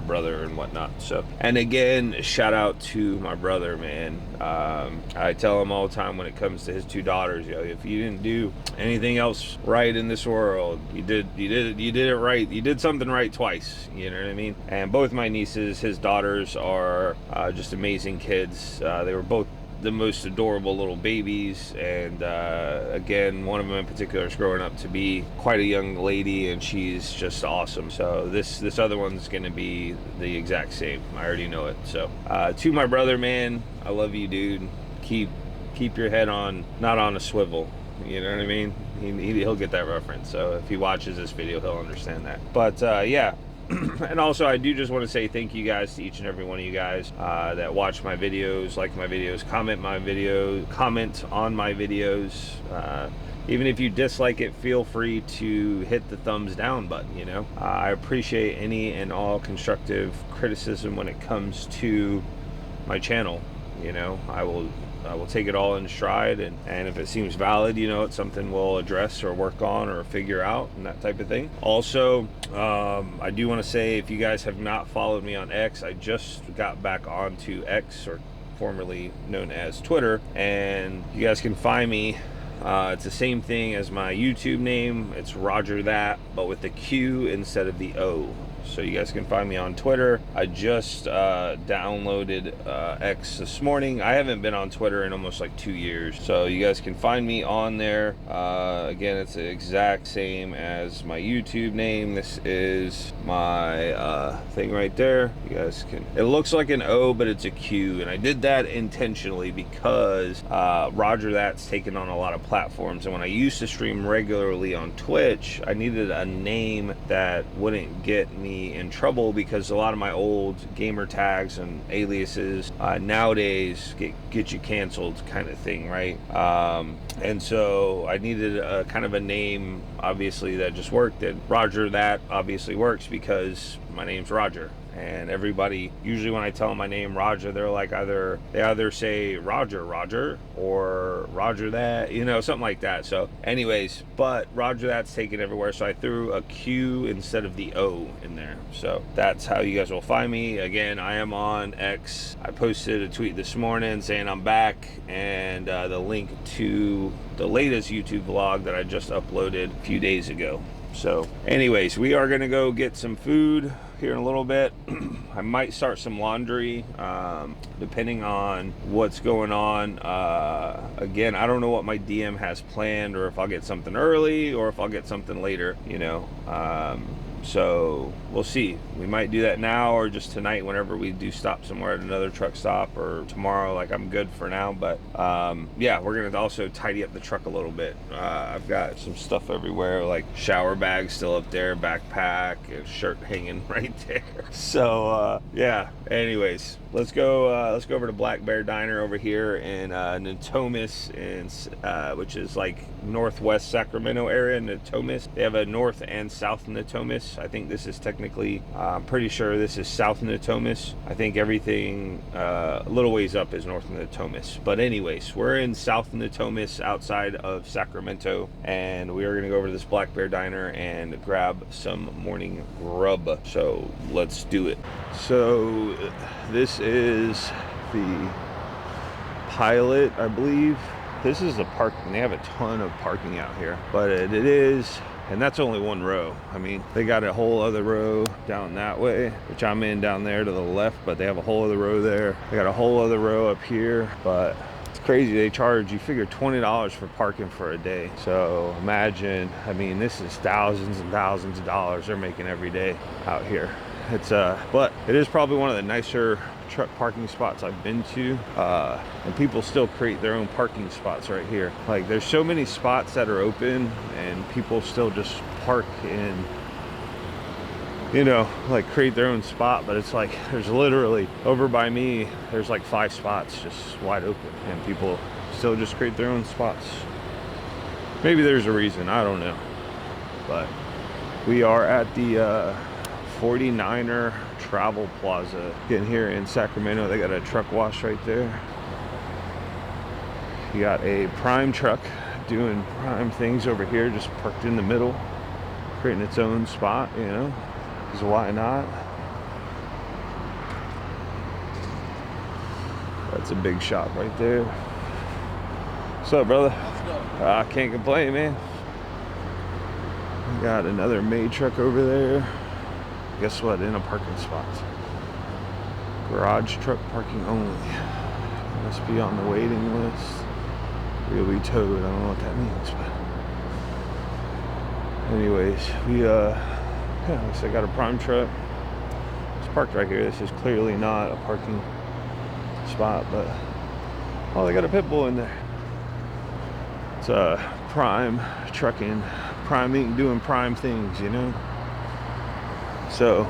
brother and whatnot. So, and again, shout out to my brother, man. I tell him all the time when it comes to his 2 daughters, you know, if you didn't do anything else right in this world, you did it right. You did something right twice. You know what I mean? And both my nieces, his daughters, are just amazing kids. They were both the most adorable little babies, and again, one of them in particular is growing up to be quite a young lady, and she's just awesome. So this other one's gonna be the exact same. I already know it. So to my brother, man, I love you, dude. Keep your head not on a swivel. You know what I mean? He'll get that reference. So if he watches this video, he'll understand that. But yeah. And also, I do just want to say thank you guys to each and every one of you guys that watch my videos, like my videos, comment on my videos. Even if you dislike it, feel free to hit the thumbs down button, you know. I appreciate any and all constructive criticism when it comes to my channel, you know. I will take it all in stride, and if it seems valid, you know, it's something we'll address or work on or figure out and that type of thing. Also, I do want to say, if you guys have not followed me on X, I just got back onto X, or formerly known as Twitter, and you guys can find me. It's the same thing as my YouTube name. It's Roger That, but with the Q instead of the O. So you guys can find me on Twitter. I just downloaded X this morning. I haven't been on Twitter in almost like 2 years. So you guys can find me on there. Again, it's the exact same as my YouTube name. This is my thing right there. You guys can, it looks like an O, but it's a Q. And I did that intentionally because Roger That's taken on a lot of platforms. And when I used to stream regularly on Twitch, I needed a name that wouldn't get me in trouble, because a lot of my old gamer tags and aliases nowadays get you canceled, kind of thing, right? And so I needed a kind of a name, obviously, that just worked. And Roger That obviously works because my name's Roger. And everybody, usually when I tell them my name, Roger, they're like, they either say Roger or Roger That, you know, something like that. So anyways, but Roger That's taken everywhere, so I threw a Q instead of the O in there. So that's how you guys will find me. Again, I am on X. I posted a tweet this morning saying I'm back, and the link to the latest YouTube vlog that I just uploaded a few days ago. So anyways, we are gonna go get some food here in a little bit. I might start some laundry, depending on what's going on. Again, I don't know what my DM has planned, or if I'll get something early or if I'll get something later, you know. So we'll see. We might do that now, or just tonight whenever we do stop somewhere at another truck stop, or tomorrow. Like, I'm good for now, but yeah, we're gonna also tidy up the truck a little bit. I've got some stuff everywhere, like shower bags still up there, backpack, a shirt hanging right there. So yeah, Anyways, let's go over to Black Bear Diner over here in Natomas, which is like northwest Sacramento area. Natomas, they have a north and south Natomas. I think this is technically, I'm pretty sure this is south Natomas. I think everything a little ways up is north Natomas. But anyways, we're in south Natomas outside of Sacramento, and we are gonna go over to this Black Bear Diner and grab some morning grub. So let's do it. So this is the Pilot, I believe. This is the park, and they have a ton of parking out here, but it is, and that's only one row. I mean, they got a whole other row down that way, which I'm in down there to the left, but they have a whole other row there. They got a whole other row up here, but it's crazy. They charge, you figure, $20 for parking for a day. So imagine, I mean, this is thousands and thousands of dollars they're making every day out here. It's but it is probably one of the nicer truck parking spots I've been to, and people still create their own parking spots right here. Like, there's so many spots that are open and people still just park in, you know, like create their own spot. But it's like, there's literally over by me, there's like 5 spots just wide open, and people still just create their own spots. Maybe there's a reason, I don't know. But we are at the 49er Travel Plaza in here in Sacramento. They got a truck wash right there. You got a Prime truck doing Prime things over here, just parked in the middle, creating its own spot, you know, because why not? That's a big shop right there. What's up, brother? I can't complain, man. We got another maid truck over there. Guess what? In a parking spot. Garage truck parking only. Must be on the waiting list. Really towed. I don't know what that means, but anyways, we yeah, looks like I got a Prime truck. It's parked right here. This is clearly not a parking spot, but oh, they got a pit bull in there. It's a Prime trucking, Prime Inc. doing Prime things, you know. So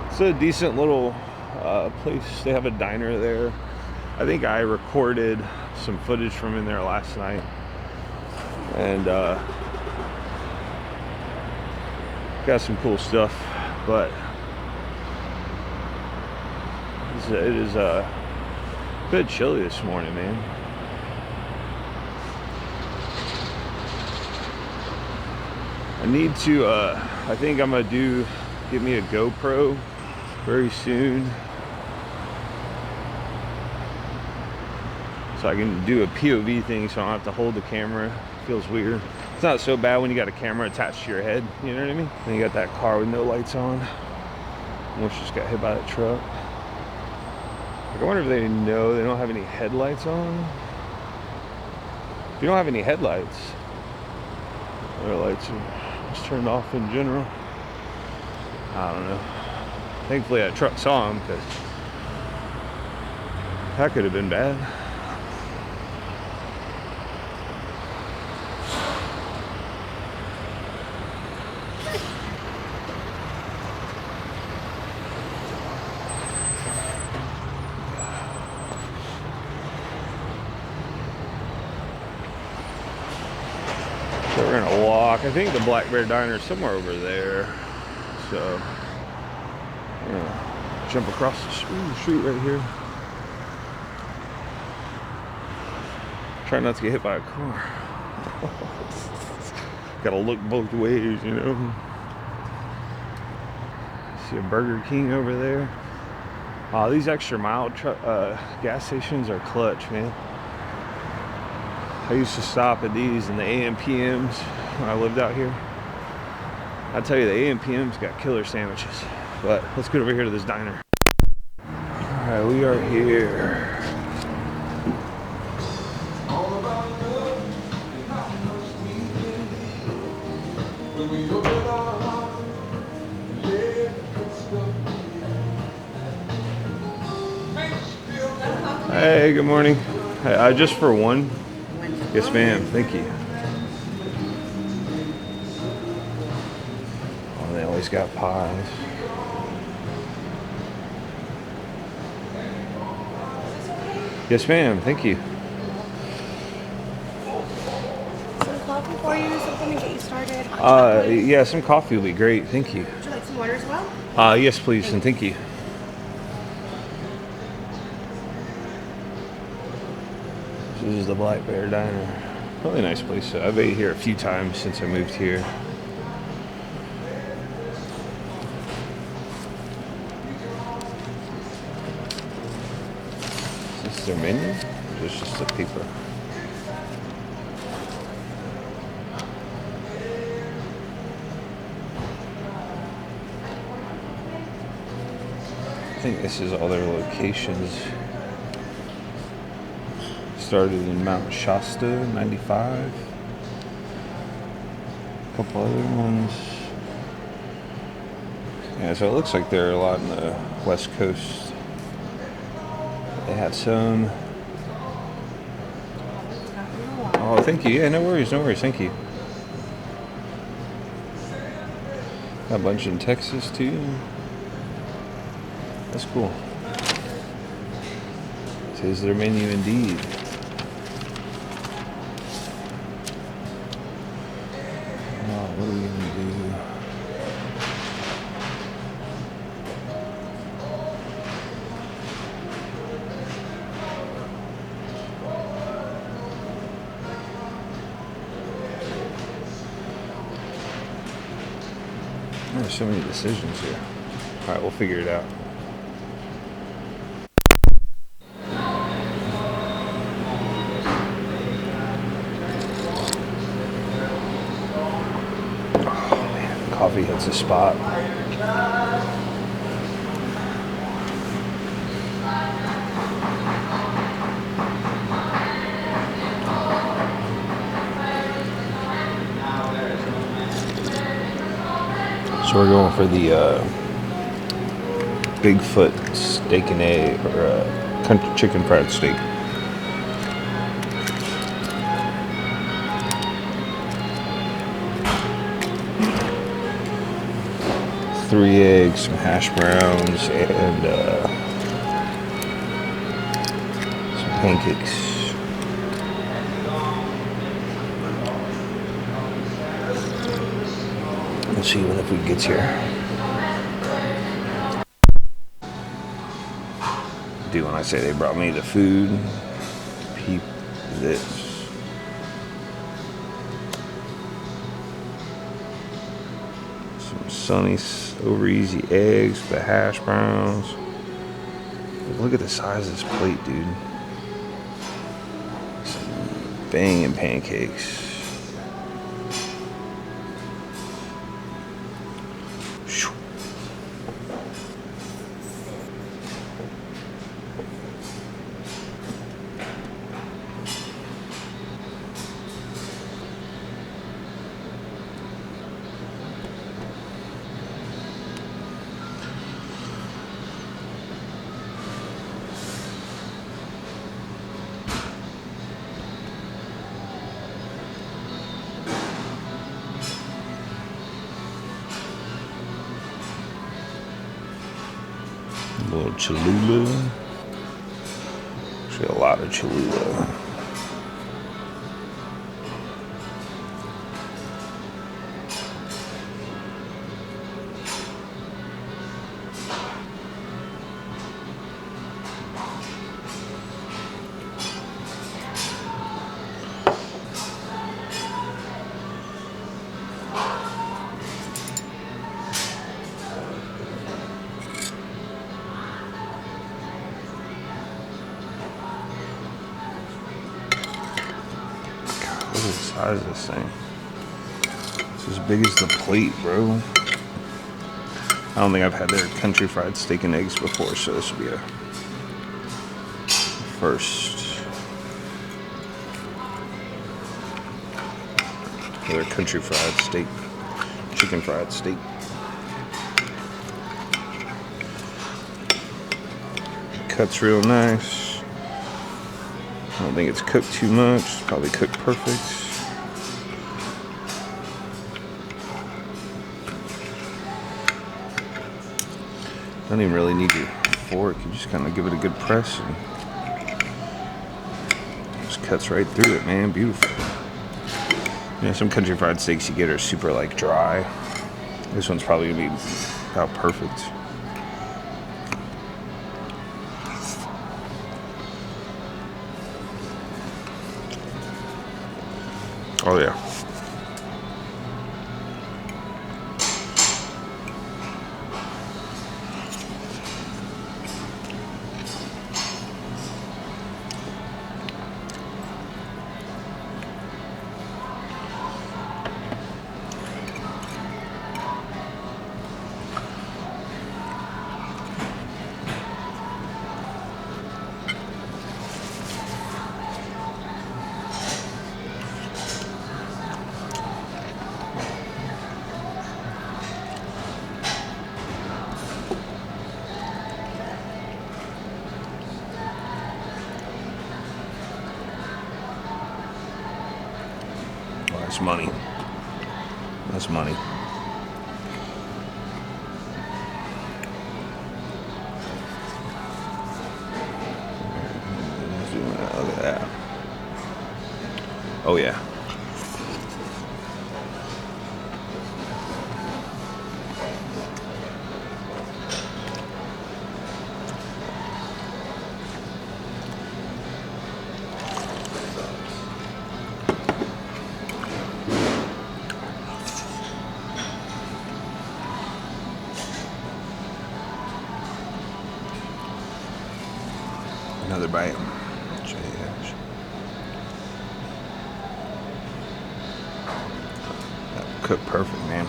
it's a decent little place. They have a diner there. I think I recorded some footage from in there last night, and got some cool stuff. But it is a bit chilly this morning, man. I need to I think I'm gonna get me a GoPro very soon, so I can do a POV thing, so I don't have to hold the camera. Feels weird. It's not so bad when you got a camera attached to your head, you know what I mean? Then you got that car with no lights on. Almost just got hit by that truck. Like, I wonder if they know they don't have any headlights on. If you don't have any headlights, their lights are just turned off in general. I don't know. Thankfully that truck saw him, because that could have been bad. So we're gonna walk. I think the Black Bear Diner is somewhere over there. So we're gonna jump across the street right here. Try not to get hit by a car. Gotta look both ways, you know. See a Burger King over there. These extra mile gas stations are clutch, man. I used to stop at these in the AM PMs when I lived out here. I tell you, the AM PMs got killer sandwiches. But let's get over here to this diner. Alright, we are here. Hey, good morning. Hey, just for one. Yes, ma'am. Thank you. Oh, they always got pies. Yes, ma'am. Thank you. Some coffee for you, something to get you started. Hot chocolate. Yeah, some coffee will be great. Thank you. Would you like some water as well? Yes, please, and thank you. This is the Black Bear Diner. Really nice place. I've ate here a few times since I moved here. Is this their menu? Or is this just the paper? I think this is all their locations. Started in Mount Shasta, 95. A couple other ones. Yeah, so it looks like they're a lot in the West Coast. They have some. Oh, thank you. Yeah, no worries, no worries. Thank you. Got a bunch in Texas too. That's cool. It is their menu indeed. What are we gonna do? There's so many decisions here. All right, we'll figure it out. Coffee hits a spot. So we're going for the Bigfoot steak and egg, or country chicken fried steak. Three eggs, some hash browns, and some pancakes. We'll see when the food gets here. Do when I say they brought me the food, peep this. Sunny over easy eggs, the hash browns. Look at the size of this plate, dude. Some banging pancakes. A little Cholula. Actually, a lot of Cholula. Look at the size of this thing. It's as big as the plate, bro. I don't think I've had their country fried steak and eggs before, so this will be a first. Their country fried steak, chicken fried steak. Cuts real nice. I don't think it's cooked too much. It's probably cooked perfect. Don't even really need your fork. You just kind of give it a good press and cuts right through it, man. Beautiful. You know, some country fried steaks you get are super like dry. This one's probably gonna be about perfect. Oh yeah. Oh, that's money. That's money. Look at that. Oh yeah. Another bite. That cooked perfect, man.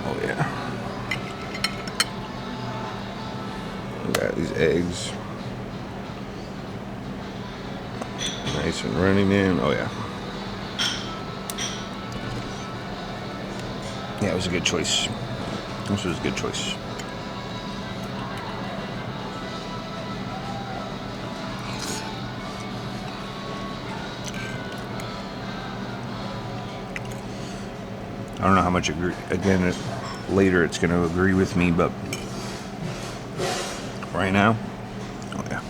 Oh yeah. Look at these eggs. Nice and runny, man. Oh yeah. Yeah, it was a good choice. This was a good choice. I don't know how much later it's going to agree with me, but right now, oh yeah.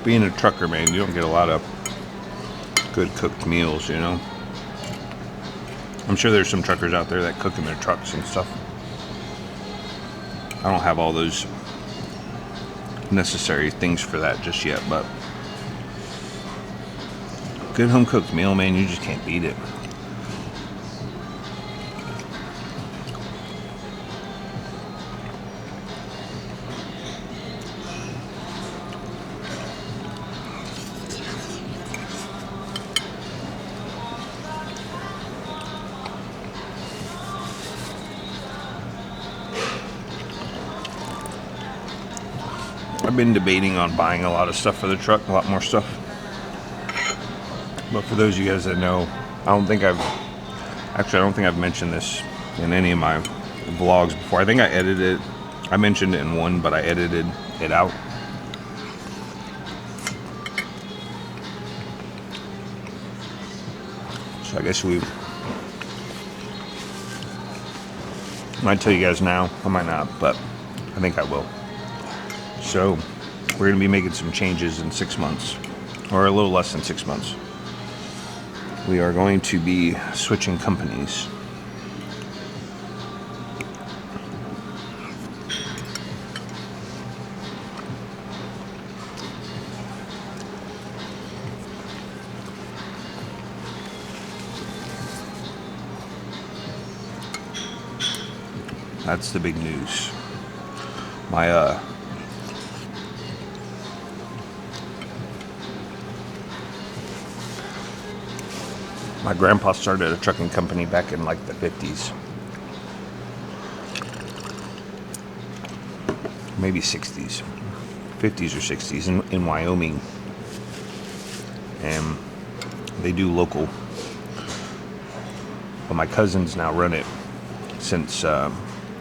Being a trucker, man, you don't get a lot of good cooked meals, you know. I'm sure there's some truckers out there that cook in their trucks and stuff. I don't have all those necessary things for that just yet, but good home cooked meal, man, you just can't beat it. I've been debating on buying a lot of stuff for the truck, a lot more stuff. But for those of you guys that know, I don't think I've mentioned this in any of my vlogs before. I think I edited it. I mentioned it in one, but I edited it out. So I guess I might tell you guys now. I might not, but I think I will. So we're going to be making some changes in 6 months, or a little less than 6 months. We are going to be switching companies. That's the big news. My grandpa started a trucking company back in like the 50s. Maybe 60s. 50s or 60s in Wyoming. And they do local. But my cousins now run it since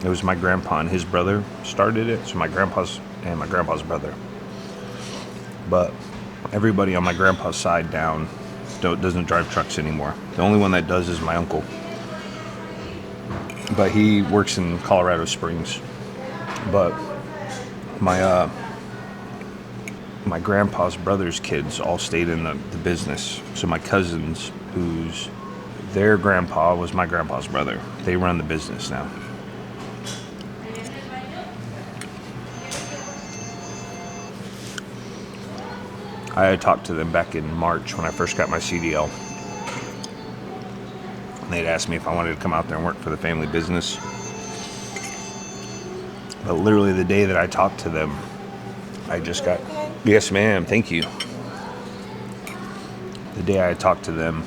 it was my grandpa and his brother started it. So my grandpa's brother. But everybody on my grandpa's side down doesn't drive trucks anymore. The only one that does is my uncle. But he works in Colorado Springs. But my grandpa's brother's kids all stayed in the business. So my cousins, whose their grandpa was my grandpa's brother, they run the business now. I had talked to them back in March when I first got my CDL. And they'd asked me if I wanted to come out there and work for the family business. But literally the day that I talked to them, I just got... Yes, ma'am. Thank you. The day I talked to them,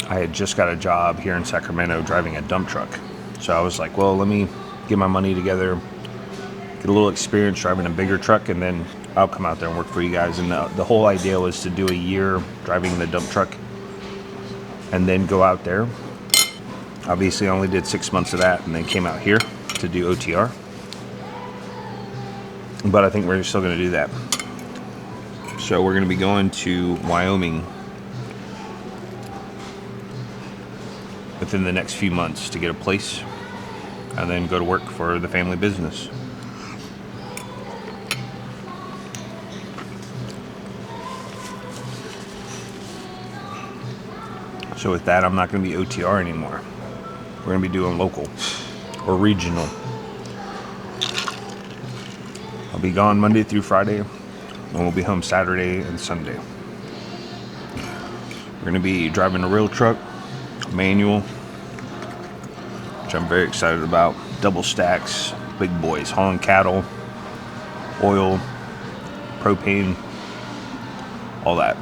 I had just got a job here in Sacramento driving a dump truck. So I was like, well, let me get my money together, get a little experience driving a bigger truck, and then I'll come out there and work for you guys. And the whole idea was to do a year driving the dump truck and then go out there. Obviously, I only did 6 months of that and then came out here to do OTR. But I think we're still going to do that. So we're going to be going to Wyoming within the next few months to get a place and then go to work for the family business. So with that, I'm not going to be OTR anymore. We're going to be doing local or regional. I'll be gone Monday through Friday, and we'll be home Saturday and Sunday. We're going to be driving a real truck, manual, which I'm very excited about. Double stacks, big boys, hauling cattle, oil, propane, all that.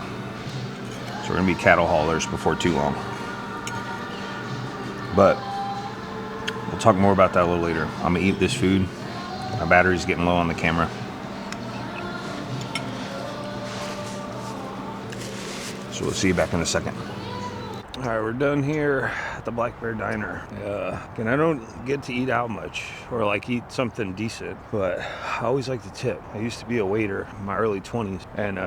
So we're going to be cattle haulers before too long. But we'll talk more about that a little later. I'm going to eat this food. My battery's getting low on the camera. So we'll see you back in a second. All right, we're done here at the Black Bear Diner. And I don't get to eat out much or like eat something decent, but I always like to tip. I used to be a waiter in my early 20s, and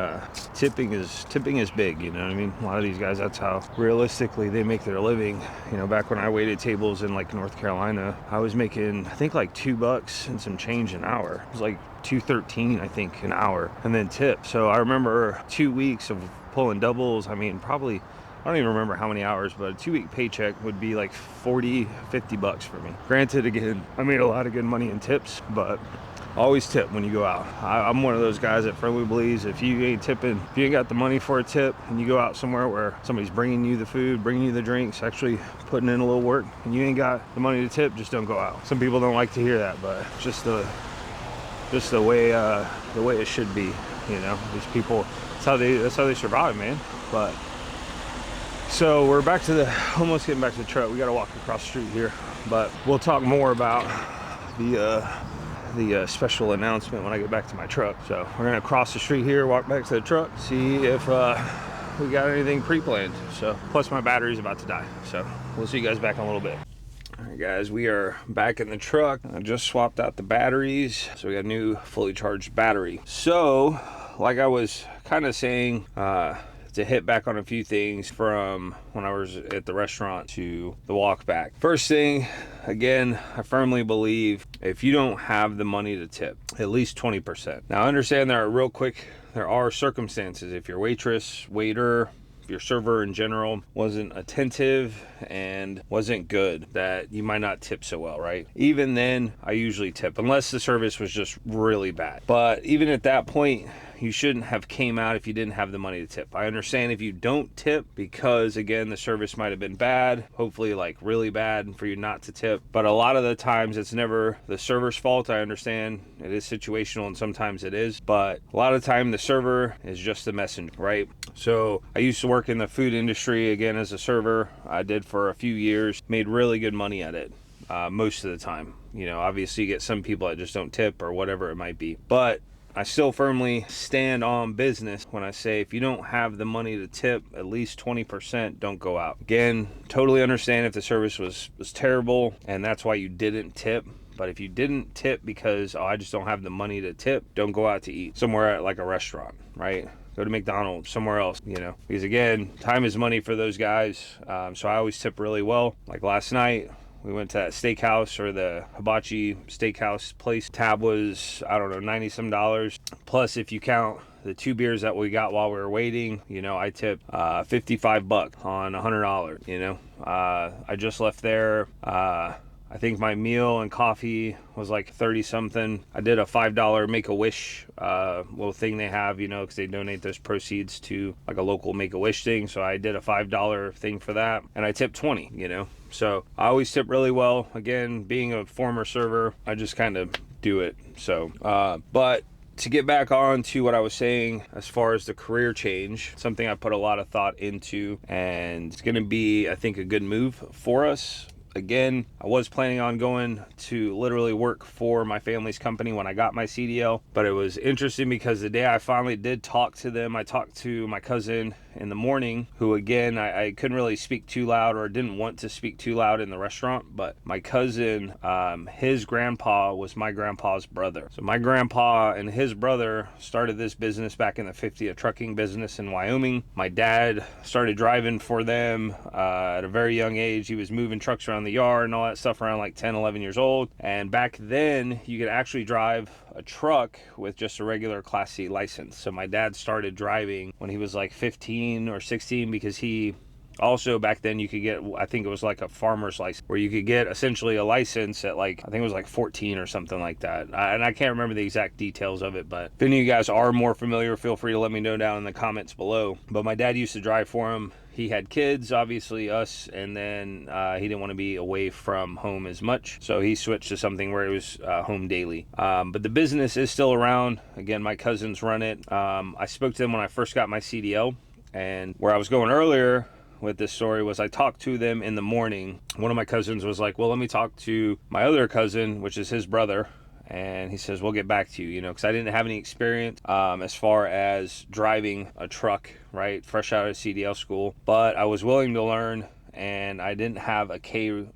tipping is big, you know what I mean? A lot of these guys, that's how realistically they make their living. You know, back when I waited tables in like North Carolina, I was making, I think, like $2 and some change an hour. It was like $2.13, I think, an hour, and then tip. So I remember 2 weeks of pulling doubles. I mean, probably, I don't even remember how many hours, but a 2-week paycheck would be like $40-50 for me. Granted, again, I made a lot of good money in tips, but always tip when you go out. I'm one of those guys that firmly believes if you ain't tipping, if you ain't got the money for a tip, and you go out somewhere where somebody's bringing you the food, bringing you the drinks, actually putting in a little work, and you ain't got the money to tip, just don't go out. Some people don't like to hear that, but just the way it should be. You know, these people, that's how they survive, man. But so we're back to almost getting back to the truck. We got to walk across the street here, but we'll talk more about the special announcement when I get back to my truck. So we're gonna cross the street here, walk back to the truck, see if we got anything pre-planned. So plus my battery's about to die, so we'll see you guys back in a little bit. All right, guys, we are back in the truck. I just swapped out the batteries, so we got a new fully charged battery. So like I was kind of saying, to hit back on a few things from when I was at the restaurant to the walk back. First thing, again, I firmly believe if you don't have the money to tip, at least 20%. Now I understand there are circumstances. If your waitress, waiter, if your server in general wasn't attentive and wasn't good, that you might not tip so well, right? Even then, I usually tip, unless the service was just really bad. But even at that point, you shouldn't have came out if you didn't have the money to tip. I understand if you don't tip because, again, the service might have been bad, hopefully like really bad for you not to tip. But a lot of the times it's never the server's fault. I understand it is situational and sometimes it is, but a lot of the time the server is just the messenger, right? So I used to work in the food industry, again, as a server. I did for a few years, made really good money at it. Most of the time, you know, obviously you get some people that just don't tip or whatever it might be, but I still firmly stand on business when I say if you don't have the money to tip at least 20%, don't go out. Again, totally understand if the service was terrible and that's why you didn't tip. But if you didn't tip because, oh, I just don't have the money to tip, don't go out to eat somewhere at like a restaurant, right? Go to McDonald's, somewhere else, you know, because again, time is money for those guys. So I always tip really well. Like last night, we went to that steakhouse, or the hibachi steakhouse place. Tab was, I don't know, 90 some dollars. Plus, if you count the 2 beers that we got while we were waiting, you know, I tipped $55 on $100, you know. I just left there. I think my meal and coffee was like 30 something. I did a $5 Make-A-Wish little thing they have, you know, because they donate those proceeds to like a local Make-A-Wish thing. So I did a $5 thing for that, and I tipped 20, you know. So I always tip really well. Again, being a former server, I just kind of do it. So, but to get back on to what I was saying as far as the career change, something I put a lot of thought into, and it's going to be, I think, a good move for us. Again, I was planning on going to literally work for my family's company when I got my CDL, but it was interesting because the day I finally did talk to them, I talked to my cousin in the morning, who again, I couldn't really speak too loud, or didn't want to speak too loud in the restaurant, but my cousin, his grandpa was my grandpa's brother. So my grandpa and his brother started this business back in the 50s, a trucking business in Wyoming. My dad started driving for them at a very young age. He was moving trucks around the yard and all that stuff around like 10, 11 years old. And back then you could actually drive a truck with just a regular Class C license. So my dad started driving when he was like 15 or 16, because he also, back then, you could get, I think it was like a farmer's license, where you could get essentially a license at like, I think it was like 14 or something like that. And I can't remember the exact details of it, but if any of you guys are more familiar, feel free to let me know down in the comments below. But my dad used to drive for him. He had kids, obviously us, and then he didn't want to be away from home as much, so he switched to something where it was home daily. But the business is still around. Again, my cousins run it. I spoke to them when I first got my CDL, and where I was going earlier with this story was I talked to them in the morning. One of my cousins was like, well, let me talk to my other cousin, which is his brother. And he says, we'll get back to you, you know, because I didn't have any experience as far as driving a truck, right? Fresh out of CDL school. But I was willing to learn, and I didn't have a K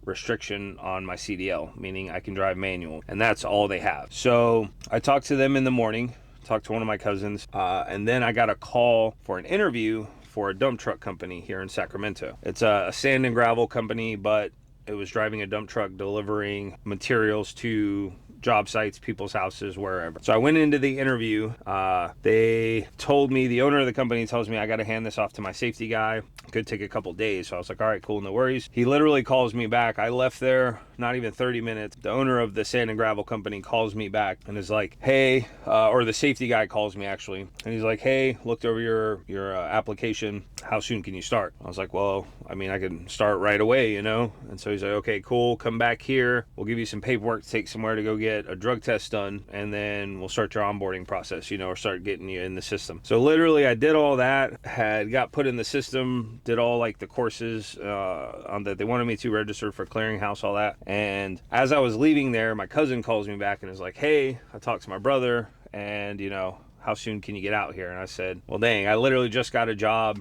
restriction on my CDL, meaning I can drive manual, and that's all they have. So I talked to them in the morning, talked to one of my cousins, and then I got a call for an interview for a dump truck company here in Sacramento. It's a sand and gravel company, but it was driving a dump truck delivering materials to job sites, people's houses, wherever. So I went into the interview. They told me, the owner of the company tells me I got to hand this off to my safety guy. Could take a couple days. So I was like, all right, cool, no worries. He literally calls me back. I left there not even 30 minutes. The owner of the sand and gravel company calls me back and is like, hey, or the safety guy calls me actually. And he's like, hey, looked over your application. How soon can you start? I was like, well, I mean, I can start right away, you know? And so he's like, okay, cool. Come back here. We'll give you some paperwork to take somewhere to go get a drug test done. And then we'll start your onboarding process, you know, or start getting you in the system. So literally I did all that, got put in the system, did all like the courses on that they wanted me to, register for clearinghouse, all that. And as I was leaving there, my cousin calls me back and is like, hey, I talked to my brother, and you know, how soon can you get out here? And I said, well, dang, I literally just got a job,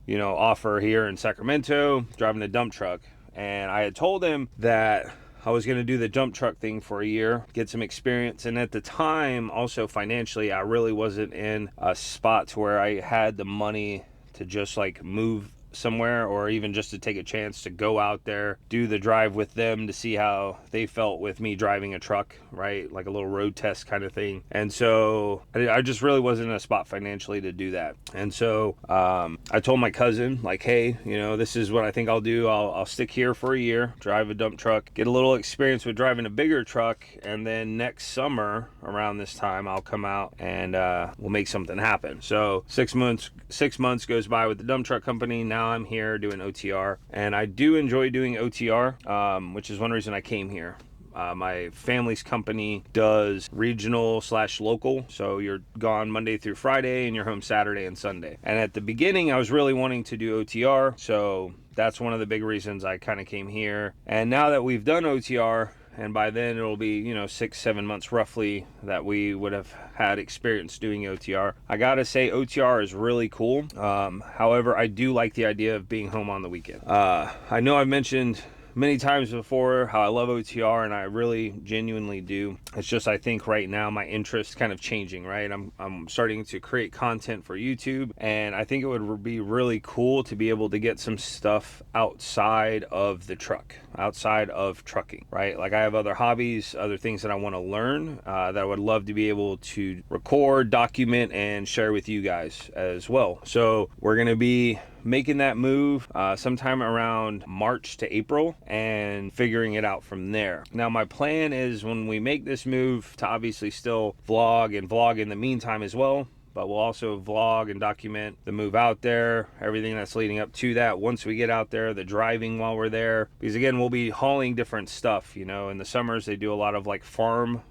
you know, offer here in Sacramento, driving a dump truck. And I had told him that I was going to do the dump truck thing for a year, get some experience. And at the time, also financially, I really wasn't in a spot to where I had the money to just like move somewhere, or even just to take a chance to go out there, do the drive with them to see how they felt with me driving a truck, right? Like a little road test kind of thing. And so I just really wasn't in a spot financially to do that. And so I told my cousin, like, hey, you know, this is what I think I'll do. I'll stick here for a year, drive a dump truck, get a little experience with driving a bigger truck, and then next summer around this time I'll come out and we'll make something happen. So 6 months goes by with the dump truck company. Now I'm here doing OTR, and I do enjoy doing OTR, which is one reason I came here. My family's company does regional / local. So you're gone Monday through Friday and you're home Saturday and Sunday. And at the beginning, I was really wanting to do OTR. So that's one of the big reasons I kind of came here. And now that we've done OTR, and by then it'll be, you know, 6-7 months roughly that we would have had experience doing OTR. I gotta say, OTR is really cool. However, I do like the idea of being home on the weekend. I know I've mentioned many times before how I love OTR, and I really genuinely do. It's just, I think right now my interest kind of changing, right? I'm starting to create content for YouTube, and I think it would be really cool to be able to get some stuff outside of the truck, outside of trucking, right? Like I have other hobbies, other things that I want to learn that I would love to be able to record, document, and share with you guys as well. So we're going to be making that move sometime around March to April and figuring it out from there. Now my plan is, when we make this move, to obviously still vlog in the meantime as well, but we'll also vlog and document the move out there, everything that's leading up to that. Once we get out there, the driving while we're there, because again, we'll be hauling different stuff. You know, in the summers they do a lot of like farm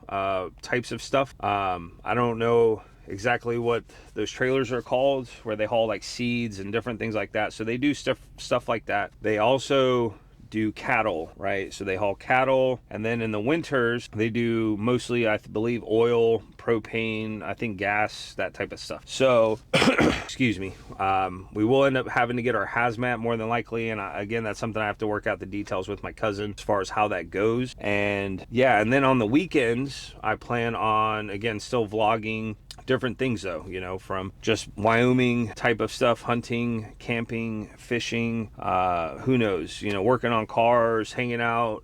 types of stuff. I don't know exactly what those trailers are called, where they haul like seeds and different things like that. So they do stuff like that. They also do cattle, right? So they haul cattle, and then in the winters they do mostly, I believe, oil, propane, I think gas, that type of stuff. So excuse me, we will end up having to get our hazmat more than likely, and again, that's something I have to work out the details with my cousin as far as how that goes. And yeah, and then on the weekends I plan on, again, still vlogging different things though, you know, from just Wyoming type of stuff, hunting, camping, fishing, who knows, you know, working on cars, hanging out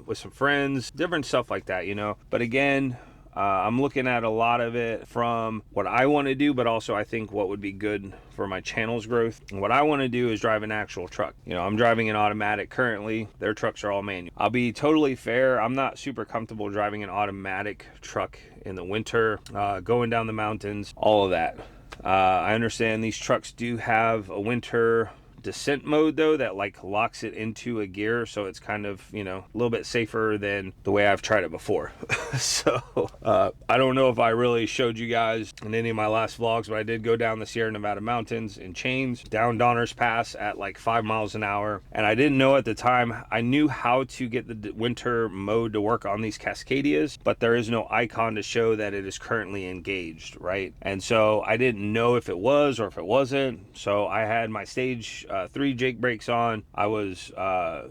with some friends, different stuff like that, you know. But again, I'm looking at a lot of it from what I want to do, but also I think what would be good for my channel's growth. And what I want to do is drive an actual truck. You know, I'm driving an automatic currently. Their trucks are all manual. I'll be totally fair, I'm not super comfortable driving an automatic truck in the winter, going down the mountains, all of that. I understand these trucks do have a winter descent mode though that like locks it into a gear, so it's kind of, you know, a little bit safer than the way I've tried it before. So I don't know if I really showed you guys in any of my last vlogs, but I did go down the Sierra Nevada mountains in chains, down Donner's Pass at like 5 miles an hour, and I didn't know at the time. I knew how to get the winter mode to work on these Cascadias, but there is no icon to show that it is currently engaged, right? And so I didn't know if it was or if it wasn't, so I had my stage 3 Jake brakes on. I was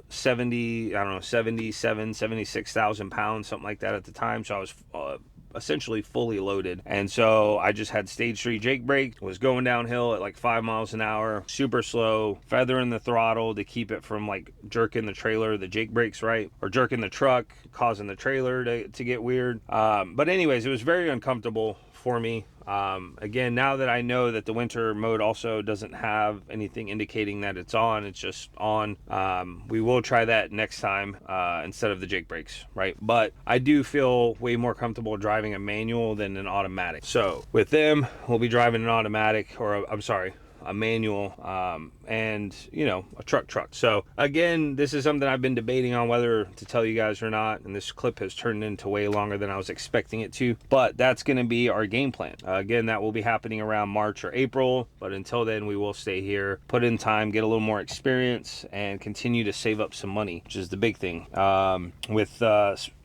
76,000 pounds, something like that at the time. So I was essentially fully loaded. And so I just had stage 3 Jake brake, was going downhill at like 5 miles an hour, super slow, feathering the throttle to keep it from like jerking the trailer, the Jake brakes, right? Or jerking the truck, causing the trailer to get weird. But anyways, it was very uncomfortable for me. Again, now that I know that the winter mode also doesn't have anything indicating that it's on, it's just on, we will try that next time instead of the Jake brakes, right? But I do feel way more comfortable driving a manual than an automatic. So with them, we'll be driving an automatic, or I'm sorry, a manual, and you know, a truck. So again, this is something I've been debating on whether to tell you guys or not, and this clip has turned into way longer than I was expecting it to, but that's going to be our game plan. Again, that will be happening around March or April, but until then we will stay here, put in time, get a little more experience, and continue to save up some money, which is the big thing. With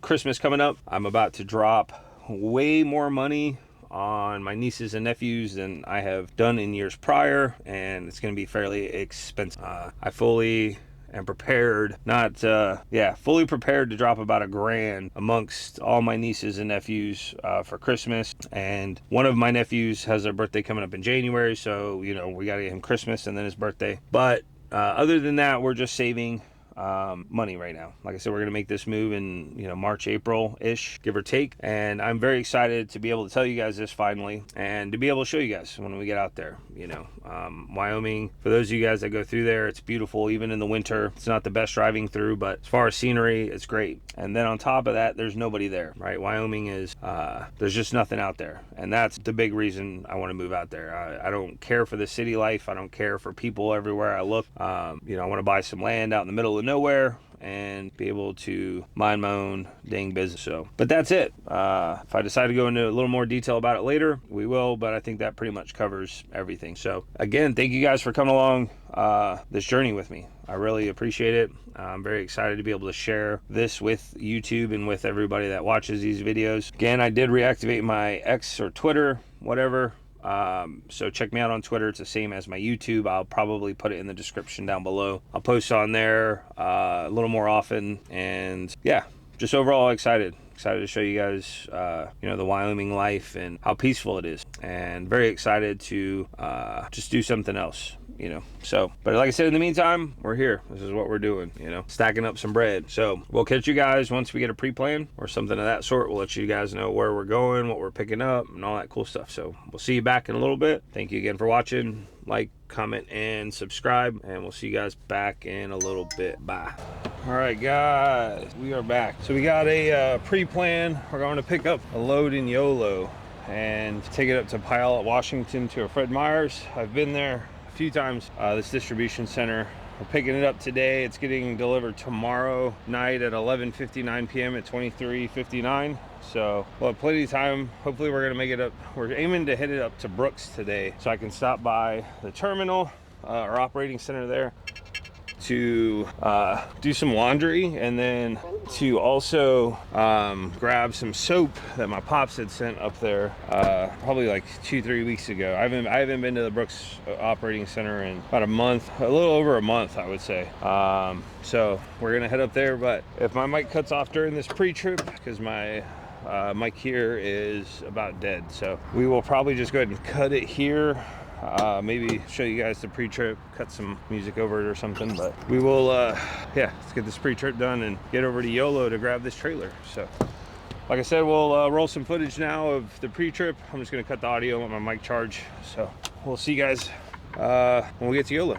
Christmas coming up, I'm about to drop way more money on my nieces and nephews than I have done in years prior, and it's going to be fairly expensive. I fully am prepared, fully prepared to drop about $1,000 amongst all my nieces and nephews for Christmas. And one of my nephews has a birthday coming up in January, so you know, we got to get him Christmas and then his birthday. But other than that, we're just saving money right now. Like I said, we're going to make this move in, March, April-ish, give or take. And I'm very excited to be able to tell you guys this finally, and to be able to show you guys when we get out there. Wyoming, for those of you guys that go through there, it's beautiful. Even in the winter, it's not the best driving through, but as far as scenery, it's great. And then on top of that, there's nobody there, right? Wyoming is, there's just nothing out there. And that's the big reason I want to move out there. I don't care for the city life. I don't care for people everywhere I look. I want to buy some land out in the middle of nowhere and be able to mind my own dang business. But that's it. If I decide to go into a little more detail about it later, we will, but I think that pretty much covers everything. So again, thank you guys for coming along this journey with me. I really appreciate it. I'm very excited to be able to share this with YouTube and with everybody that watches these videos. Again, I did reactivate my X or Twitter, whatever. So check me out on Twitter. It's the same as my YouTube. I'll probably put it in the description down below. I'll post on there a little more often, and yeah, just overall excited to show you guys the Wyoming life and how peaceful it is, and very excited to just do something else. But like I said, in the meantime, we're here. This is what we're doing, stacking up some bread. So we'll catch you guys once we get a pre-plan or something of that sort. We'll let you guys know where we're going, what we're picking up, and all that cool stuff. So we'll see you back in a little bit. Thank you again for watching. Like, comment, and subscribe, and we'll see you guys back in a little bit. Bye. All right, guys, we are back. So we got a pre-plan. We're going to pick up a load in YOLO and take it up to Puyallup, Washington, to a Fred Meyer's. I've been there a few times, this distribution center. We're picking it up today. It's getting delivered tomorrow night at 11:59 p.m. at 23:59. So we'll have plenty of time. Hopefully we're gonna make it up. We're aiming to hit it up to Brooks today, so I can stop by the terminal, our operating center there, to do some laundry, and then to also grab some soap that my pops had sent up there probably like 2-3 weeks ago. I haven't been to the Brooks operating center in about a month, a little over a month, I would say. So we're gonna head up there, but if my mic cuts off during this pre-trip, because my mic here is about dead, so we will probably just go ahead and cut it here. Maybe show you guys the pre-trip, cut some music over it or something, but we will let's get this pre-trip done and get over to YOLO to grab this trailer. So like I said, we'll roll some footage now of the pre-trip. I'm just gonna cut the audio, let my mic charge, so we'll see you guys when we get to YOLO.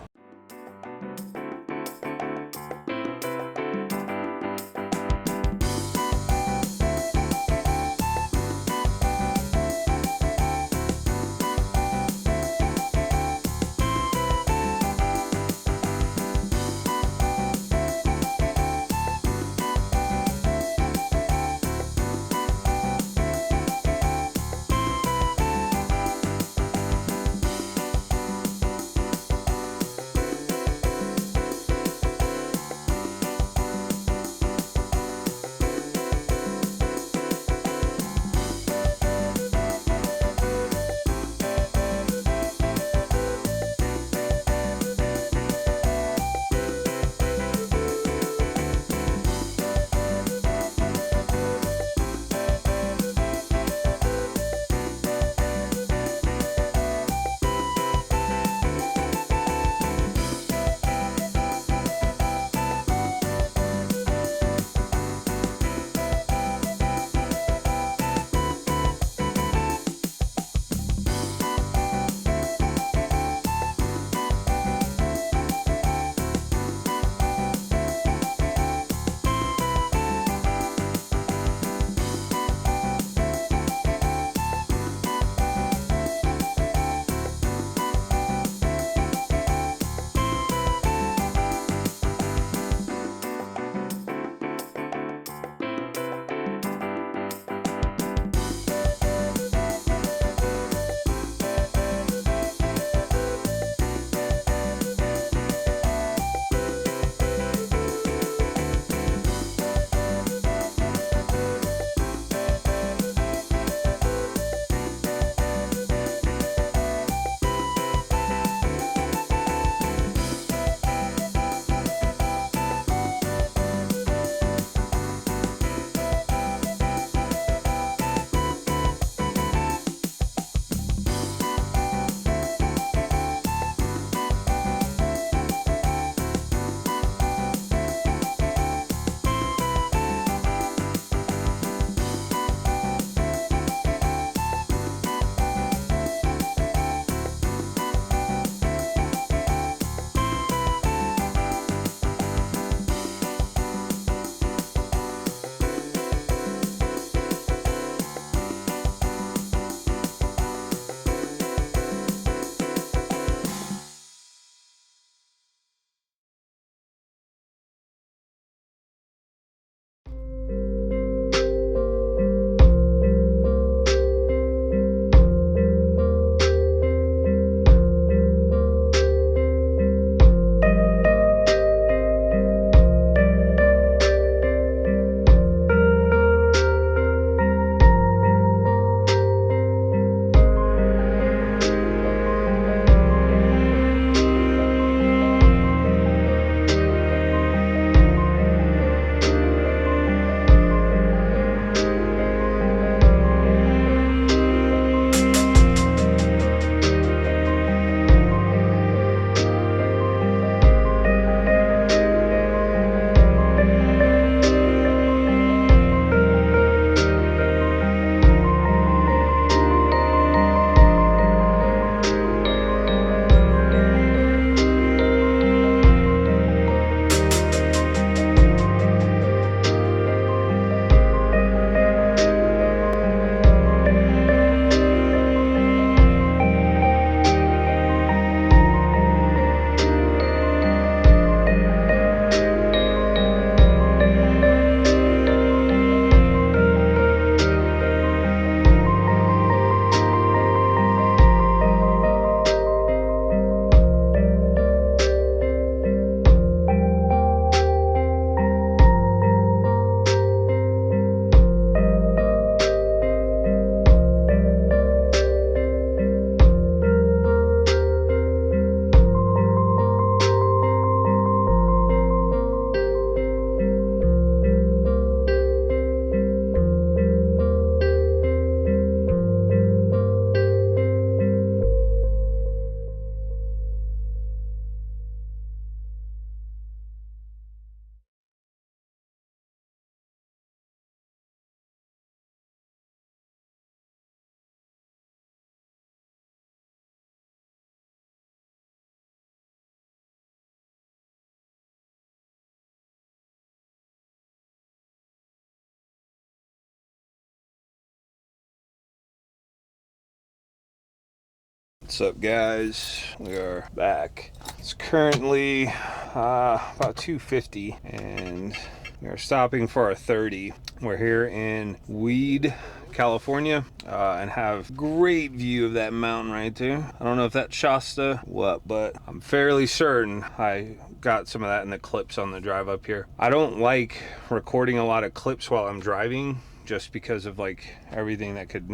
What's up, guys? We are back. It's currently about 2:50 and we are stopping for our 30. We're here in Weed, California, and have great view of that mountain right there. I don't know if that's Shasta, but I'm fairly certain I got some of that in the clips on the drive up here. I don't like recording a lot of clips while I'm driving, just because of like everything that could,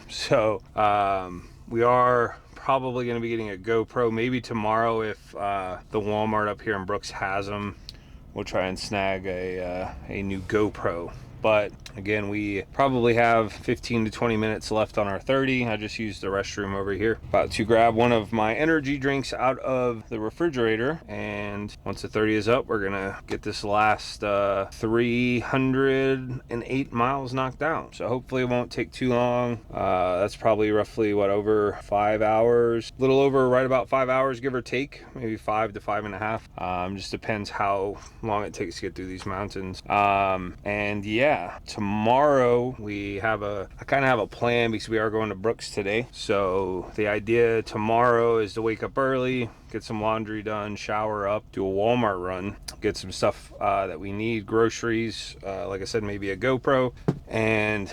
so we are probably going to be getting a GoPro maybe tomorrow if the Walmart up here in Brooks has them. We'll try and snag a new GoPro. But again, we probably have 15 to 20 minutes left on our 30. I just used the restroom over here. About to grab one of my energy drinks out of the refrigerator. And once the 30 is up, we're gonna get this last 308 miles knocked out. So hopefully it won't take too long. That's probably roughly over 5 hours, a little over right about 5 hours, give or take, maybe 5 to 5.5. Just depends how long it takes to get through these mountains. And yeah, tomorrow I kind of have a plan because we are going to Brooks today. So the idea tomorrow is to wake up early, get some laundry done, shower up, do a Walmart run, get some stuff that we need, groceries, like I said, maybe a GoPro, and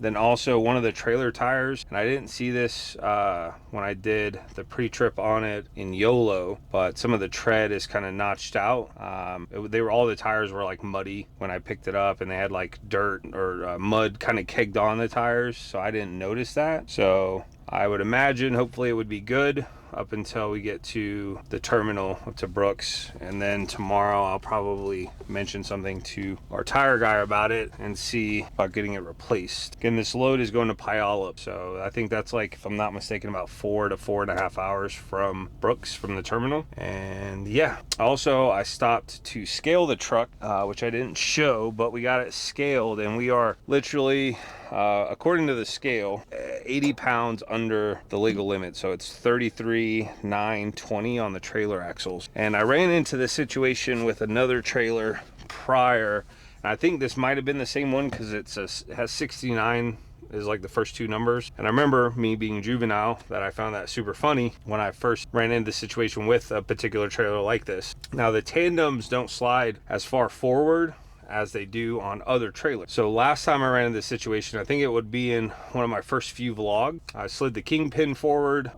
then also one of the trailer tires. And I didn't see this when I did the pre-trip on it in YOLO, but some of the tread is kind of notched out. All the tires were like muddy when I picked it up, and they had like dirt or mud kind of kegged on the tires, so I didn't notice that. So I would imagine hopefully it would be good up until we get to the terminal up to Brooks, and then tomorrow I'll probably mention something to our tire guy about it and see about getting it replaced. Again, this load is going to Puyallup, so I think that's like, if I'm not mistaken, about 4 to 4.5 hours from Brooks, from the terminal. And yeah, also I stopped to scale the truck, which I didn't show, but we got it scaled, and we are literally according to the scale 80 pounds under the legal limit. So it's 33,920 on the trailer axles. And I ran into this situation with another trailer prior, and I think this might have been the same one because it has 69 is like the first two numbers. And I remember me being juvenile that I found that super funny when I first ran into the situation with a particular trailer like this. Now the tandems don't slide as far forward as they do on other trailers. So last time I ran into this situation, I think it would be in one of my first few vlogs, I slid the kingpin forward,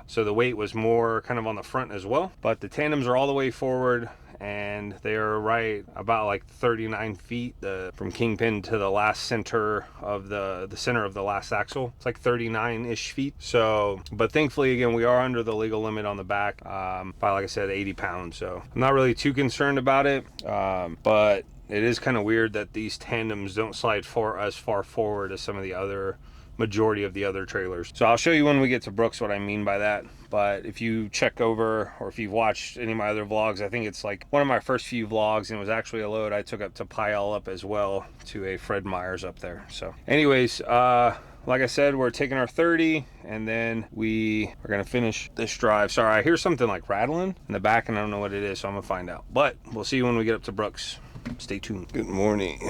so the weight was more kind of on the front as well, but the tandems are all the way forward, and they're right about like 39 feet from kingpin to the last center of the center of the last axle. It's like 39-ish feet. So, but thankfully, again, we are under the legal limit on the back by, like I said, 80 pounds. So I'm not really too concerned about it, but it is kind of weird that these tandems don't slide as far forward as some of the other, majority of the other trailers. So I'll show you when we get to Brooks what I mean by that. But if you check over, or if you've watched any of my other vlogs, I think it's like one of my first few vlogs, and it was actually a load I took up to Puyallup as well, to a Fred Meyer's up there. So anyways, like I said, we're taking our 30, and then we are gonna finish this drive. Sorry, I hear something like rattling in the back, and I don't know what it is, so I'm gonna find out. But we'll see you when we get up to Brooks. Stay tuned. Good morning,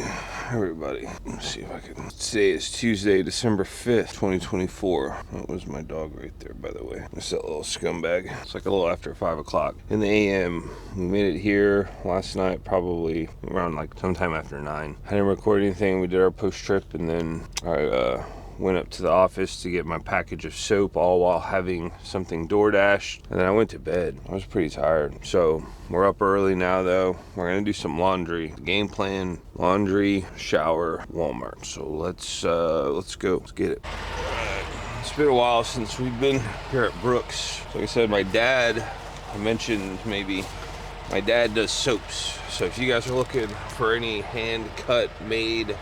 everybody. Let's see if I can. Today is Tuesday, December 5th, 2024. That was my dog right there, by the way. It's that little scumbag. It's like a little after 5 o'clock in the AM. We made it here last night, probably around like sometime after 9. I didn't record anything. We did our post trip, and then I went up to the office to get my package of soap, all while having something DoorDashed, and then I went to bed. I was pretty tired. So we're up early now, though. We're gonna do some laundry. Game plan: laundry, shower, Walmart. So let's go. Let's get it. It's been a while since we've been here at Brooks. Like I said, my dad, I mentioned maybe, my dad does soaps. So if you guys are looking for any handmade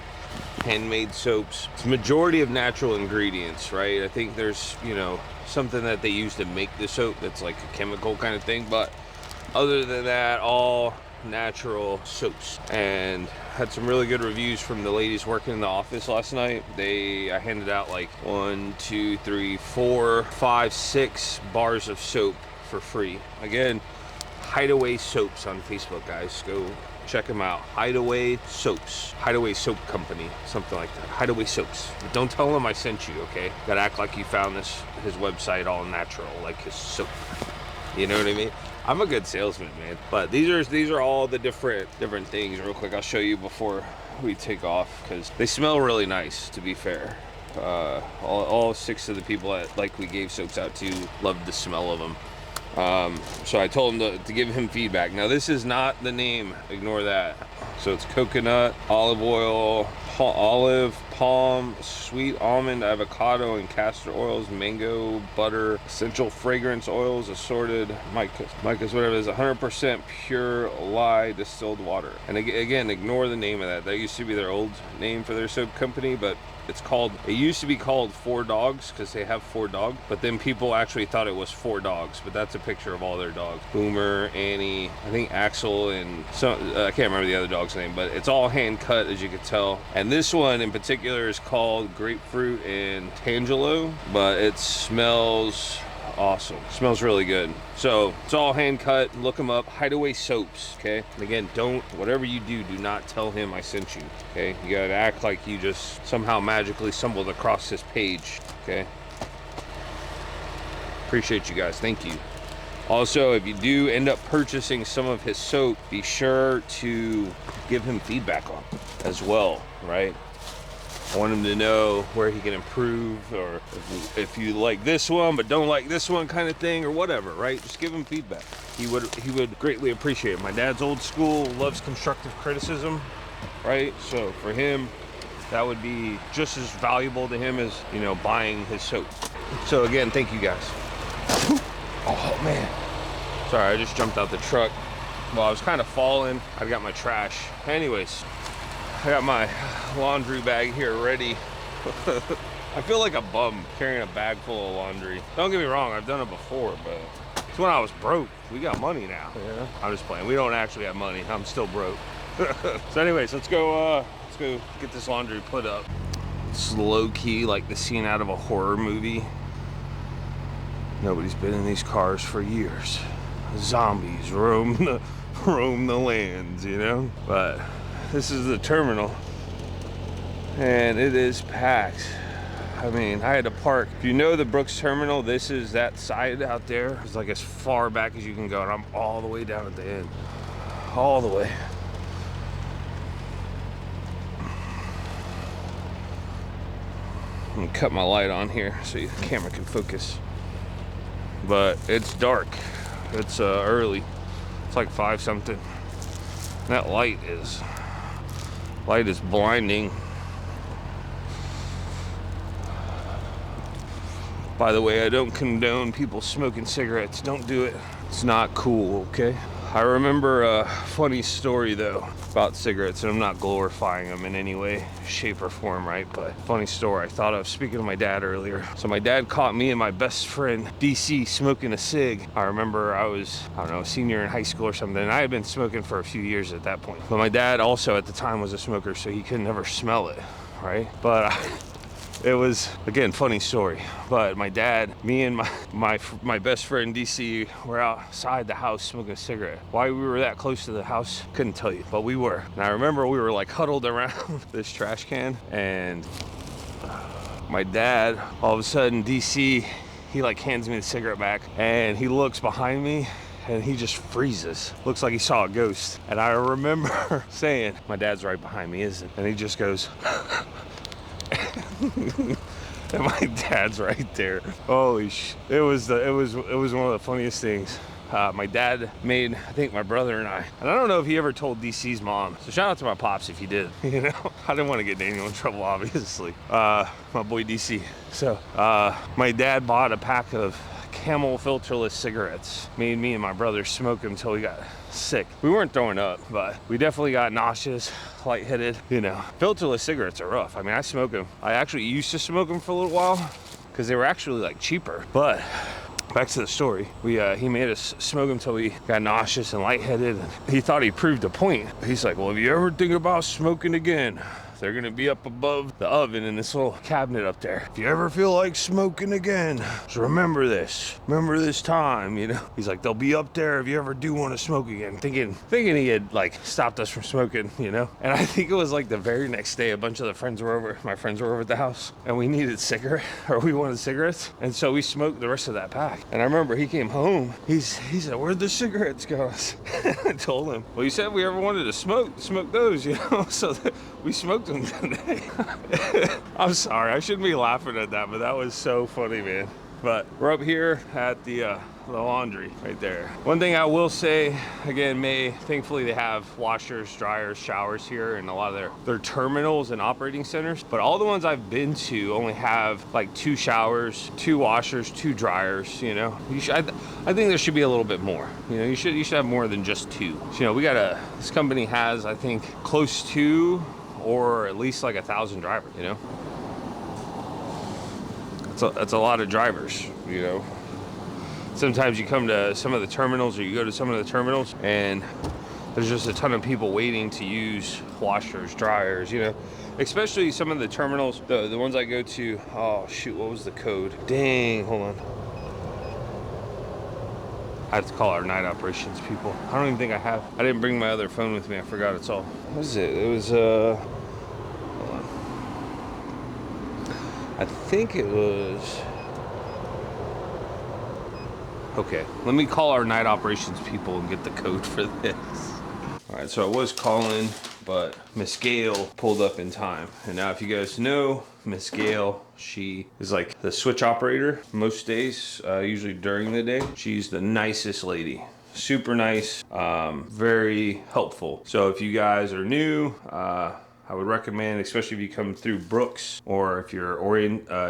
soaps, it's majority of natural ingredients, right? I think there's, something that they use to make the soap that's like a chemical kind of thing, but other than that, all natural soaps. And had some really good reviews from the ladies working in the office last night. I handed out like 1, 2, 3, 4, 5, 6 bars of soap for free. Again, Hideaway Soaps on Facebook, guys. Go check them out. Hideaway Soaps, Hideaway Soap Company, something like that. Hideaway Soaps. But don't tell them I sent you, okay? Gotta act like you found his website all natural, like his soap. You know what I mean? I'm a good salesman, man. But these are all the different things. Real quick, I'll show you before we take off, because they smell really nice, to be fair. All 6 of the people that we gave soaps out to loved the smell of them. So I told him to give him feedback. Now this is not the name, ignore that. So it's coconut, olive oil, olive, palm, sweet almond, avocado, and castor oils, mango, butter, essential fragrance oils, assorted micas, whatever it is, 100% pure lye distilled water. And again, ignore the name of that. That used to be their old name for their soap company, but it used to be called 4 Dogs because they have 4 dogs, but then people actually thought it was 4 dogs, but that's a picture of all their dogs. Boomer, Annie, I think Axel, and I can't remember the other dog's name, but it's all hand cut, as you can tell. And this one in particular is called Grapefruit and Tangelo, but it smells awesome. Smells really good. So it's all hand cut. Look them up. Hideaway Soaps. Okay. And again, whatever you do not tell him I sent you. Okay. You gotta act like you just somehow magically stumbled across this page. Okay. Appreciate you guys. Thank you. Also, if you do end up purchasing some of his soap, be sure to give him feedback on it as well, right? I want him to know where he can improve, or if you like this one but don't like this one, kind of thing, or whatever, right? Just give him feedback. He would greatly appreciate it. My dad's old school, loves constructive criticism, right? So for him, that would be just as valuable to him as, you know, buying his soap. So again, thank you guys. Oh man, sorry, I just jumped out the truck. Well, I was kind of falling. I've got my trash. Anyways, I got my laundry bag here ready. I feel like a bum carrying a bag full of laundry. Don't get me wrong, I've done it before, but it's when I was broke. We got money now. Yeah. I'm just playing. We don't actually have money. I'm still broke. So anyways, let's go get this laundry put up. It's low key like the scene out of a horror movie. Nobody's been in these cars for years. Zombies roam the lands, you know? But this is the terminal, and it is packed. I mean, I had to park. If you know the Brooks terminal, this is that side out there. It's like as far back as you can go, and I'm all the way down at the end. All the way. I'm gonna cut my light on here so the camera can focus. But it's dark. It's early. It's like 5 something. That light is blinding. By the way, I don't condone people smoking cigarettes. Don't do it. It's not cool, okay? I remember a funny story though about cigarettes, and I'm not glorifying them in any way, shape, or form, right? But funny story. I thought I was speaking to my dad earlier. So my dad caught me and my best friend DC smoking a cig. I remember I was, I don't know, a senior in high school or something, and I had been smoking for a few years at that point. But my dad also at the time was a smoker, so he could never smell it, right? But it was, again, funny story. But my dad, me and my best friend DC were outside the house smoking a cigarette. Why we were that close to the house, couldn't tell you, but we were. And I remember we were like huddled around this trash can, and my dad, all of a sudden, DC, he like hands me the cigarette back, and he looks behind me, and he just freezes. Looks like he saw a ghost. And I remember saying, my dad's right behind me, isn't? And he just goes, and my dad's right there. Holy sh! It was one of the funniest things. My dad made, I think, my brother and I don't know if he ever told DC's mom. So shout out to my pops if he did. You know, I didn't want to get Daniel in trouble, obviously. My boy DC. So my dad bought a pack of Camel filterless cigarettes. Made me and my brother smoke them until we got sick. We weren't throwing up, but we definitely got nauseous, lightheaded. You know, filterless cigarettes are rough. I mean, I smoke them. I actually used to smoke them for a little while because they were actually like cheaper. But back to the story. He made us smoke them until we got nauseous and lightheaded. He thought he proved a point. He's like, well, if you ever think about smoking again, They're gonna be up above the oven in this little cabinet up there. If you ever feel like smoking again, just remember this. Remember this time, you know? He's like, they'll be up there if you ever do want to smoke again. Thinking he had like stopped us from smoking, you know? And I think it was like the very next day, a bunch of my friends were over at the house, and we needed we wanted cigarettes. And so we smoked the rest of that pack. And I remember he came home, he said, where'd the cigarettes go? I told him, well, you said we ever wanted to smoke those, you know? So we smoked them today. I'm sorry, I shouldn't be laughing at that, but that was so funny, man. But we're up here at the laundry right there. One thing I will say, again, thankfully they have washers, dryers, showers here and a lot of their terminals and operating centers. But all the ones I've been to only have like 2 showers, 2 washers, 2 dryers, you know. I think there should be a little bit more. You know, you should have more than just 2. So, you know, this company has, I think, close to or at least like 1,000 drivers, you know. That's a lot of drivers, you know. Sometimes you come to some of the terminals, or you go to some of the terminals, and there's just a ton of people waiting to use washers, dryers, you know. Especially some of the terminals, the ones I go to. Oh shoot, what was the code? Dang, hold on. I have to call our night operations people. I don't even think I have. I didn't bring my other phone with me. I forgot it's all. What was it? It was hold on. I think it was. Okay, let me call our night operations people and get the code for this. All right, so I was calling, but Miss Gail pulled up in time. And now if you guys know, Miss Gail, she is like the switch operator most days, usually during the day. She's the nicest lady. Super nice, very helpful. So if you guys are new, I would recommend, especially if you come through Brooks, or if you're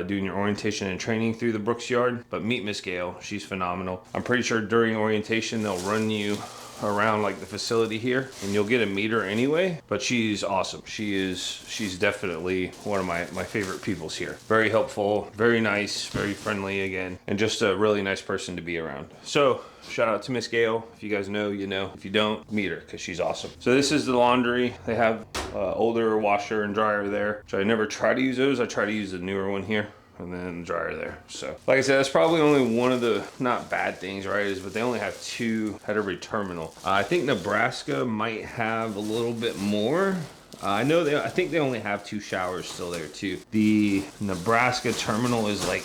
doing your orientation and training through the Brooks yard, but meet Miss Gail. She's phenomenal. I'm pretty sure during orientation, they'll run you around like the facility here, and you'll get a meter anyway, but she's awesome. She's definitely one of my favorite peoples here. Very helpful, very nice, very friendly again, and just a really nice person to be around. So shout out to Miss Gail. If you guys know, you know. If you don't, meet her, because she's awesome. So this is the laundry. They have older washer and dryer there, which I never try to use those. I try to use the newer one here, and then the dryer there. So like I said, that's probably only one of the not bad things, right? But they only have 2 at every terminal. I think Nebraska might have a little bit more. I think they only have 2 showers still there too. The Nebraska terminal is like,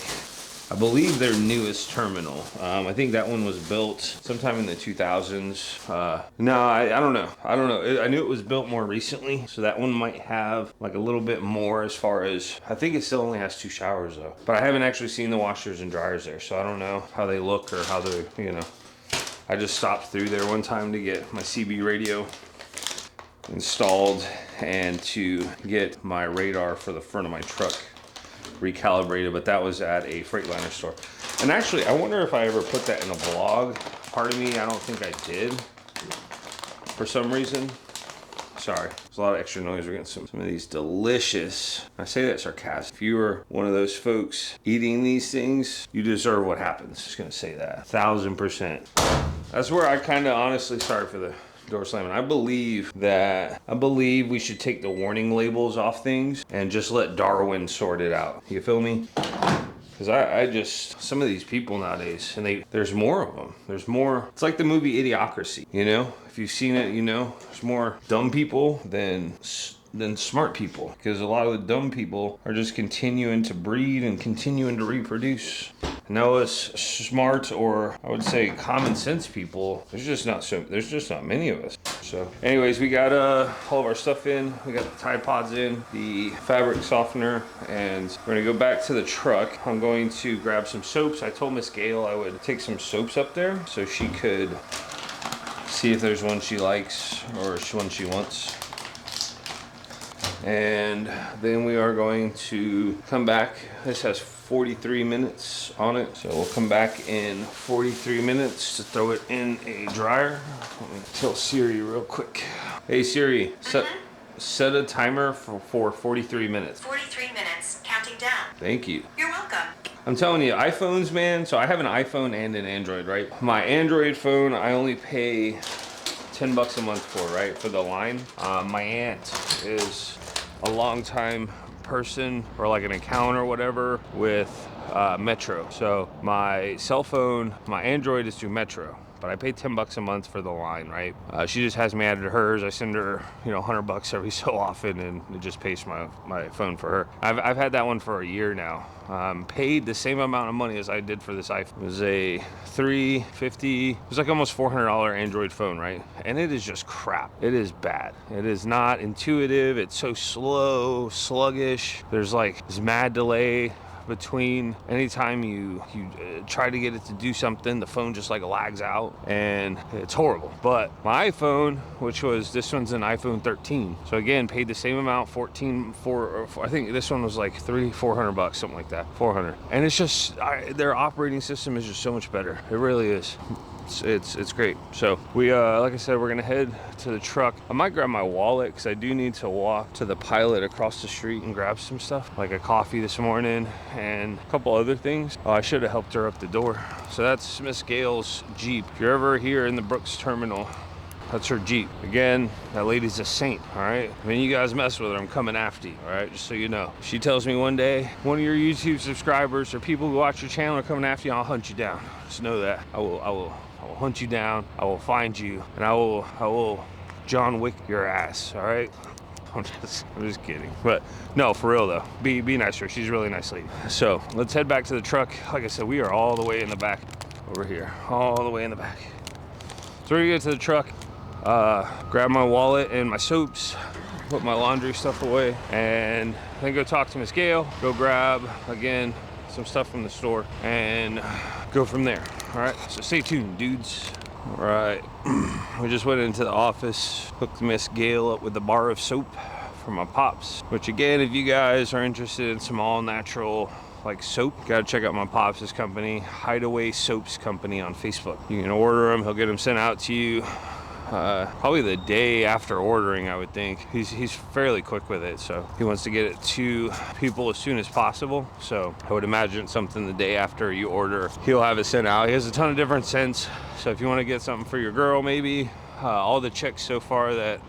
I believe, their newest terminal. I think that one was built sometime in the 2000s. No, I don't know. I knew it was built more recently, so that one might have like a little bit more as far as, I think it still only has 2 showers though. But I haven't actually seen the washers and dryers there, so I don't know how they look or how they, you know. I just stopped through there one time to get my CB radio installed and to get my radar for the front of my truck recalibrated, but that was at a Freightliner store. And actually, I wonder if I ever put that in a vlog. Part of me, I don't think I did for some reason. Sorry, there's a lot of extra noise. We're getting some of these delicious, I say that sarcastic. If you were one of those folks eating these things, you deserve what happens. Just gonna say that 1000%. That's where I kind of honestly, sorry for the door slamming. I believe we should take the warning labels off things and just let Darwin sort it out. You feel me? Because I just, some of these people nowadays, and there's more of them. There's more. It's like the movie Idiocracy, you know? If you've seen it, you know, there's more dumb people than smart people, because a lot of the dumb people are just continuing to breed and continuing to reproduce. Now us smart, or I would say common sense people, there's just not many of us. So anyways, we got all of our stuff in. We got the Tide Pods in, the fabric softener, and we're gonna go back to the truck. I'm going to grab some soaps. I told Miss Gail I would take some soaps up there so she could see if there's one she likes or one she wants. And then we are going to come back. This has 43 minutes on it, so we'll come back in 43 minutes to throw it in a dryer. Let me tell Siri real quick. Hey Siri, set a timer for 43 minutes. 43 minutes, counting down. Thank you. You're welcome. I'm telling you, iPhones, man. So I have an iPhone and an Android, right? My Android phone, I only pay $10 a month for, right? For the line. My aunt is a long time person or like an account or whatever with Metro. So my cell phone, my Android is through Metro, but I pay $10 a month for the line, right? She just has me added to hers. I send her, you know, $100 every so often, and it just pays my phone for her. I've had that one for a year now. Paid the same amount of money as I did for this iPhone. It was a $350. It was like almost $400 Android phone, right? And it is just crap. It is bad. It is not intuitive. It's so slow, sluggish. There's like this mad delay between anytime you try to get it to do something, the phone just like lags out, and it's horrible. But my iPhone, which was, this one's an iPhone 13, so again, paid the same amount, I think this one was like $400, something like that, 400. And it's just, their operating system is just so much better. It really is. It's great. So we like I said, we're gonna head to the truck. I might grab my wallet because I do need to walk to the Pilot across the street and grab some stuff, like a coffee this morning and a couple other things. I should have helped her up the door. So that's Miss Gail's Jeep. If you're ever here in the Brooks terminal, that's her Jeep. Again, that lady's a saint, all right? I mean, you guys mess with her, I'm coming after you, all right? Just so you know. She tells me one day, one of your YouTube subscribers or people who watch your channel are coming after you, I'll hunt you down. Just know that. I will hunt you down, I will find you, and I will John Wick your ass, all right? I'm just kidding. But no, for real though, be nice to her. She's a really nice lady. So let's head back to the truck. Like I said, we are all the way in the back over here, all the way in the back. So we're gonna get to the truck, grab my wallet and my soaps, put my laundry stuff away, and then go talk to Miss Gail, go grab, again, some stuff from the store, and go from there. All right, so stay tuned, dudes. All right, we just went into the office, hooked Miss Gail up with a bar of soap for my pops, which again, if you guys are interested in some all natural like soap, gotta check out my pops' company, Hideaway Soaps Company, on Facebook. You can order them, he'll get them sent out to you probably the day after ordering, I would think. He's fairly quick with it, so he wants to get it to people as soon as possible. So I would imagine something the day after you order, he'll have it sent out. He has a ton of different scents, so if you want to get something for your girl, maybe. All the chicks so far that,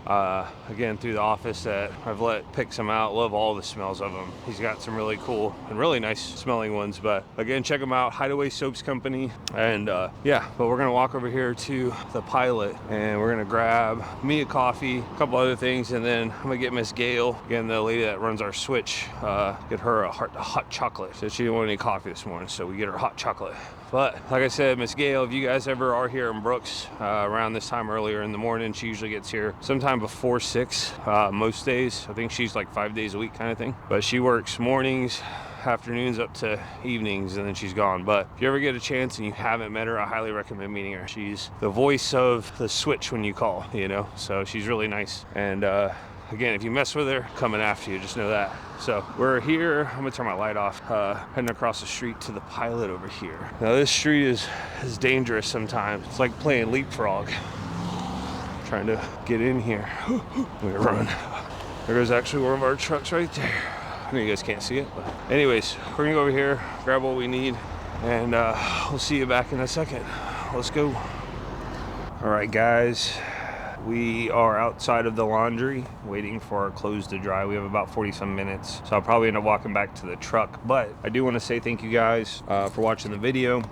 again, through the office that I've let pick some out, love all the smells of them. He's got some really cool and really nice smelling ones, but again, check them out, Hideaway Soaps Company. And yeah, but we're gonna walk over here to the Pilot and we're gonna grab me a coffee, a couple other things, and then I'm gonna get Miss Gail, again, the lady that runs our switch, get her a hot chocolate. So she didn't want any coffee this morning, so we get her hot chocolate. But like I said, Miss Gail, if you guys ever are here in Brooks around this time earlier in the morning, she usually gets here sometime before 6 most days. I think she's like 5 days a week kind of thing. But she works mornings, afternoons up to evenings, and then she's gone. But if you ever get a chance and you haven't met her, I highly recommend meeting her. She's the voice of the switch when you call, you know? So she's really nice. And again, if you mess with her, coming after you, just know that. So we're here, I'm gonna turn my light off, heading across the street to the Pilot over here. Now this street is dangerous sometimes. It's like playing leapfrog. Trying to get in here. We're run. There goes actually one of our trucks right there. I know you guys can't see it, but anyways, we're gonna go over here, grab what we need, and we'll see you back in a second. Let's go. All right, guys. We are outside of the laundry waiting for our clothes to dry. We have about 40 some minutes, so I'll probably end up walking back to the truck. But I do want to say thank you guys for watching the video.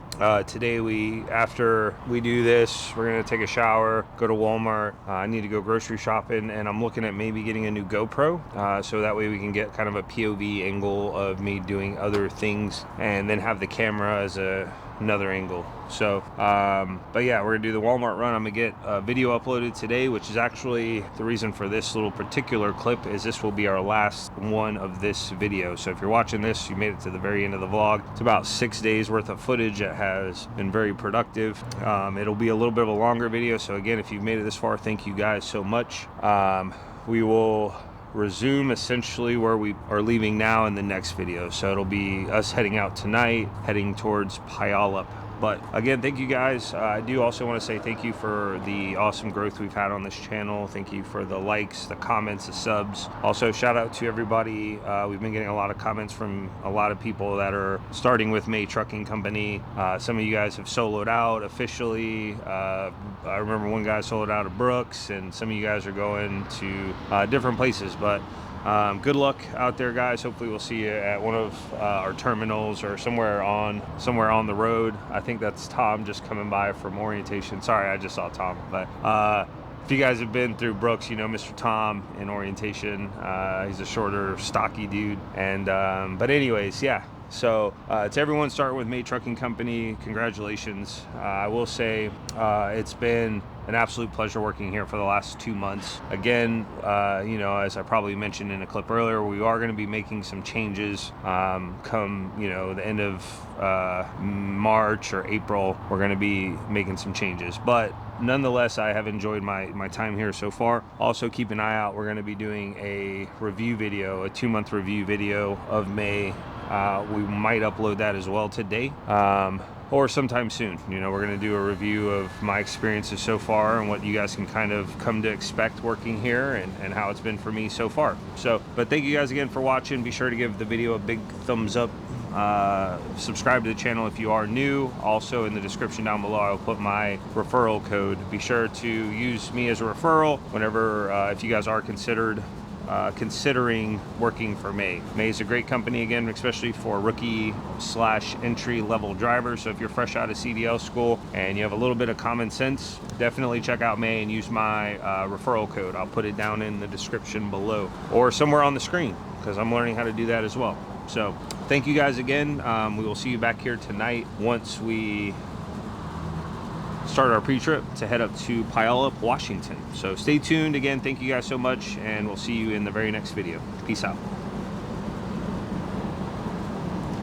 Today, after we do this, we're gonna take a shower, go to Walmart. I need to go grocery shopping, and I'm looking at maybe getting a new GoPro, so that way we can get kind of a POV angle of me doing other things, and then have the camera as another angle. So but yeah, we're gonna do the Walmart run. I'm gonna get a video uploaded today, which is actually the reason for this little particular clip, is this will be our last one of this video. So if you're watching this, you made it to the very end of the vlog. It's about 6 days worth of footage that has been very productive. It'll be a little bit of a longer video, so again, if you've made it this far, thank you guys so much. We will resume essentially where we are leaving now in the next video. So it'll be us heading out tonight, heading towards Puyallup. But again, thank you guys. I do also want to say thank you for the awesome growth we've had on this channel. Thank you for the likes, the comments, the subs. Also, shout out to everybody. We've been getting a lot of comments from a lot of people that are starting with May Trucking Company. Some of you guys have soloed out officially. I remember one guy soloed out of Brooks, and some of you guys are going to different places. But Good luck out there, guys. Hopefully we'll see you at one of our terminals or somewhere on the road. I think that's Tom just coming by from orientation. Sorry, I just saw Tom. But if you guys have been through Brooks, you know Mr. Tom in orientation. He's a shorter, stocky dude. And but anyways, yeah. So to everyone starting with May Trucking Company, congratulations. I will say it's been an absolute pleasure working here for the last 2 months. Again, you know, as I probably mentioned in a clip earlier, we are going to be making some changes come, you know, the end of March or April. We're going to be making some changes, but nonetheless, I have enjoyed my time here so far. Also, keep an eye out. We're going to be doing a review video, a 2-month review video of May. We might upload that as well today or sometime soon. You know, we're going to do a review of my experiences so far and what you guys can kind of come to expect working here and how it's been for me so far. So, but thank you guys again for watching. Be sure to give the video a big thumbs up. Subscribe to the channel if you are new. Also in the description down below, I'll put my referral code. Be sure to use me as a referral whenever, if you guys are considering working for May. May is a great company, again, especially for rookie/entry level drivers. So if you're fresh out of CDL school and you have a little bit of common sense, definitely check out May and use my referral code. I'll put it down in the description below or somewhere on the screen because I'm learning how to do that as well. So thank you guys again. We will see you back here tonight once we start our pre-trip to head up to Puyallup, Washington. So stay tuned. Again, thank you guys so much, and we'll see you in the very next video. Peace out.